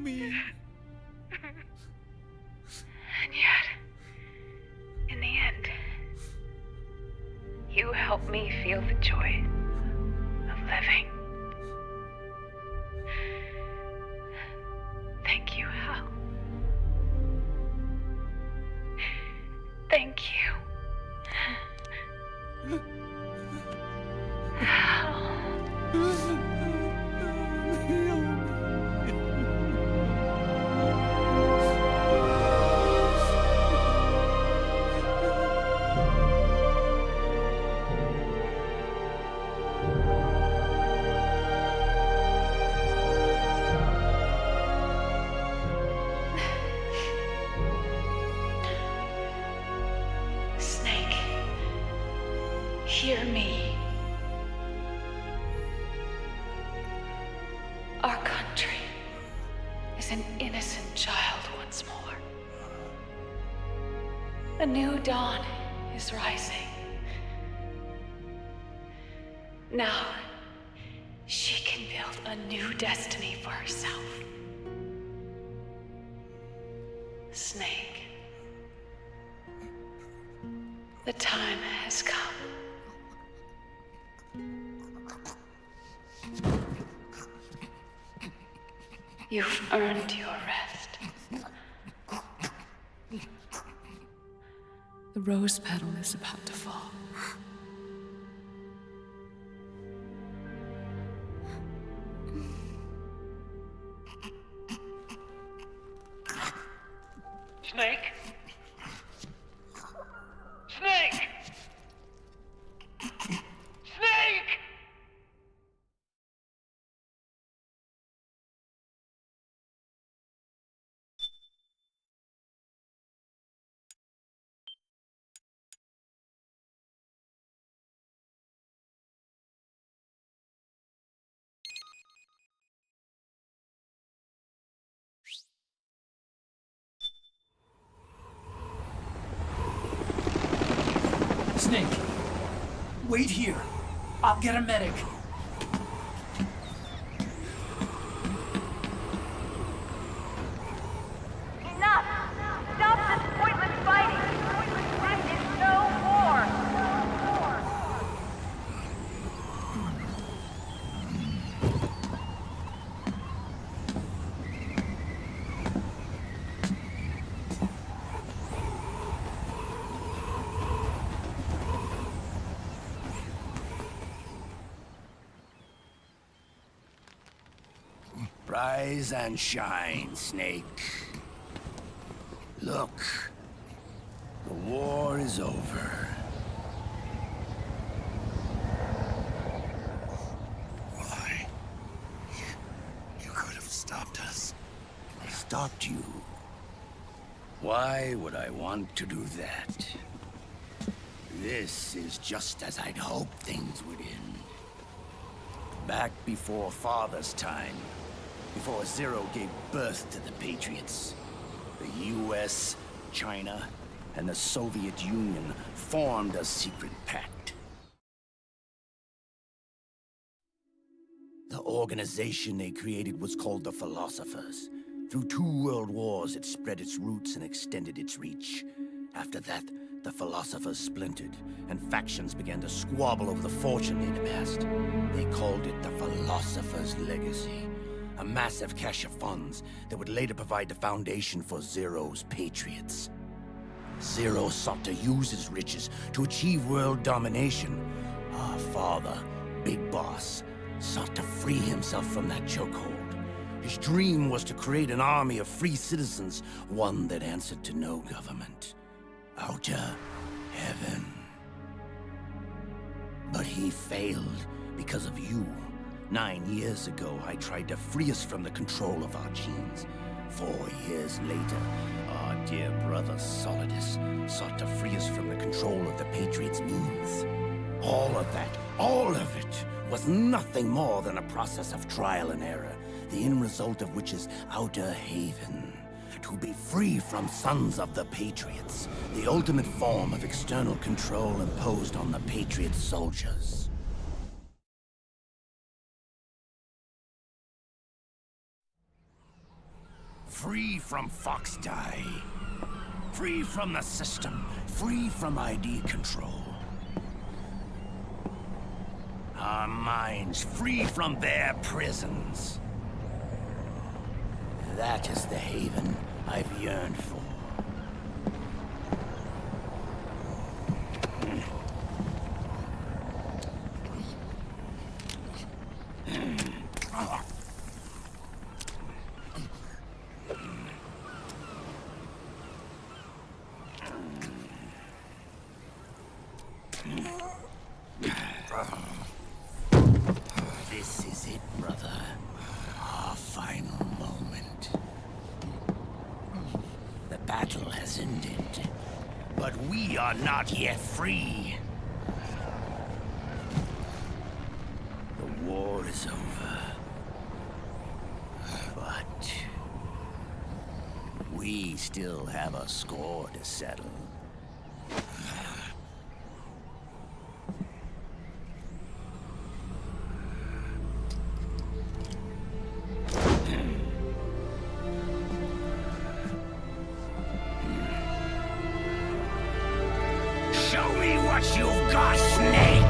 Me. And yet, in the end, you helped me feel the joy of living. Thank you, Hal. Thank you. Hal. Snake, hear me. Our country is an innocent child once more. A new dawn is rising. Now, she can build a new destiny for herself. Snake, the time has come. You've earned your rest. The rose petal is about to fall. Snake? Snake, wait here. I'll get a medic. Enough! Stop this pointless fighting! This is no war! Rise and shine, Snake. Look, the war is over. Why? You could have stopped us. I stopped you. Why would I want to do that? This is just as I'd hoped things would end. Back before Father's time, before Zero gave birth to the Patriots, the US, China, and the Soviet Union formed a secret pact. The organization they created was called the Philosophers. Through 2 world wars, it spread its roots and extended its reach. After that, the Philosophers splintered, and factions began to squabble over the fortune they'd amassed. They called it the Philosopher's Legacy, a massive cache of funds that would later provide the foundation for Zero's Patriots. Zero sought to use his riches to achieve world domination. Our father, Big Boss, sought to free himself from that chokehold. His dream was to create an army of free citizens, one that answered to no government. Outer heaven. But he failed because of you. 9 years ago, I tried to free us from the control of our genes. 4 years later, our dear brother Solidus sought to free us from the control of the Patriots' means. All of it, was nothing more than a process of trial and error, the end result of which is Outer Haven. To be free from Sons of the Patriots, the ultimate form of external control imposed on the Patriot soldiers. Free from Foxdie. Free from the system. Free from ID control. Our minds free from their prisons. That is the haven I've yearned for. This is it, brother. Our final moment. The battle has ended, but we are not yet free. The war is over, but we still have a score to settle. Show me what you've got, Snake!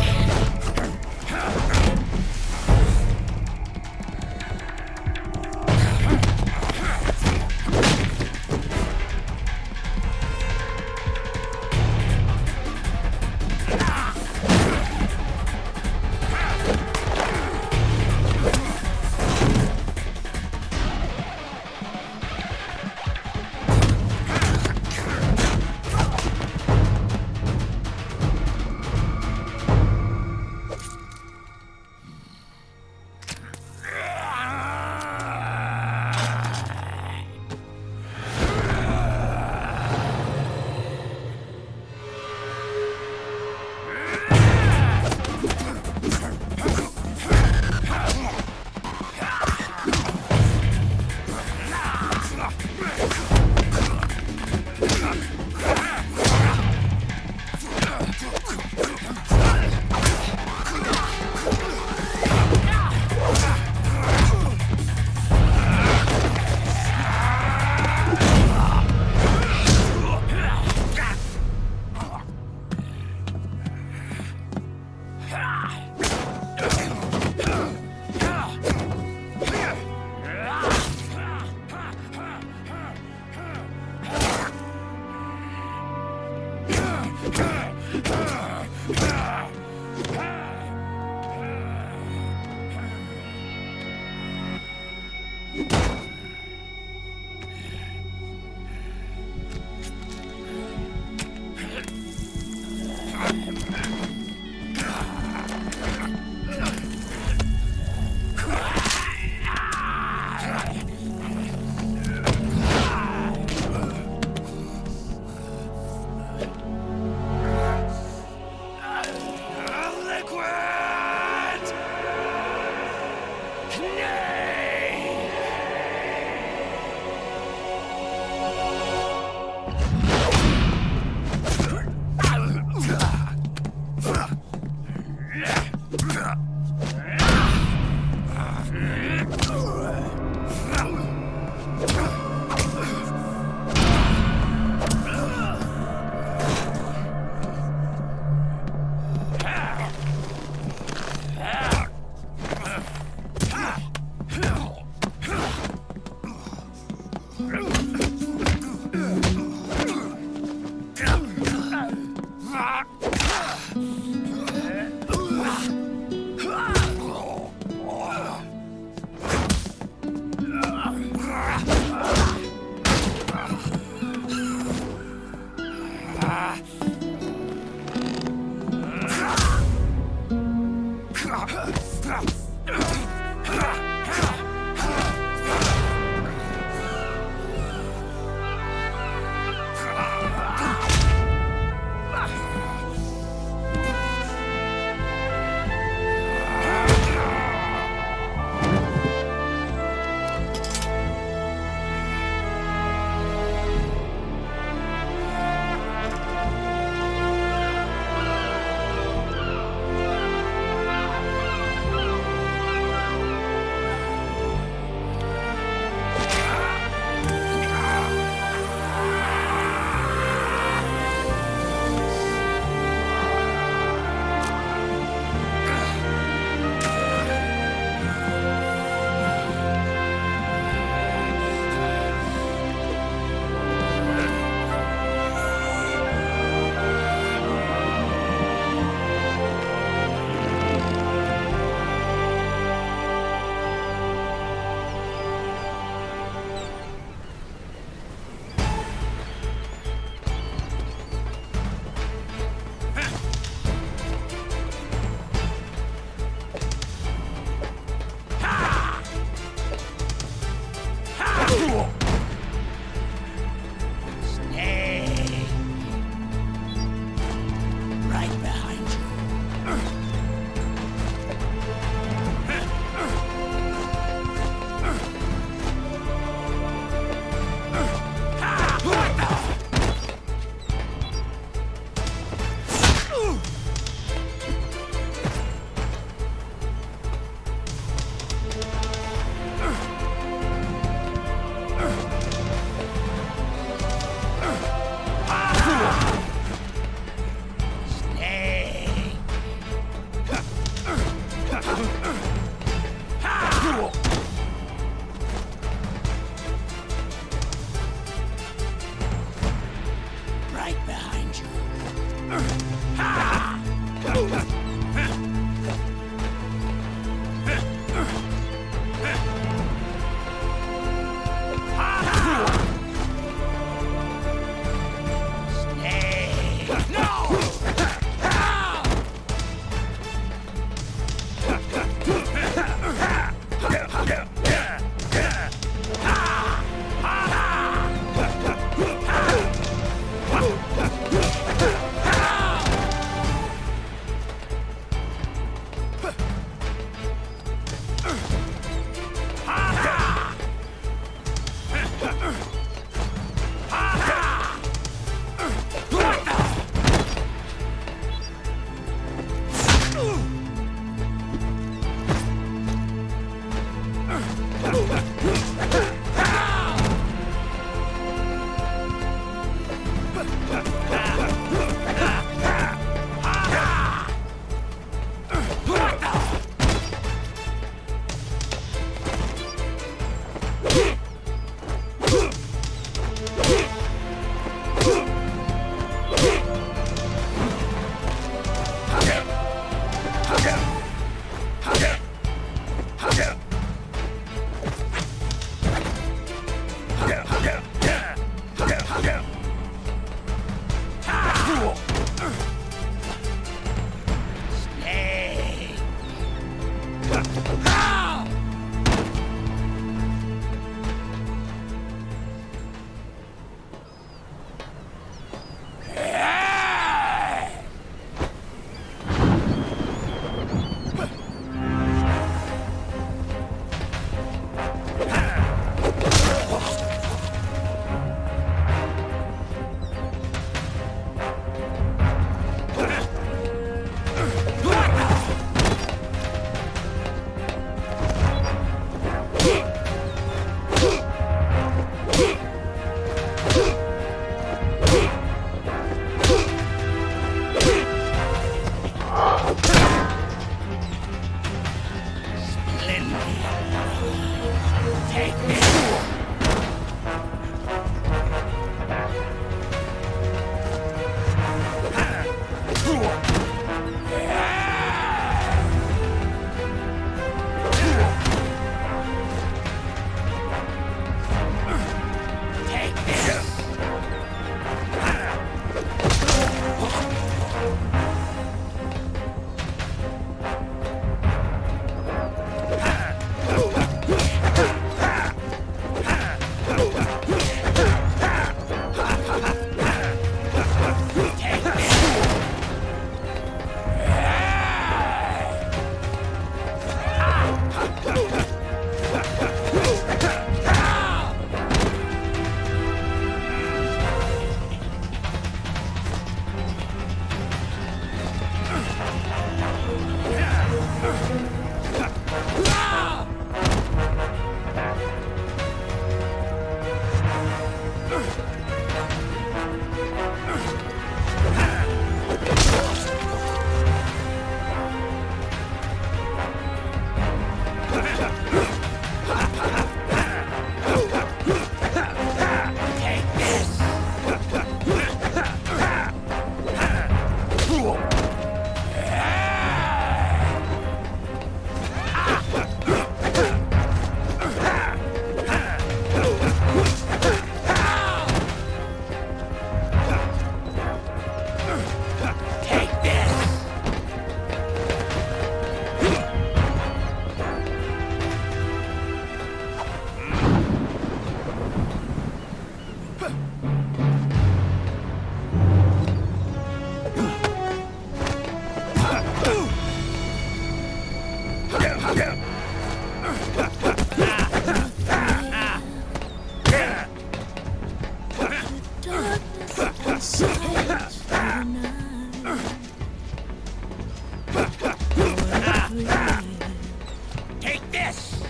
Take this!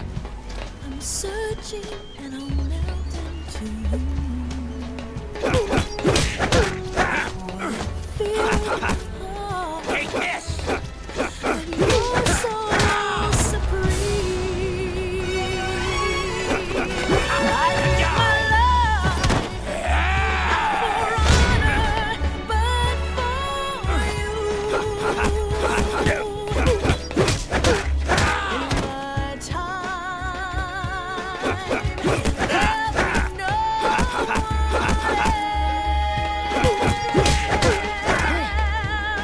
I'm searching and I'll melt into you. Take this! You're so supreme. I live my life for honor, but for you. In my time, there is no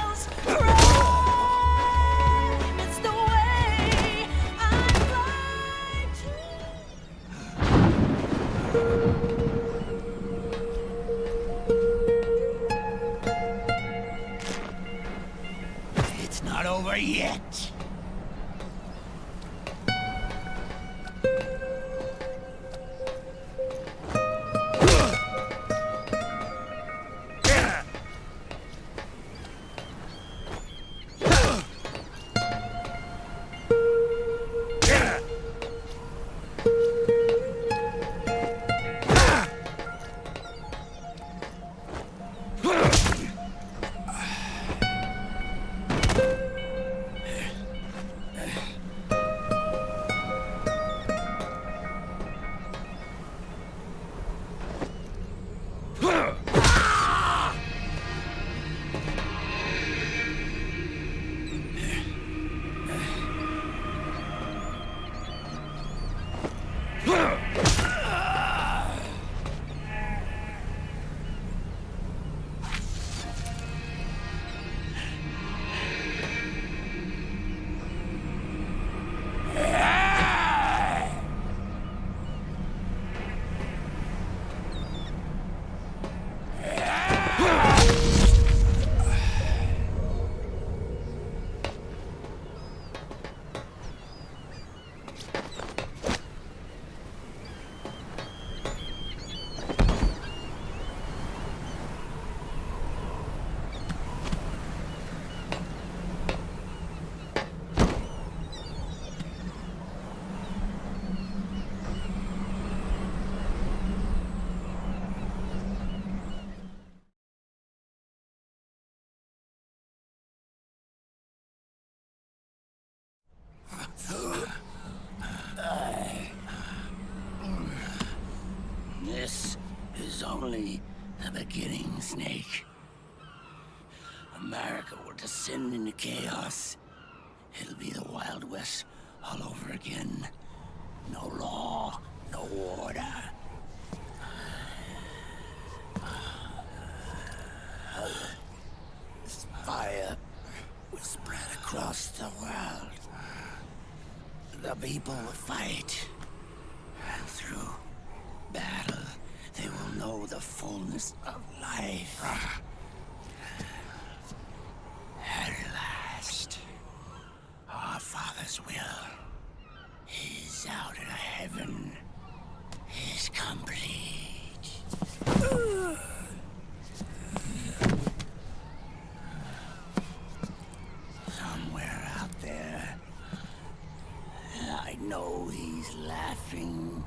else. It's the way I'd like It's not over yet. This is only the beginning, Snake. America will descend into chaos. It'll be the Wild West all over again. No law, no order. Fire will spread across the world. The people will fight. And through battle, they will know the fullness of life. At last, our Father's will is out in heaven is complete. know he's laughing.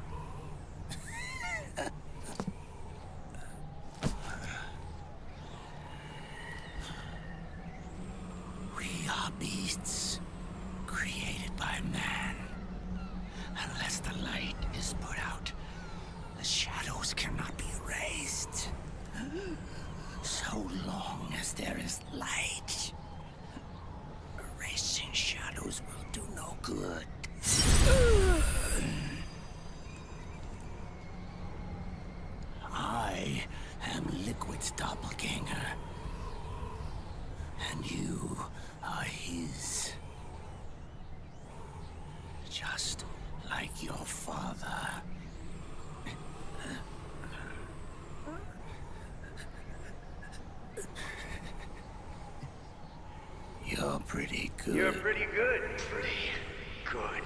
We are beasts, created by man. Unless the light is put out, the shadows cannot be erased. So long as there is light, erasing shadows will do no good. I am Liquid's doppelganger, and you are his. Just like your father. You're pretty good. You're pretty good. Pretty good.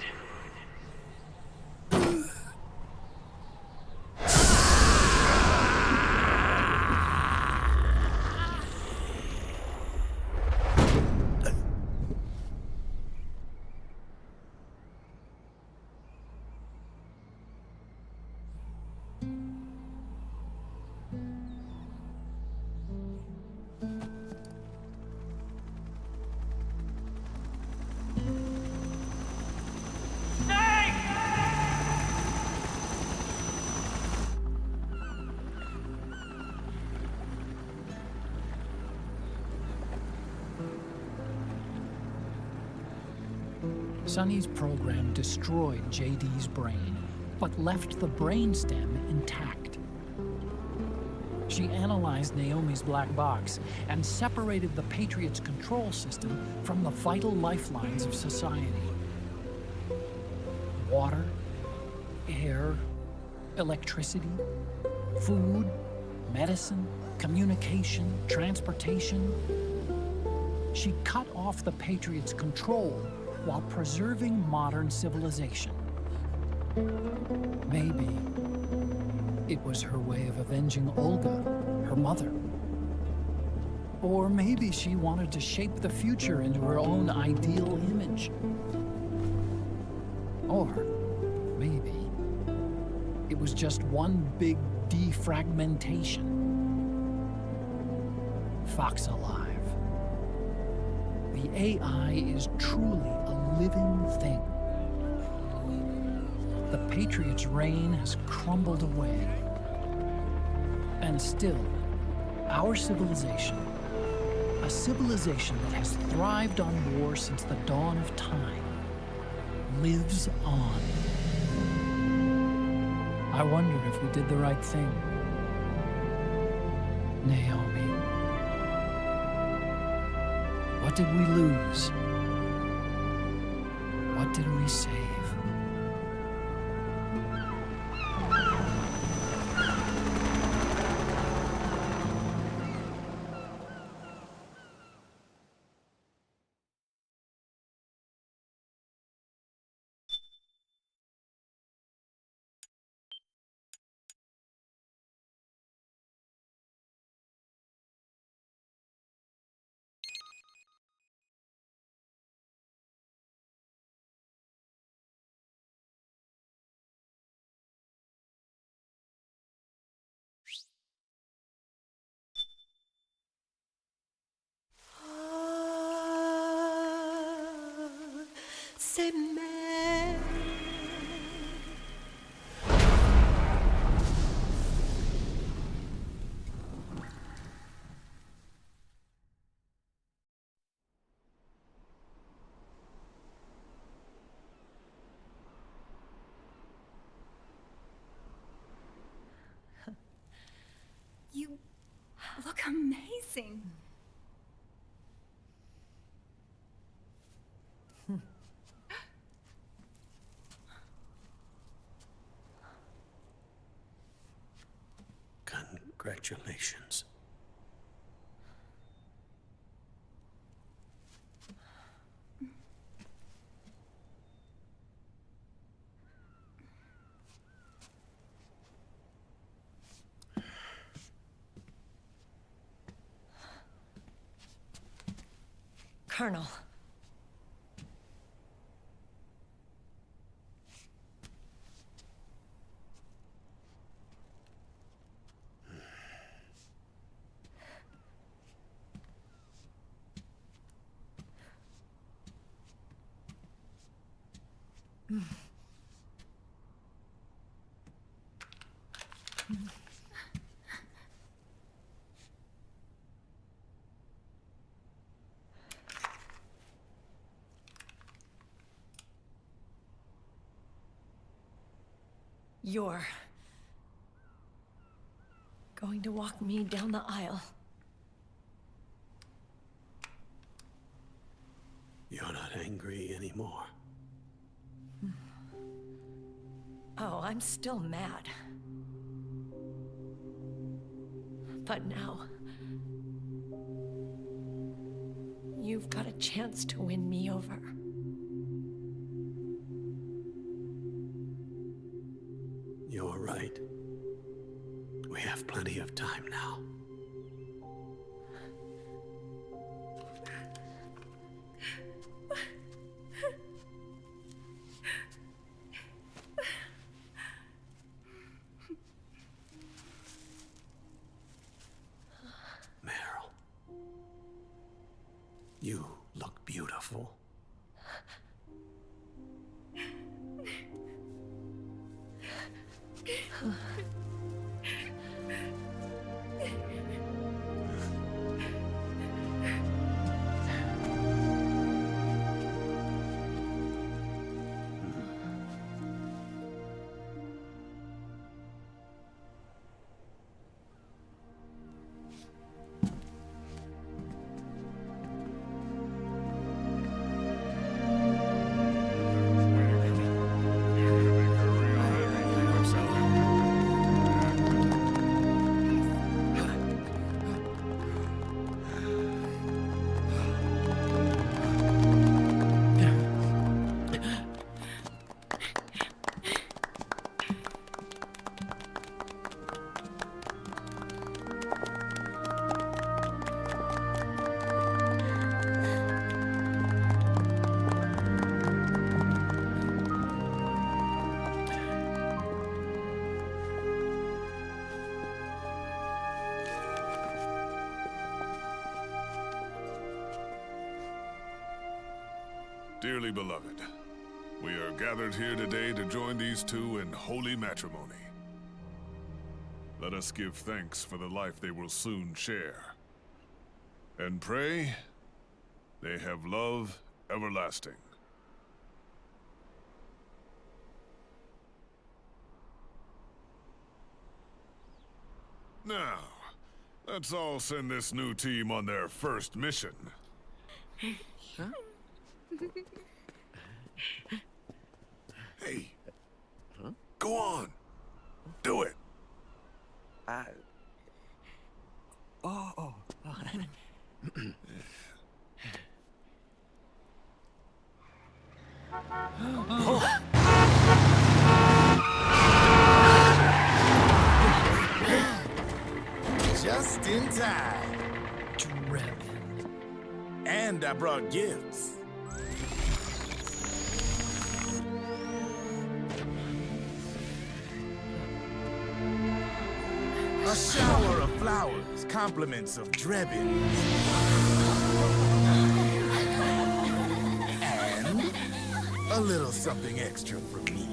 Sonny's program destroyed JD's brain, but left the brainstem intact. She analyzed Naomi's black box and separated the Patriot's control system from the vital lifelines of society. Water, air, electricity, food, medicine, communication, transportation. She cut off the Patriot's control while preserving modern civilization. Maybe it was her way of avenging Olga, her mother. Or maybe she wanted to shape the future into her own ideal image. Or maybe it was just one big defragmentation. Fox alive. The AI is truly a living thing. The Patriot's reign has crumbled away. And still, our civilization, a civilization that has thrived on war since the dawn of time, lives on. I wonder if we did the right thing. Naomi. What did we lose? What did we save? C'est mère. You look amazing. Congratulations. Colonel. You're going to walk me down the aisle. You're not angry anymore. Oh, I'm still mad. But now, you've got a chance to win me over. You're right. We have plenty of time now. You look beautiful. Dearly beloved, we are gathered here today to join these two in holy matrimony. Let us give thanks for the life they will soon share, and pray they have love everlasting. Now, let's all send this new team on their first mission. Huh? Hey, go on. Do it. Oh. Just in time. Drebin. And I brought gifts. A shower of flowers, compliments of Drebin. And a little something extra from me.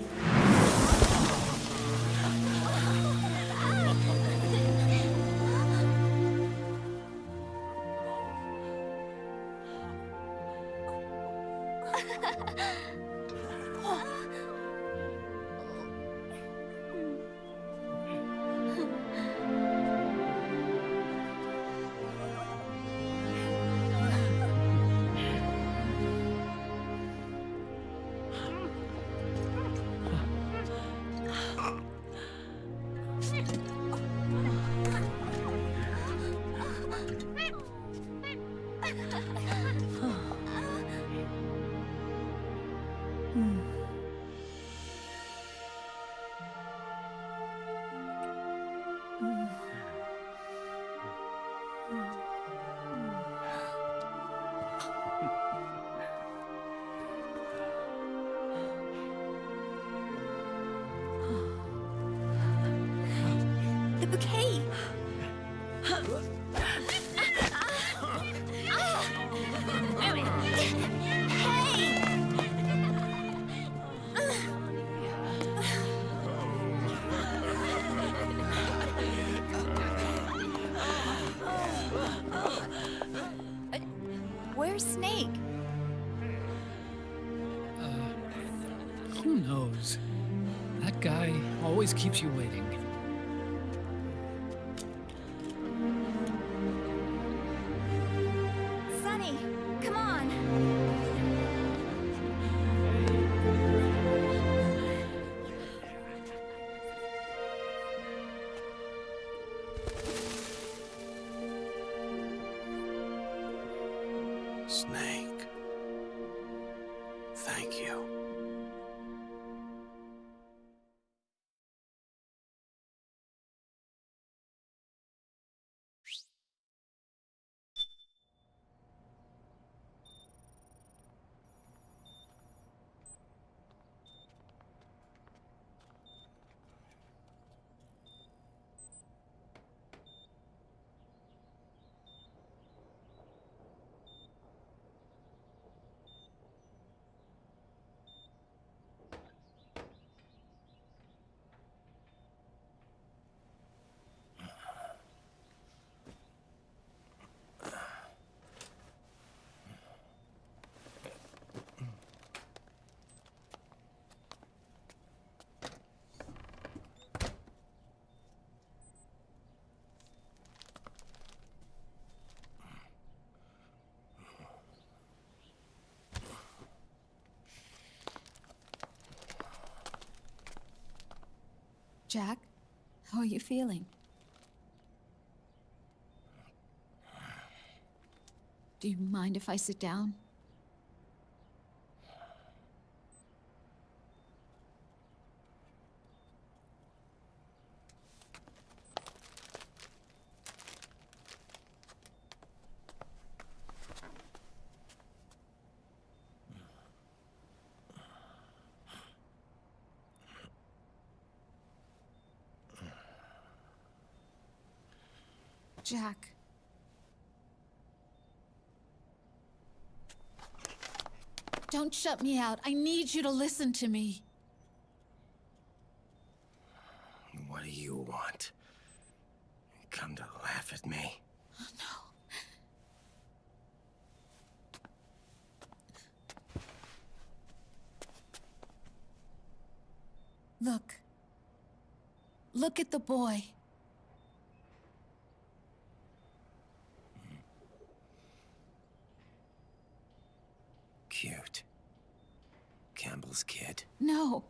The bouquet! Hey! Who knows? That guy always keeps you waiting. Sonny, come on. Snake. Thank you. Jack, how are you feeling? Do you mind if I sit down? Jack. Don't shut me out. I need you to listen to me. What do you want? Come to laugh at me? Look. Look at the boy. Cute. Campbell's kid. No.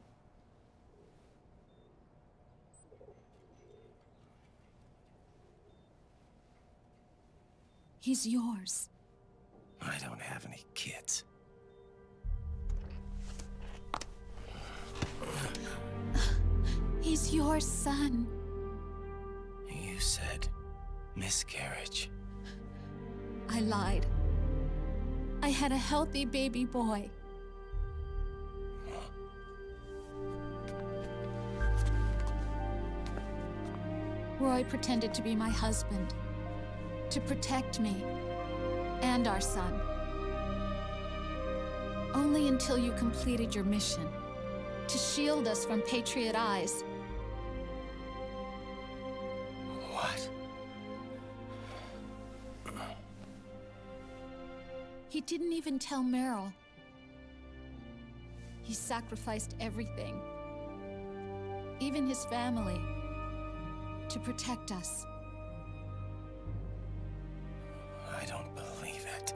He's yours. I don't have any kids. He's your son. You said miscarriage. I lied. I had a healthy baby boy. Roy pretended to be my husband, to protect me and our son. Only until you completed your mission, to shield us from Patriot eyes. What? He didn't even tell Meryl. He sacrificed everything, even his family, to protect us. I don't believe it.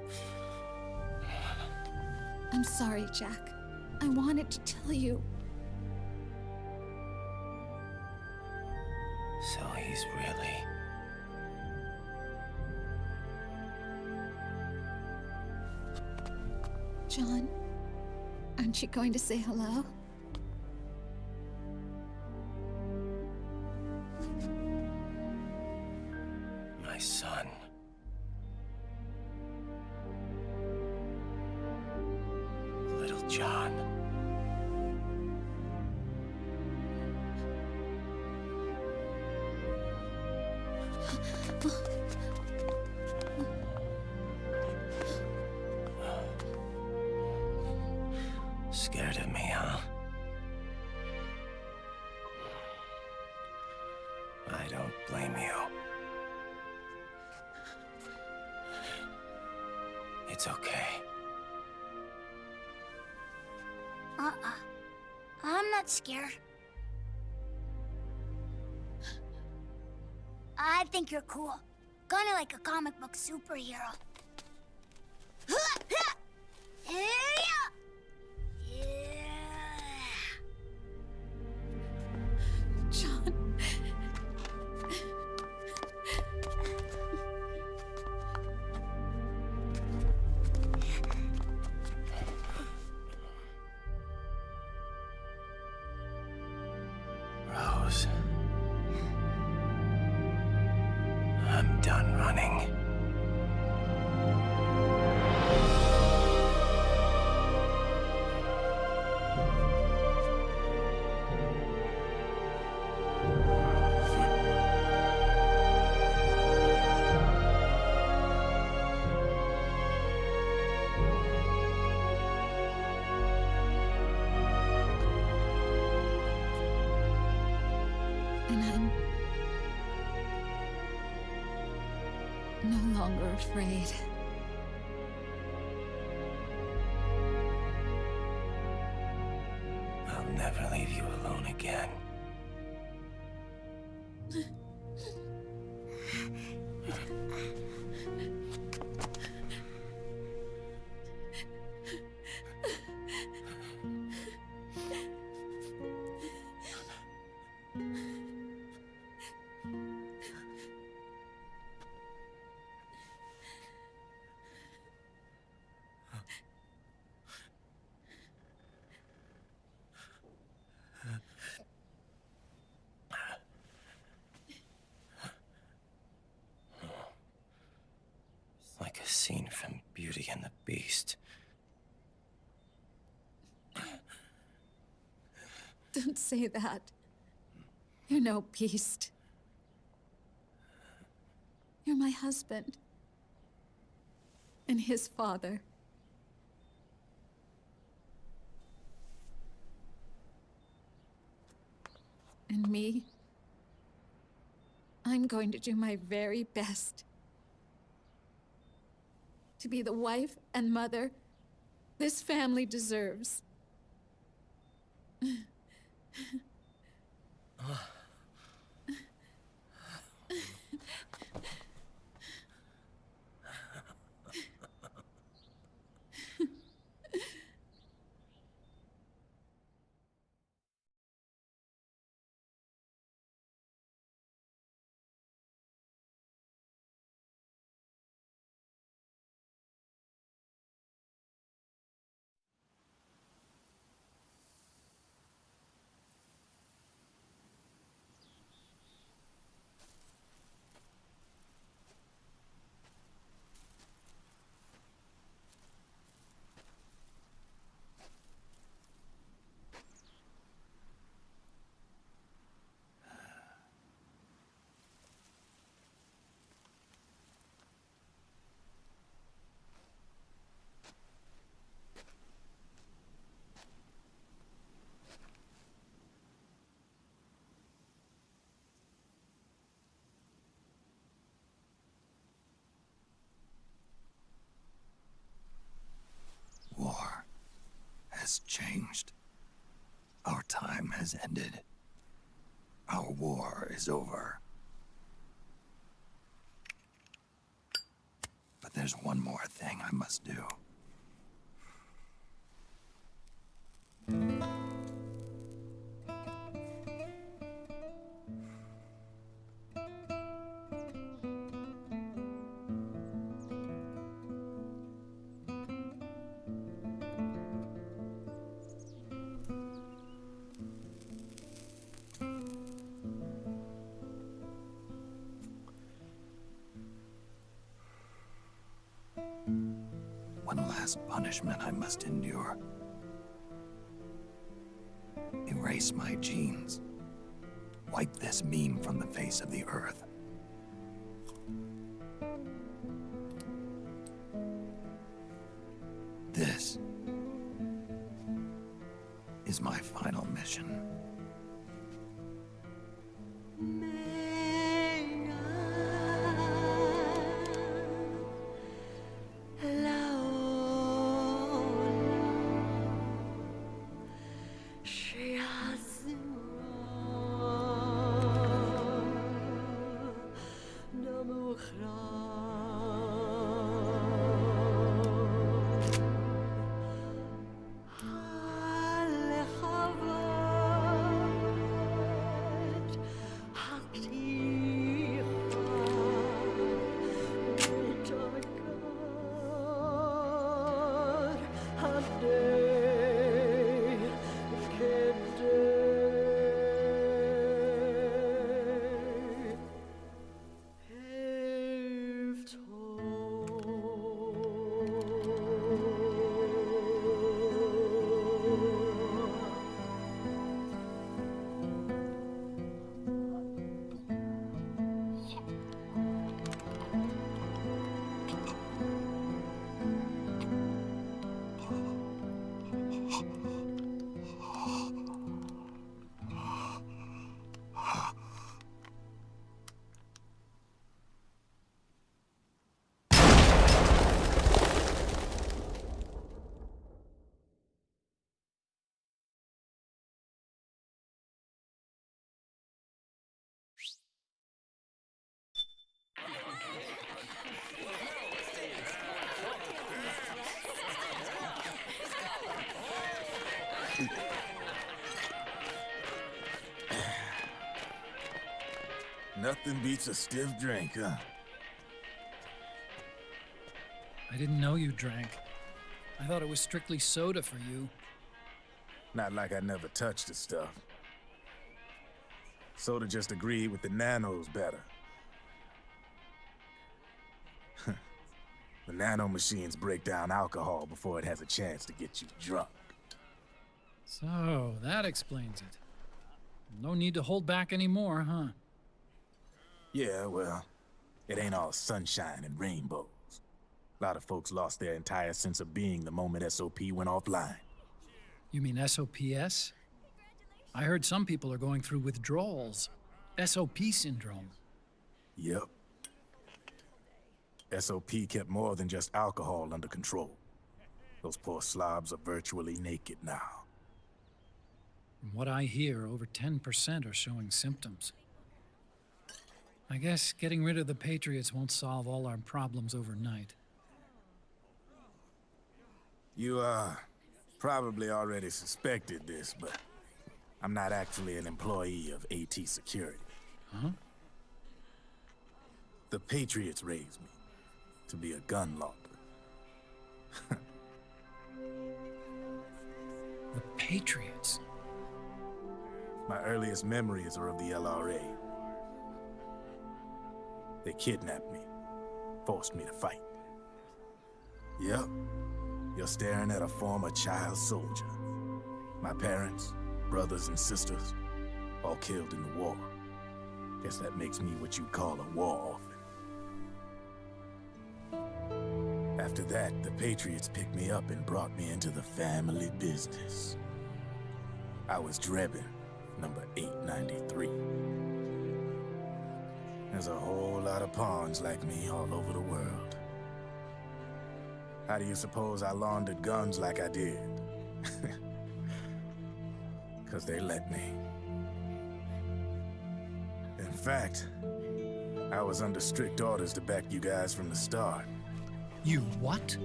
I'm sorry, Jack. I wanted to tell you. So he's really... John, aren't you going to say hello? My son. Little John. Scared of me, huh? I don't blame you. It's okay. I'm not scared. I think you're cool. Kinda like a comic book superhero. John. Rose. I'm done running. And I'm no longer afraid. I'll never leave you alone again. Like a scene from Beauty and the Beast. Don't say that. You're no beast. You're my husband. And his father. And me? I'm going to do my very best to be the wife and mother this family deserves. War has changed. Our time has ended. Our war is over. But there's one more thing I must do. One last punishment I must endure. Erase my genes. Wipe this meme from the face of the earth. This is my final mission. She Nothing beats a stiff drink, huh? I didn't know you drank. I thought it was strictly soda for you. Not like I never touched the stuff. Soda just agreed with the nanos better. The nanomachines break down alcohol before it has a chance to get you drunk. So, that explains it. No need to hold back anymore, huh? Yeah, well, it ain't all sunshine and rainbows. A lot of folks lost their entire sense of being the moment SOP went offline. You mean SOPS? I heard some people are going through withdrawals. SOP syndrome. Yep. SOP kept more than just alcohol under control. Those poor slobs are virtually naked now. From what I hear, over 10% are showing symptoms. I guess getting rid of the Patriots won't solve all our problems overnight. You, probably already suspected this, but I'm not actually an employee of AT Security. Huh? The Patriots raised me to be a gun launder. The Patriots? My earliest memories are of the LRA. They kidnapped me, forced me to fight. Yep, you're staring at a former child soldier. My parents, brothers and sisters, all killed in the war. Guess that makes me what you'd call a war orphan. After that, the Patriots picked me up and brought me into the family business. I was Drebin, number 893. There's a whole lot of pawns like me all over the world. How do you suppose I laundered guns like I did? 'Cause they let me. In fact, I was under strict orders to back you guys from the start. You what?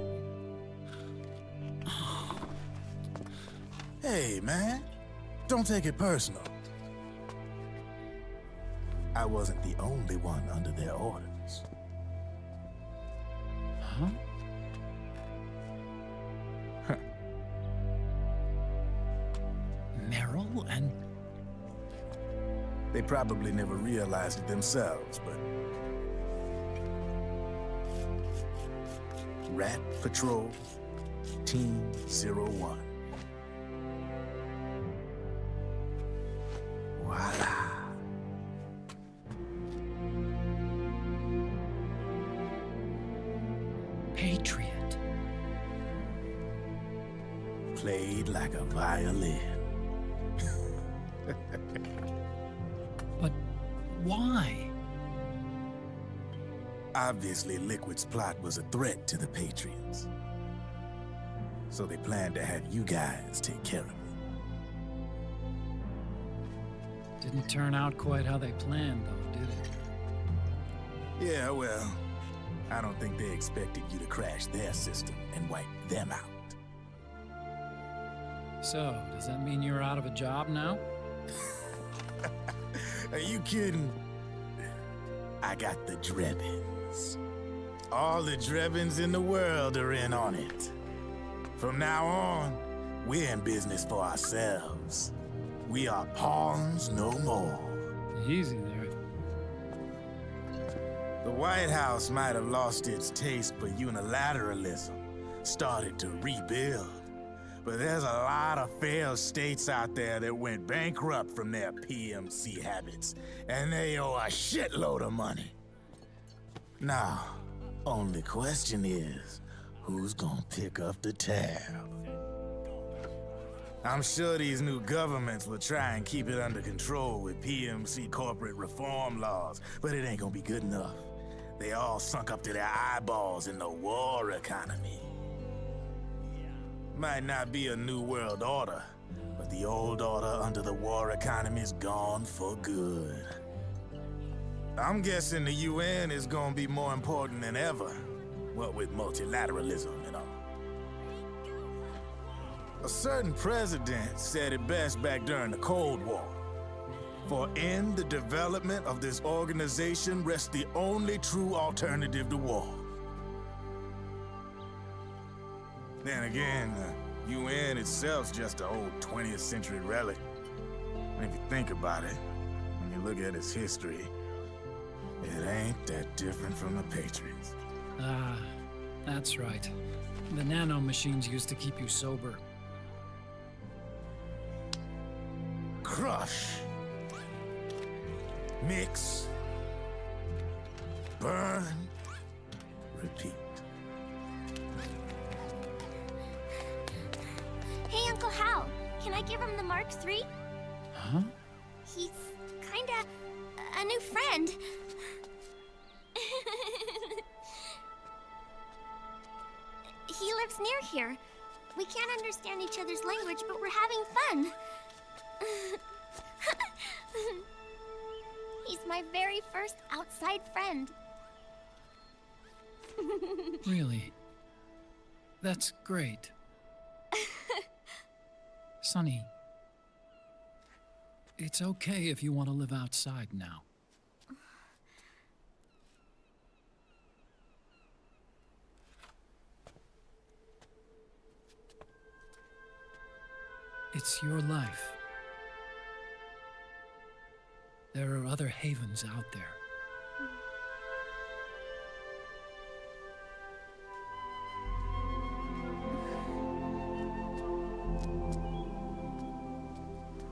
Hey, man. Don't take it personal. I wasn't the only one under their orders. Huh? Merrill and... They probably never realized it themselves, but... Rat Patrol, Team 01. Voila. Patriot. Played like a violin. But why? Obviously, Liquid's plot was a threat to the Patriots. So they planned to have you guys take care of it. Didn't turn out quite how they planned, though, did it? Yeah, well, I don't think they expected you to crash their system and wipe them out. So, does that mean you're out of a job now? Are you kidding? I got the Drebins. All the Drebins in the world are in on it. From now on, we're in business for ourselves. We are pawns no more. Easy there. The White House might have lost its taste for unilateralism, started to rebuild. But there's a lot of failed states out there that went bankrupt from their PMC habits, and they owe a shitload of money. Now, only question is, who's gonna pick up the tab? I'm sure these new governments will try and keep it under control with PMC corporate reform laws, but it ain't gonna be good enough. They all sunk up to their eyeballs in the war economy. Might not be a new world order, but the old order under the war economy is gone for good. I'm guessing the UN is gonna be more important than ever, what with multilateralism and all. A certain president said it best back during the Cold War. For in the development of this organization rests the only true alternative to war. Then again, the UN itself's just an old 20th century relic. And if you think about it, when you look at its history, it ain't that different from the Patriots. Ah, that's right. The nanomachines used to keep you sober. Crush. Mix. Burn. Repeat. Hey, Uncle Hal, can I give him the Mark III? Huh? He's kinda a new friend. He lives near here. We can't understand each other's language, but we're having fun. He's my very first outside friend. Really? That's great. Sonny, it's okay if you want to live outside now. It's your life. There are other havens out there.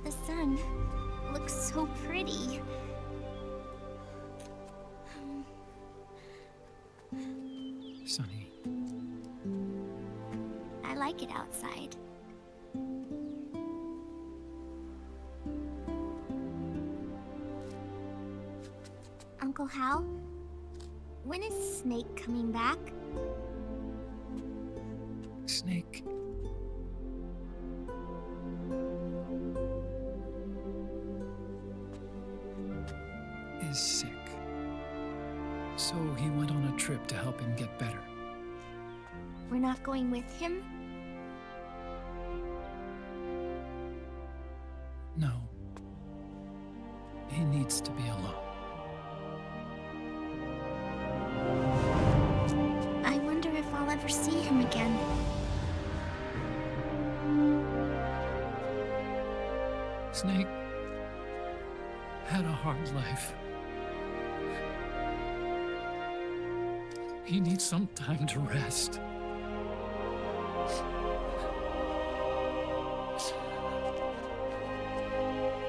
The sun looks so pretty. Sonny. I like it outside. Uncle Hal, when is Snake coming back? Snake. Is sick. So he went on a trip to help him get better. We're not going with him? No. He needs to be alone. I wonder if I'll ever see him again. Snake had a hard life. He needs some time to rest.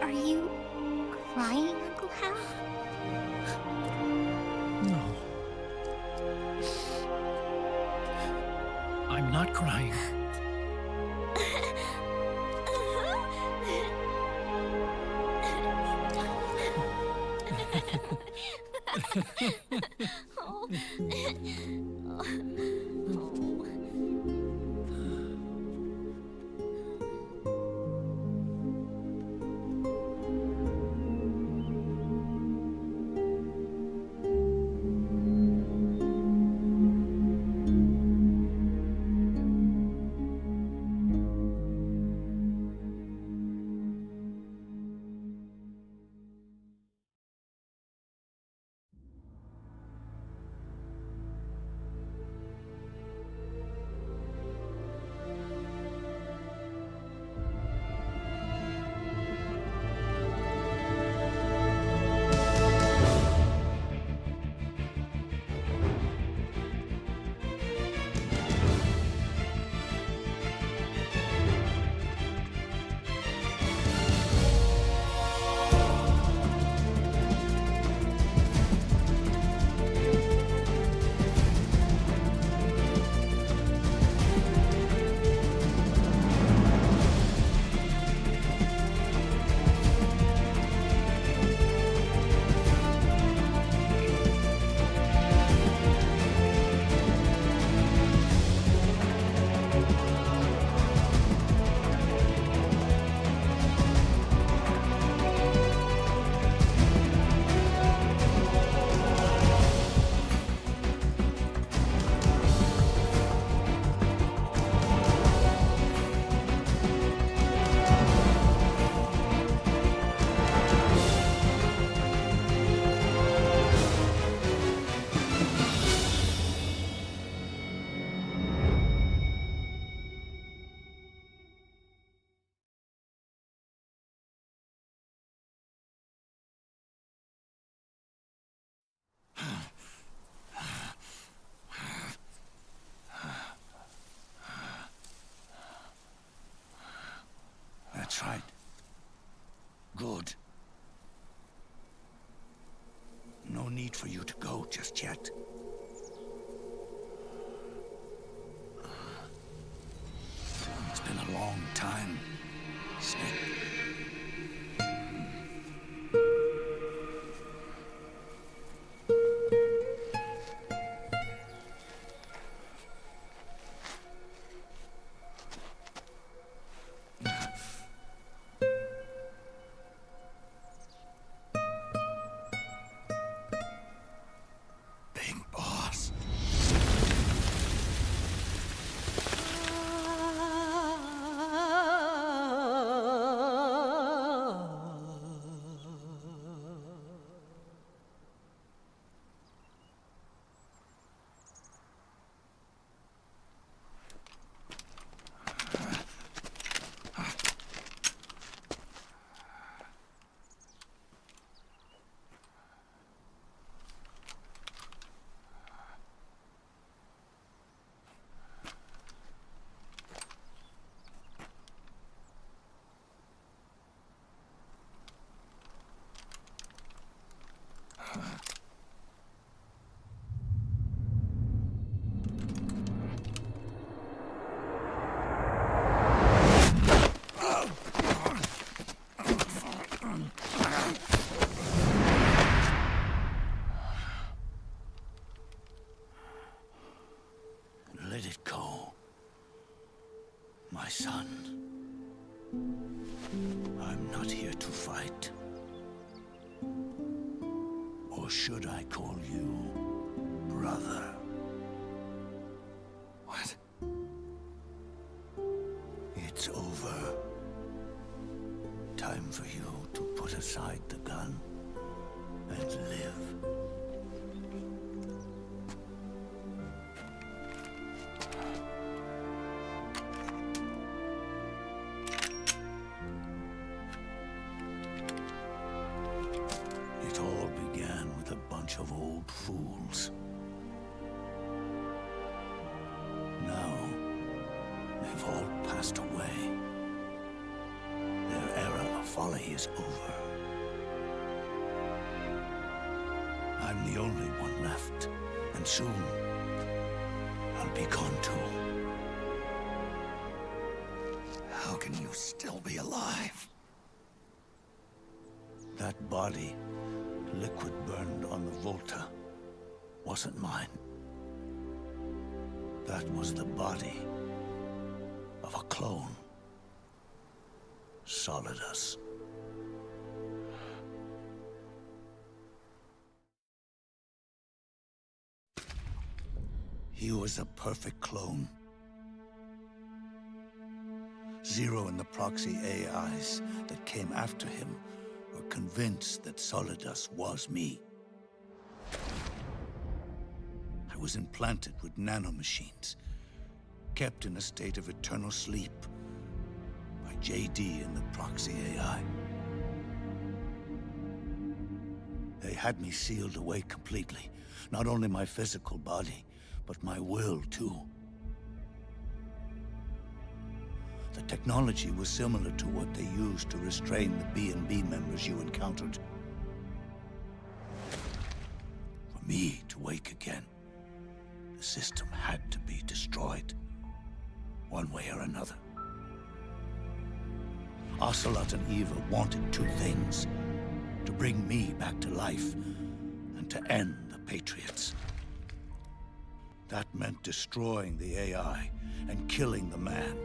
Are you crying, Uncle Hal? No. I'm not crying. That's right. Good. No need for you to go just yet. It's been a long time, Snake. Let it go, my son. I'm not here to fight. Or should I call you brother? What? It's over. Time for you to put aside the gun and live. It all began with a bunch of old fools. Now, they've all passed away. Their era of folly is over. I'm the only one left, and soon I'll be gone too. How can you still be alive? That body, liquid burned on the Volta, wasn't mine. That was the body of a clone. Solidus. He was a perfect clone. Zero and the proxy AIs that came after him were convinced that Solidus was me. I was implanted with nanomachines, kept in a state of eternal sleep by JD and the proxy AI. They had me sealed away completely, not only my physical body, but my will too. The technology was similar to what they used to restrain the B&B members you encountered. For me to wake again, the system had to be destroyed, one way or another. Ocelot and Eva wanted two things: to bring me back to life, and to end the Patriots. That meant destroying the AI and killing the man,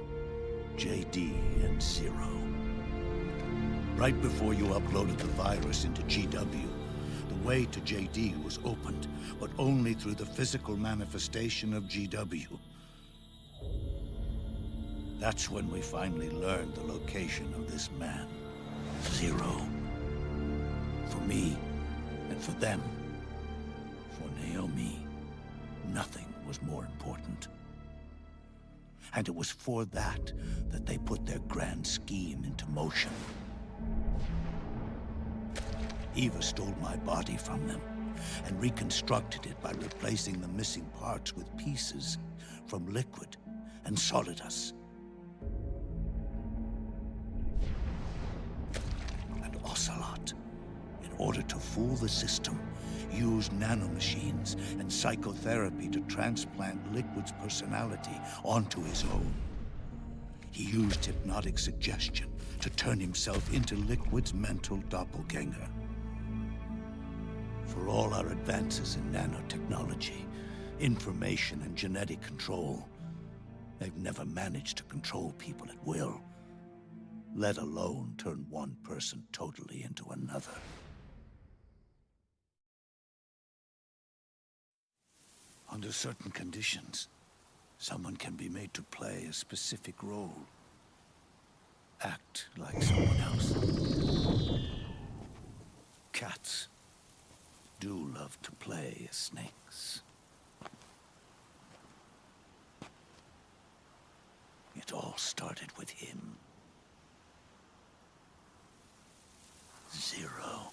JD and Zero. Right before you uploaded the virus into GW, the way to JD was opened, but only through the physical manifestation of GW. That's when we finally learned the location of this man, Zero. For me, and for them, for Naomi, nothing was more important. And it was for that that they put their grand scheme into motion. Eva stole my body from them and reconstructed it by replacing the missing parts with pieces from Liquid and Solidus. order to fool the system, used nanomachines and psychotherapy to transplant Liquid's personality onto his own. He used hypnotic suggestion to turn himself into Liquid's mental doppelganger. For all our advances in nanotechnology, information and genetic control, they've never managed to control people at will, let alone turn one person totally into another. Under certain conditions, someone can be made to play a specific role. Act like someone else. Cats do love to play as snakes. It all started with him. Zero.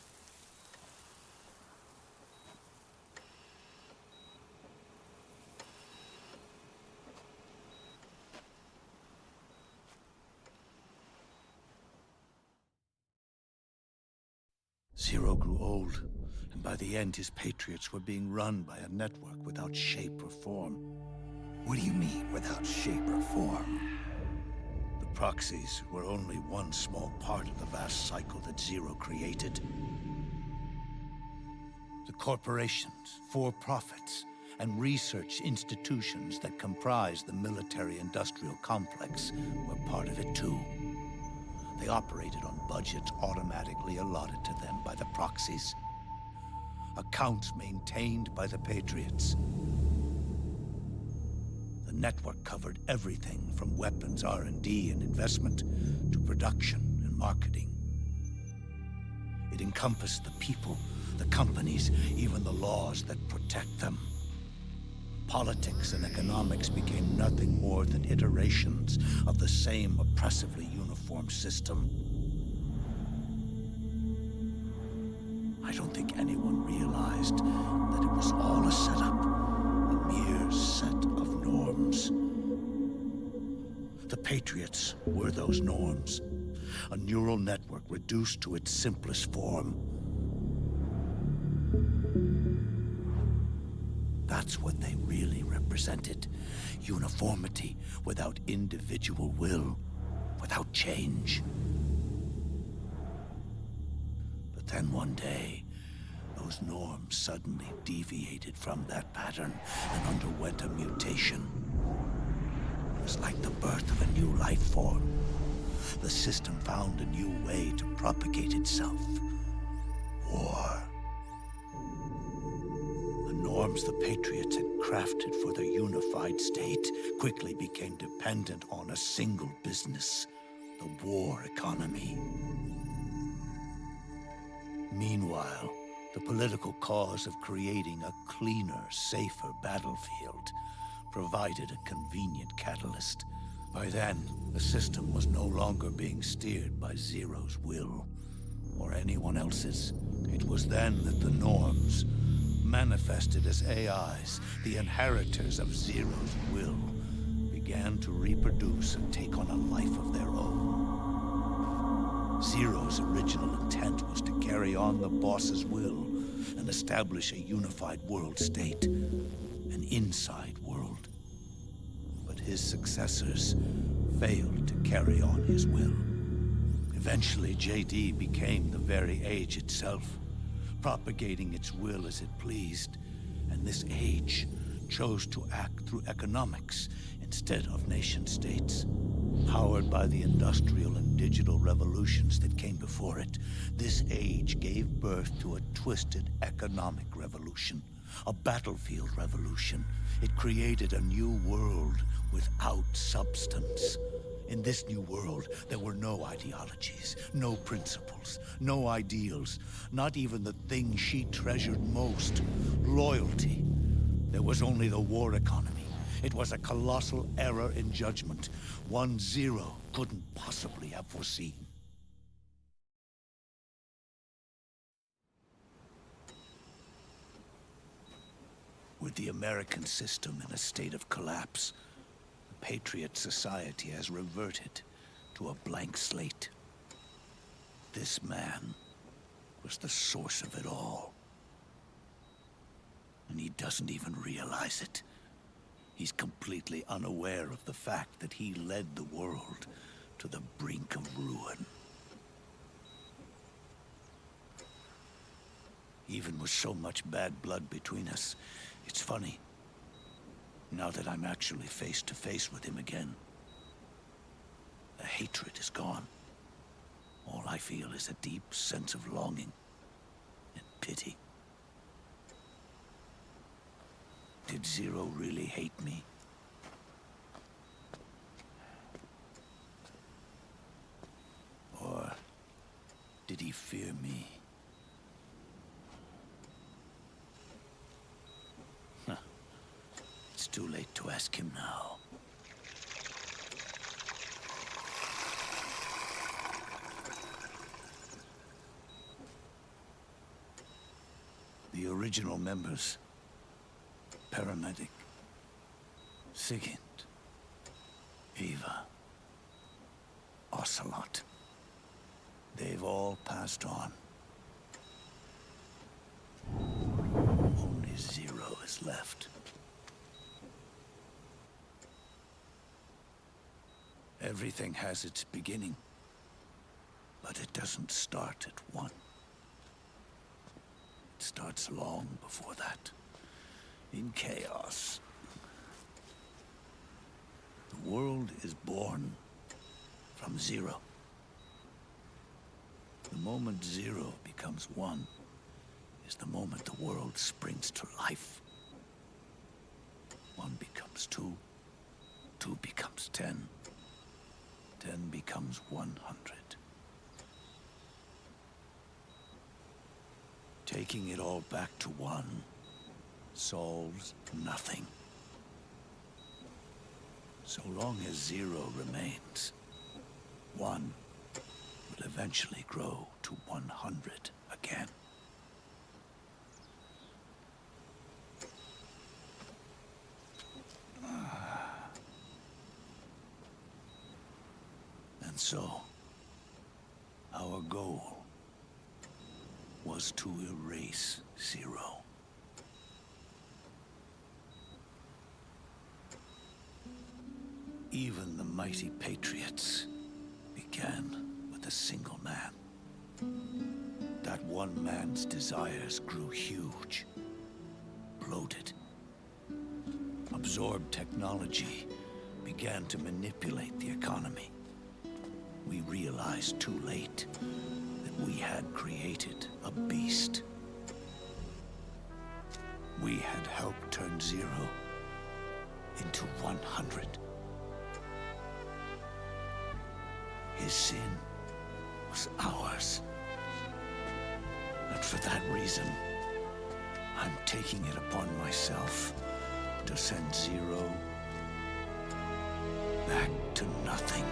Zero grew old, and by the end his Patriots were being run by a network without shape or form. What do you mean, without shape or form? The proxies were only one small part of the vast cycle that Zero created. The corporations, for-profits, and research institutions that comprise the military-industrial complex were part of it too. They operated on budgets automatically allotted to them by the proxies. Accounts maintained by the Patriots. The network covered everything from weapons R&D and investment to production and marketing. It encompassed the people, the companies, even the laws that protect them. Politics and economics became nothing more than iterations of the same oppressively uniform system. I don't think anyone realized that it was all a setup, a mere set of norms. The Patriots were those norms, a neural network reduced to its simplest form. That's what they really represented. Uniformity without individual will, without change. But then one day, those norms suddenly deviated from that pattern and underwent a mutation. It was like the birth of a new life form. The system found a new way to propagate itself. War. The norms the Patriots had crafted for their unified state quickly became dependent on a single business, the war economy. Meanwhile, the political cause of creating a cleaner, safer battlefield provided a convenient catalyst. By then, the system was no longer being steered by Zero's will, or anyone else's. It was then that the norms, manifested as AIs, the inheritors of Zero's will, began to reproduce and take on a life of their own. Zero's original intent was to carry on the boss's will and establish a unified world state, an inside world. But his successors failed to carry on his will. Eventually, JD became the very age itself, propagating its will as it pleased, and this age chose to act through economics instead of nation-states. Powered by the industrial and digital revolutions that came before it, this age gave birth to a twisted economic revolution, a battlefield revolution. It created a new world without substance. In this new world, there were no ideologies, no principles, no ideals, not even the thing she treasured most, loyalty. There was only the war economy. It was a colossal error in judgment, one Zero couldn't possibly have foreseen. With the American system in a state of collapse, the Patriot Society has reverted to a blank slate. This man was the source of it all. And he doesn't even realize it. He's completely unaware of the fact that he led the world to the brink of ruin. Even with so much bad blood between us, it's funny. Now that I'm actually face to face with him again, the hatred is gone. All I feel is a deep sense of longing and pity. Did Zero really hate me? Or did he fear me? Huh. It's too late to ask him now. The original members, Paramedic, Sigint, Eva, Ocelot, they've all passed on. Only Zero is left. Everything has its beginning, but it doesn't start at one. It starts long before that, in chaos. The world is born from zero. The moment zero becomes one is the moment the world springs to life. One becomes two, two becomes 10, 10 becomes 100. Taking it all back to one solves nothing. So long as zero remains, one will eventually grow to 100 again. And so, our goal was to erase Zero. Even the mighty Patriots began with a single man. That one man's desires grew huge, bloated. Absorbed technology began to manipulate the economy. We realized too late that we had created a beast. We had helped turn Zero into 100. His sin was ours. And for that reason, I'm taking it upon myself to send Zero back to nothing.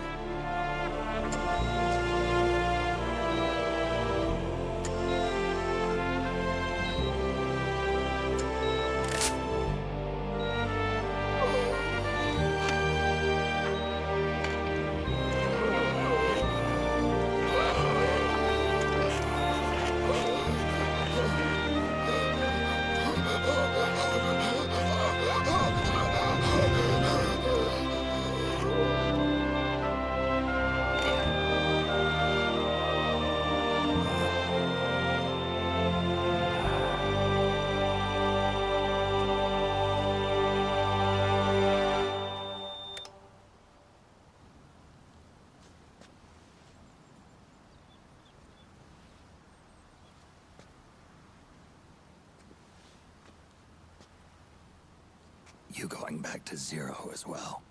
You going back to Zero as well?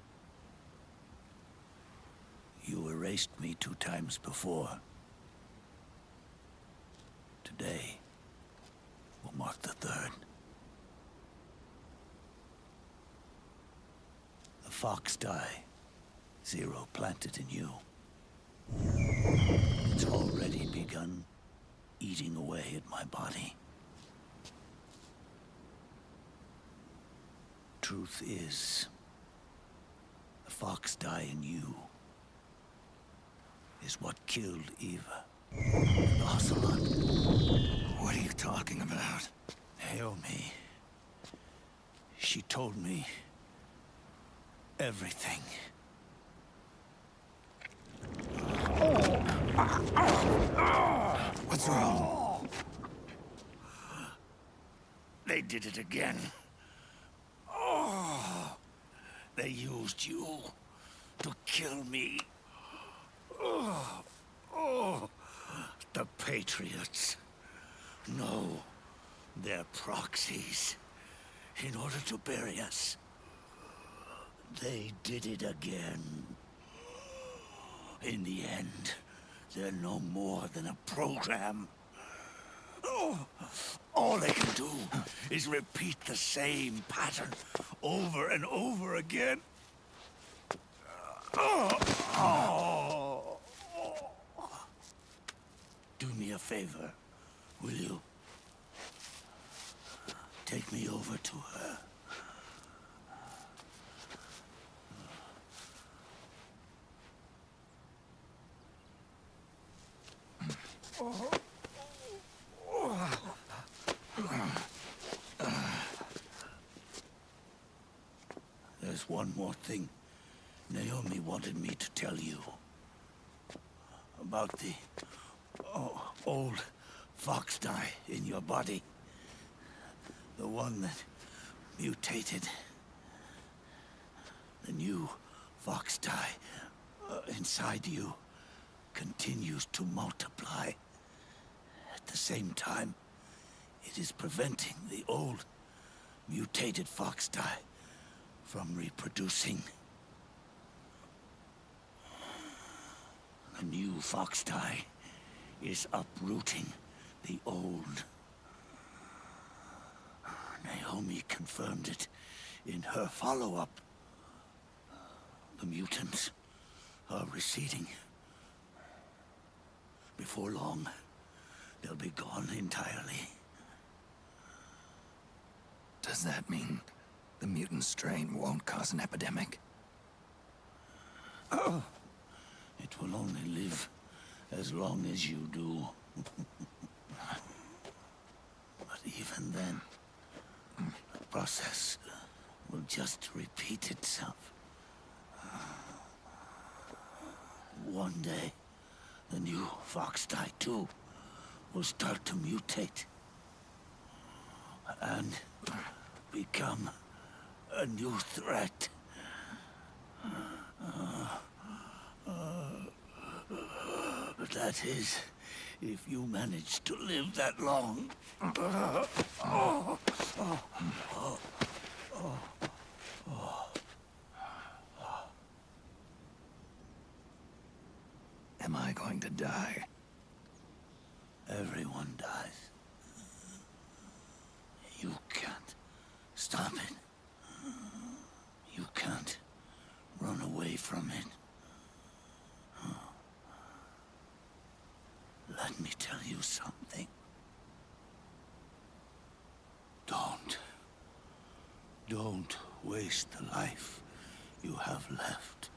You erased me 2 times before. Today will mark the 3rd. The fox die Zero planted in you. It's already begun eating away at my body. Truth is, the fox die in you is what killed Eva. Ocelot. What are you talking about? Naomi. She told me everything. What's wrong? They did it again. Oh, they used you to kill me. Oh, the Patriots. No, they're proxies. In order to bury us. They did it again. In the end, they're no more than a program. Oh, all they can do is repeat the same pattern over and over again. Do me a favor, will you? Take me over to her. There's one more thing Naomi wanted me to tell you. About the old fox dye in your body. The one that mutated. The new fox dye inside you continues to multiply. At the same time, it is preventing the old mutated fox dye from reproducing. The new fox dye is uprooting the old. Naomi confirmed it in her follow-up. The mutants are receding. Before long, they'll be gone entirely. Does that mean the mutant strain won't cause an epidemic? It will only live as long as you do. But even then, the process will just repeat itself. One day, the new fox dye too will start to mutate and become a new threat. That is, if you manage to live that long. Am I going to die? Everyone dies. You can't stop it. You can't run away from it. Let me tell you something. Don't waste the life you have left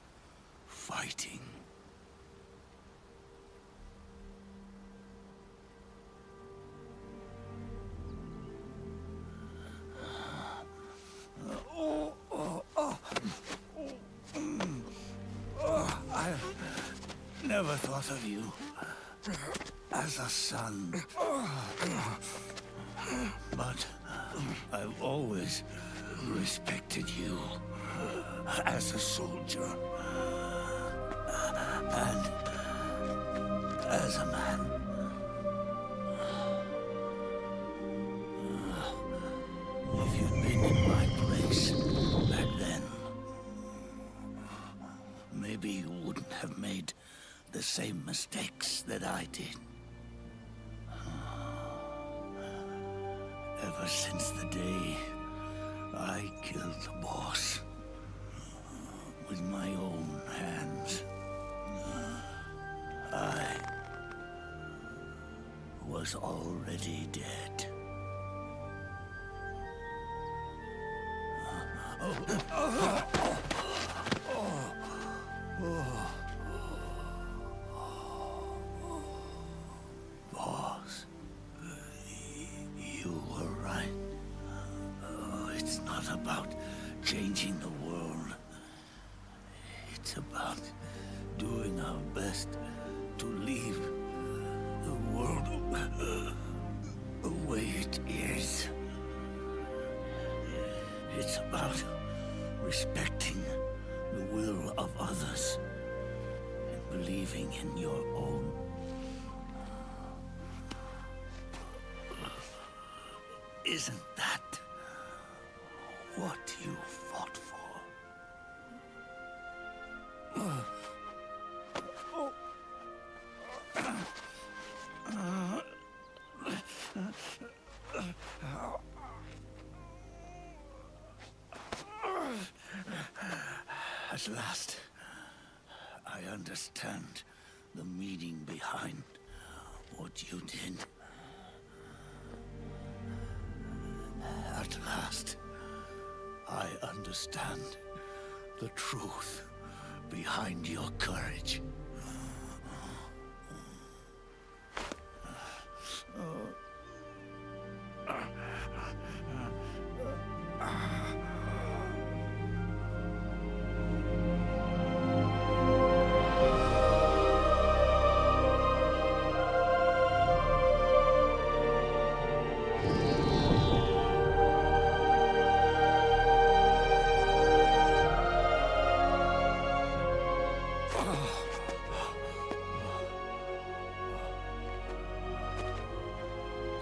fighting. I never thought of you as a son. But I've always respected you as a soldier. And as a man. If you'd been in my place back then, maybe you wouldn't have made the same mistakes that I did. Ever since the day I killed the boss with my own hands, I was already dead. not about changing the world. It's about doing our best to leave the world the way it is. It's about respecting the will of others and believing in your own. Isn't that what you fought for? At last, I understand the meaning behind what you did. At last, I understand the truth behind your courage.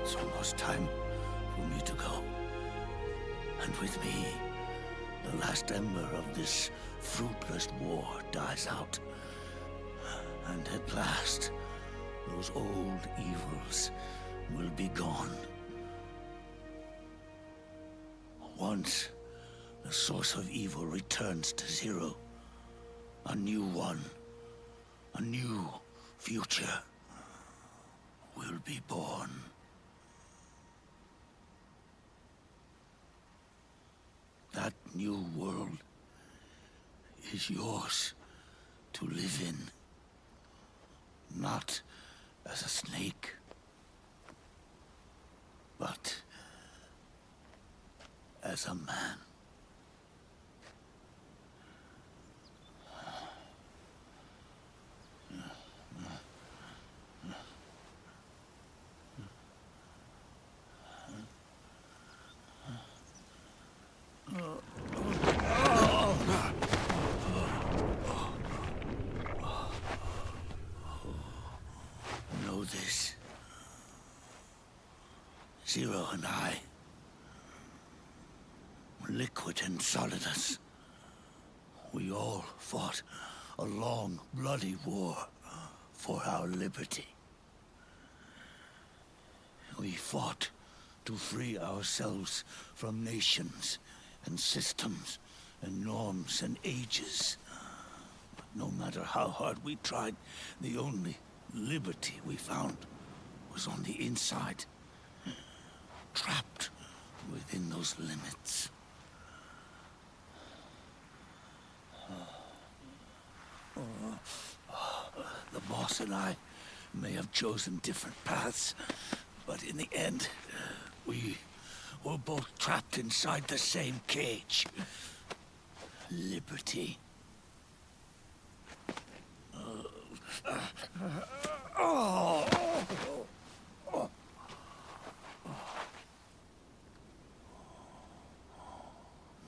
It's almost time for me to go. And with me, the last ember of this fruitless war dies out. And at last, those old evils will be gone. Once the source of evil returns to zero, a new one, a new future will be born. That new world is yours to live in. Not as a snake, but as a man. Know this. Zero and I, Liquid and Solidus, we all fought a long, bloody war for our liberty. We fought to free ourselves from nations and systems and norms and ages. But no matter how hard we tried, the only liberty we found was on the inside, trapped within those limits. The boss and I may have chosen different paths, but in the end, we were both trapped inside the same cage. Liberty.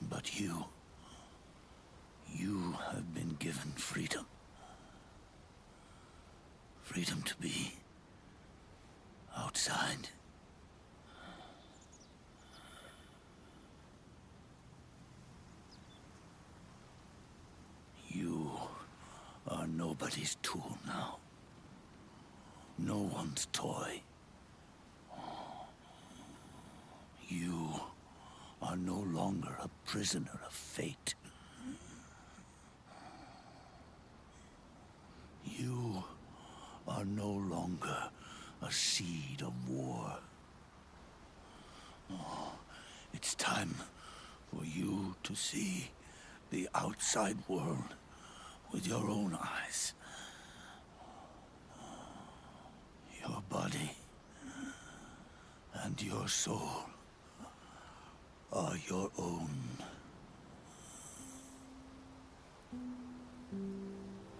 But you have been given freedom. Freedom to be outside. You are nobody's tool now. No one's toy. You are no longer a prisoner of fate. You are no longer a seed of war. Oh, it's time for you to see the outside world with your own eyes. Your body and your soul are your own.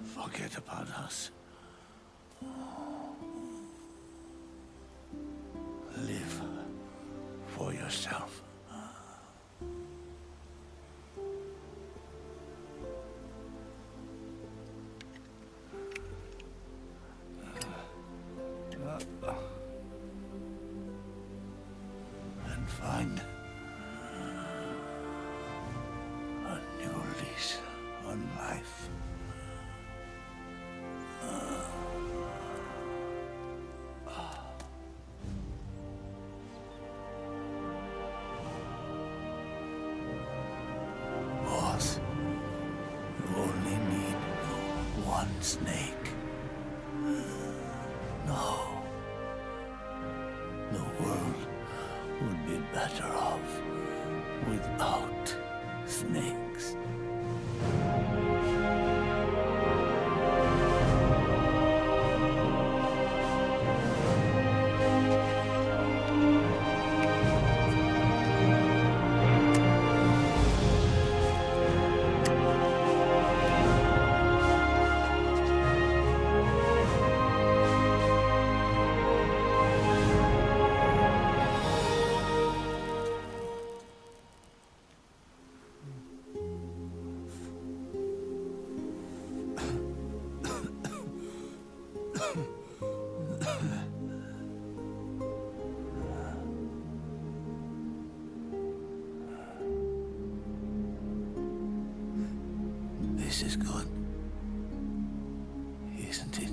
Forget about us. Live for yourself. And find a new lease on life. Boss, you only need one snake. No. The world would be better off without snakes. This is good, isn't it?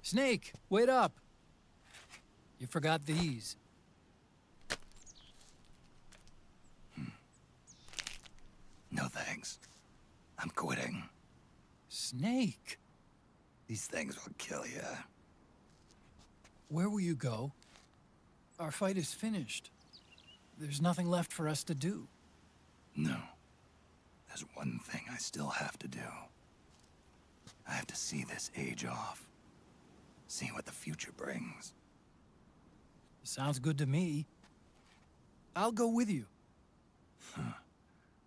Snake, wait up. You forgot these. No thanks. I'm quitting. Snake. These things will kill you. Where will you go? Our fight is finished. There's nothing left for us to do. No. There's one thing I still have to do. I have to see this age off. See what the future brings. Sounds good to me. I'll go with you.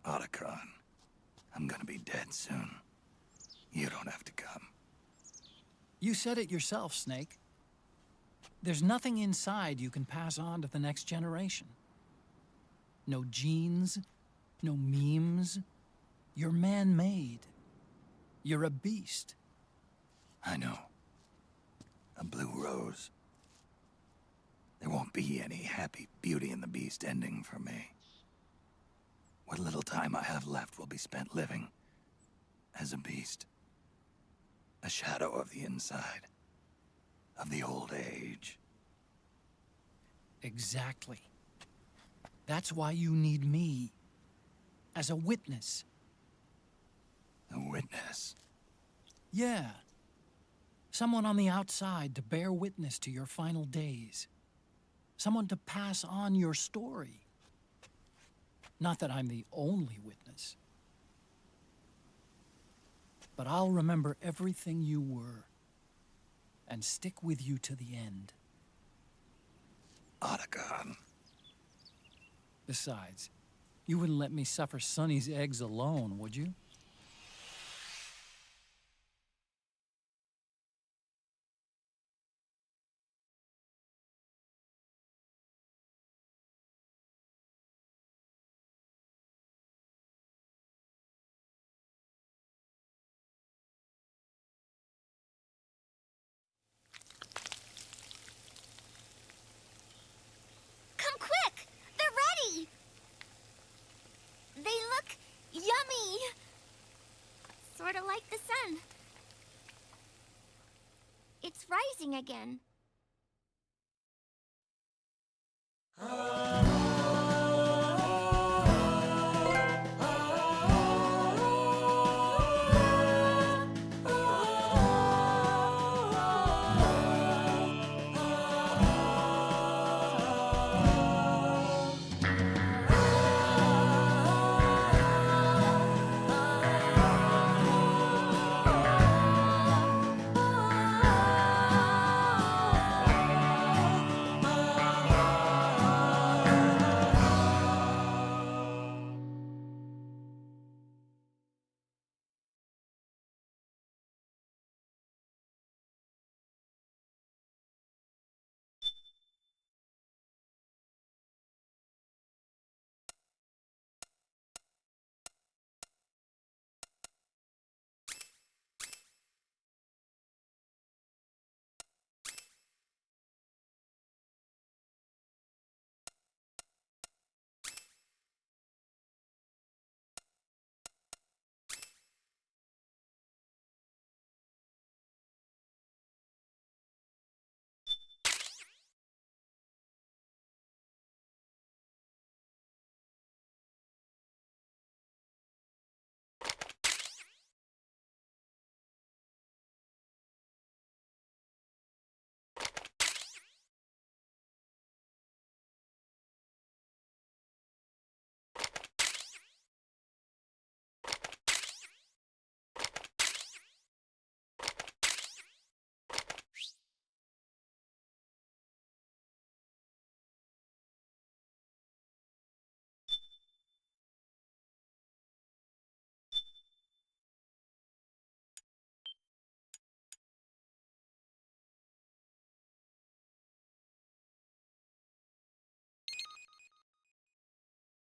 Otacon, I'm gonna be dead soon. You don't have to come. You said it yourself, Snake. There's nothing inside you can pass on to the next generation. No genes, no memes. You're man-made. You're a beast. I know. A blue rose. There won't be any happy Beauty and the Beast ending for me. What little time I have left will be spent living as a beast. A shadow of the inside. Of the old age. Exactly. That's why you need me. As a witness. A witness? Yeah. Someone on the outside to bear witness to your final days. Someone to pass on your story. Not that I'm the only witness. But I'll remember everything you were. And stick with you to the end. Otacon. Besides, you wouldn't let me suffer Sonny's eggs alone, would you? Come quick! They're ready! They look yummy! Sort of like the sun. It's rising again.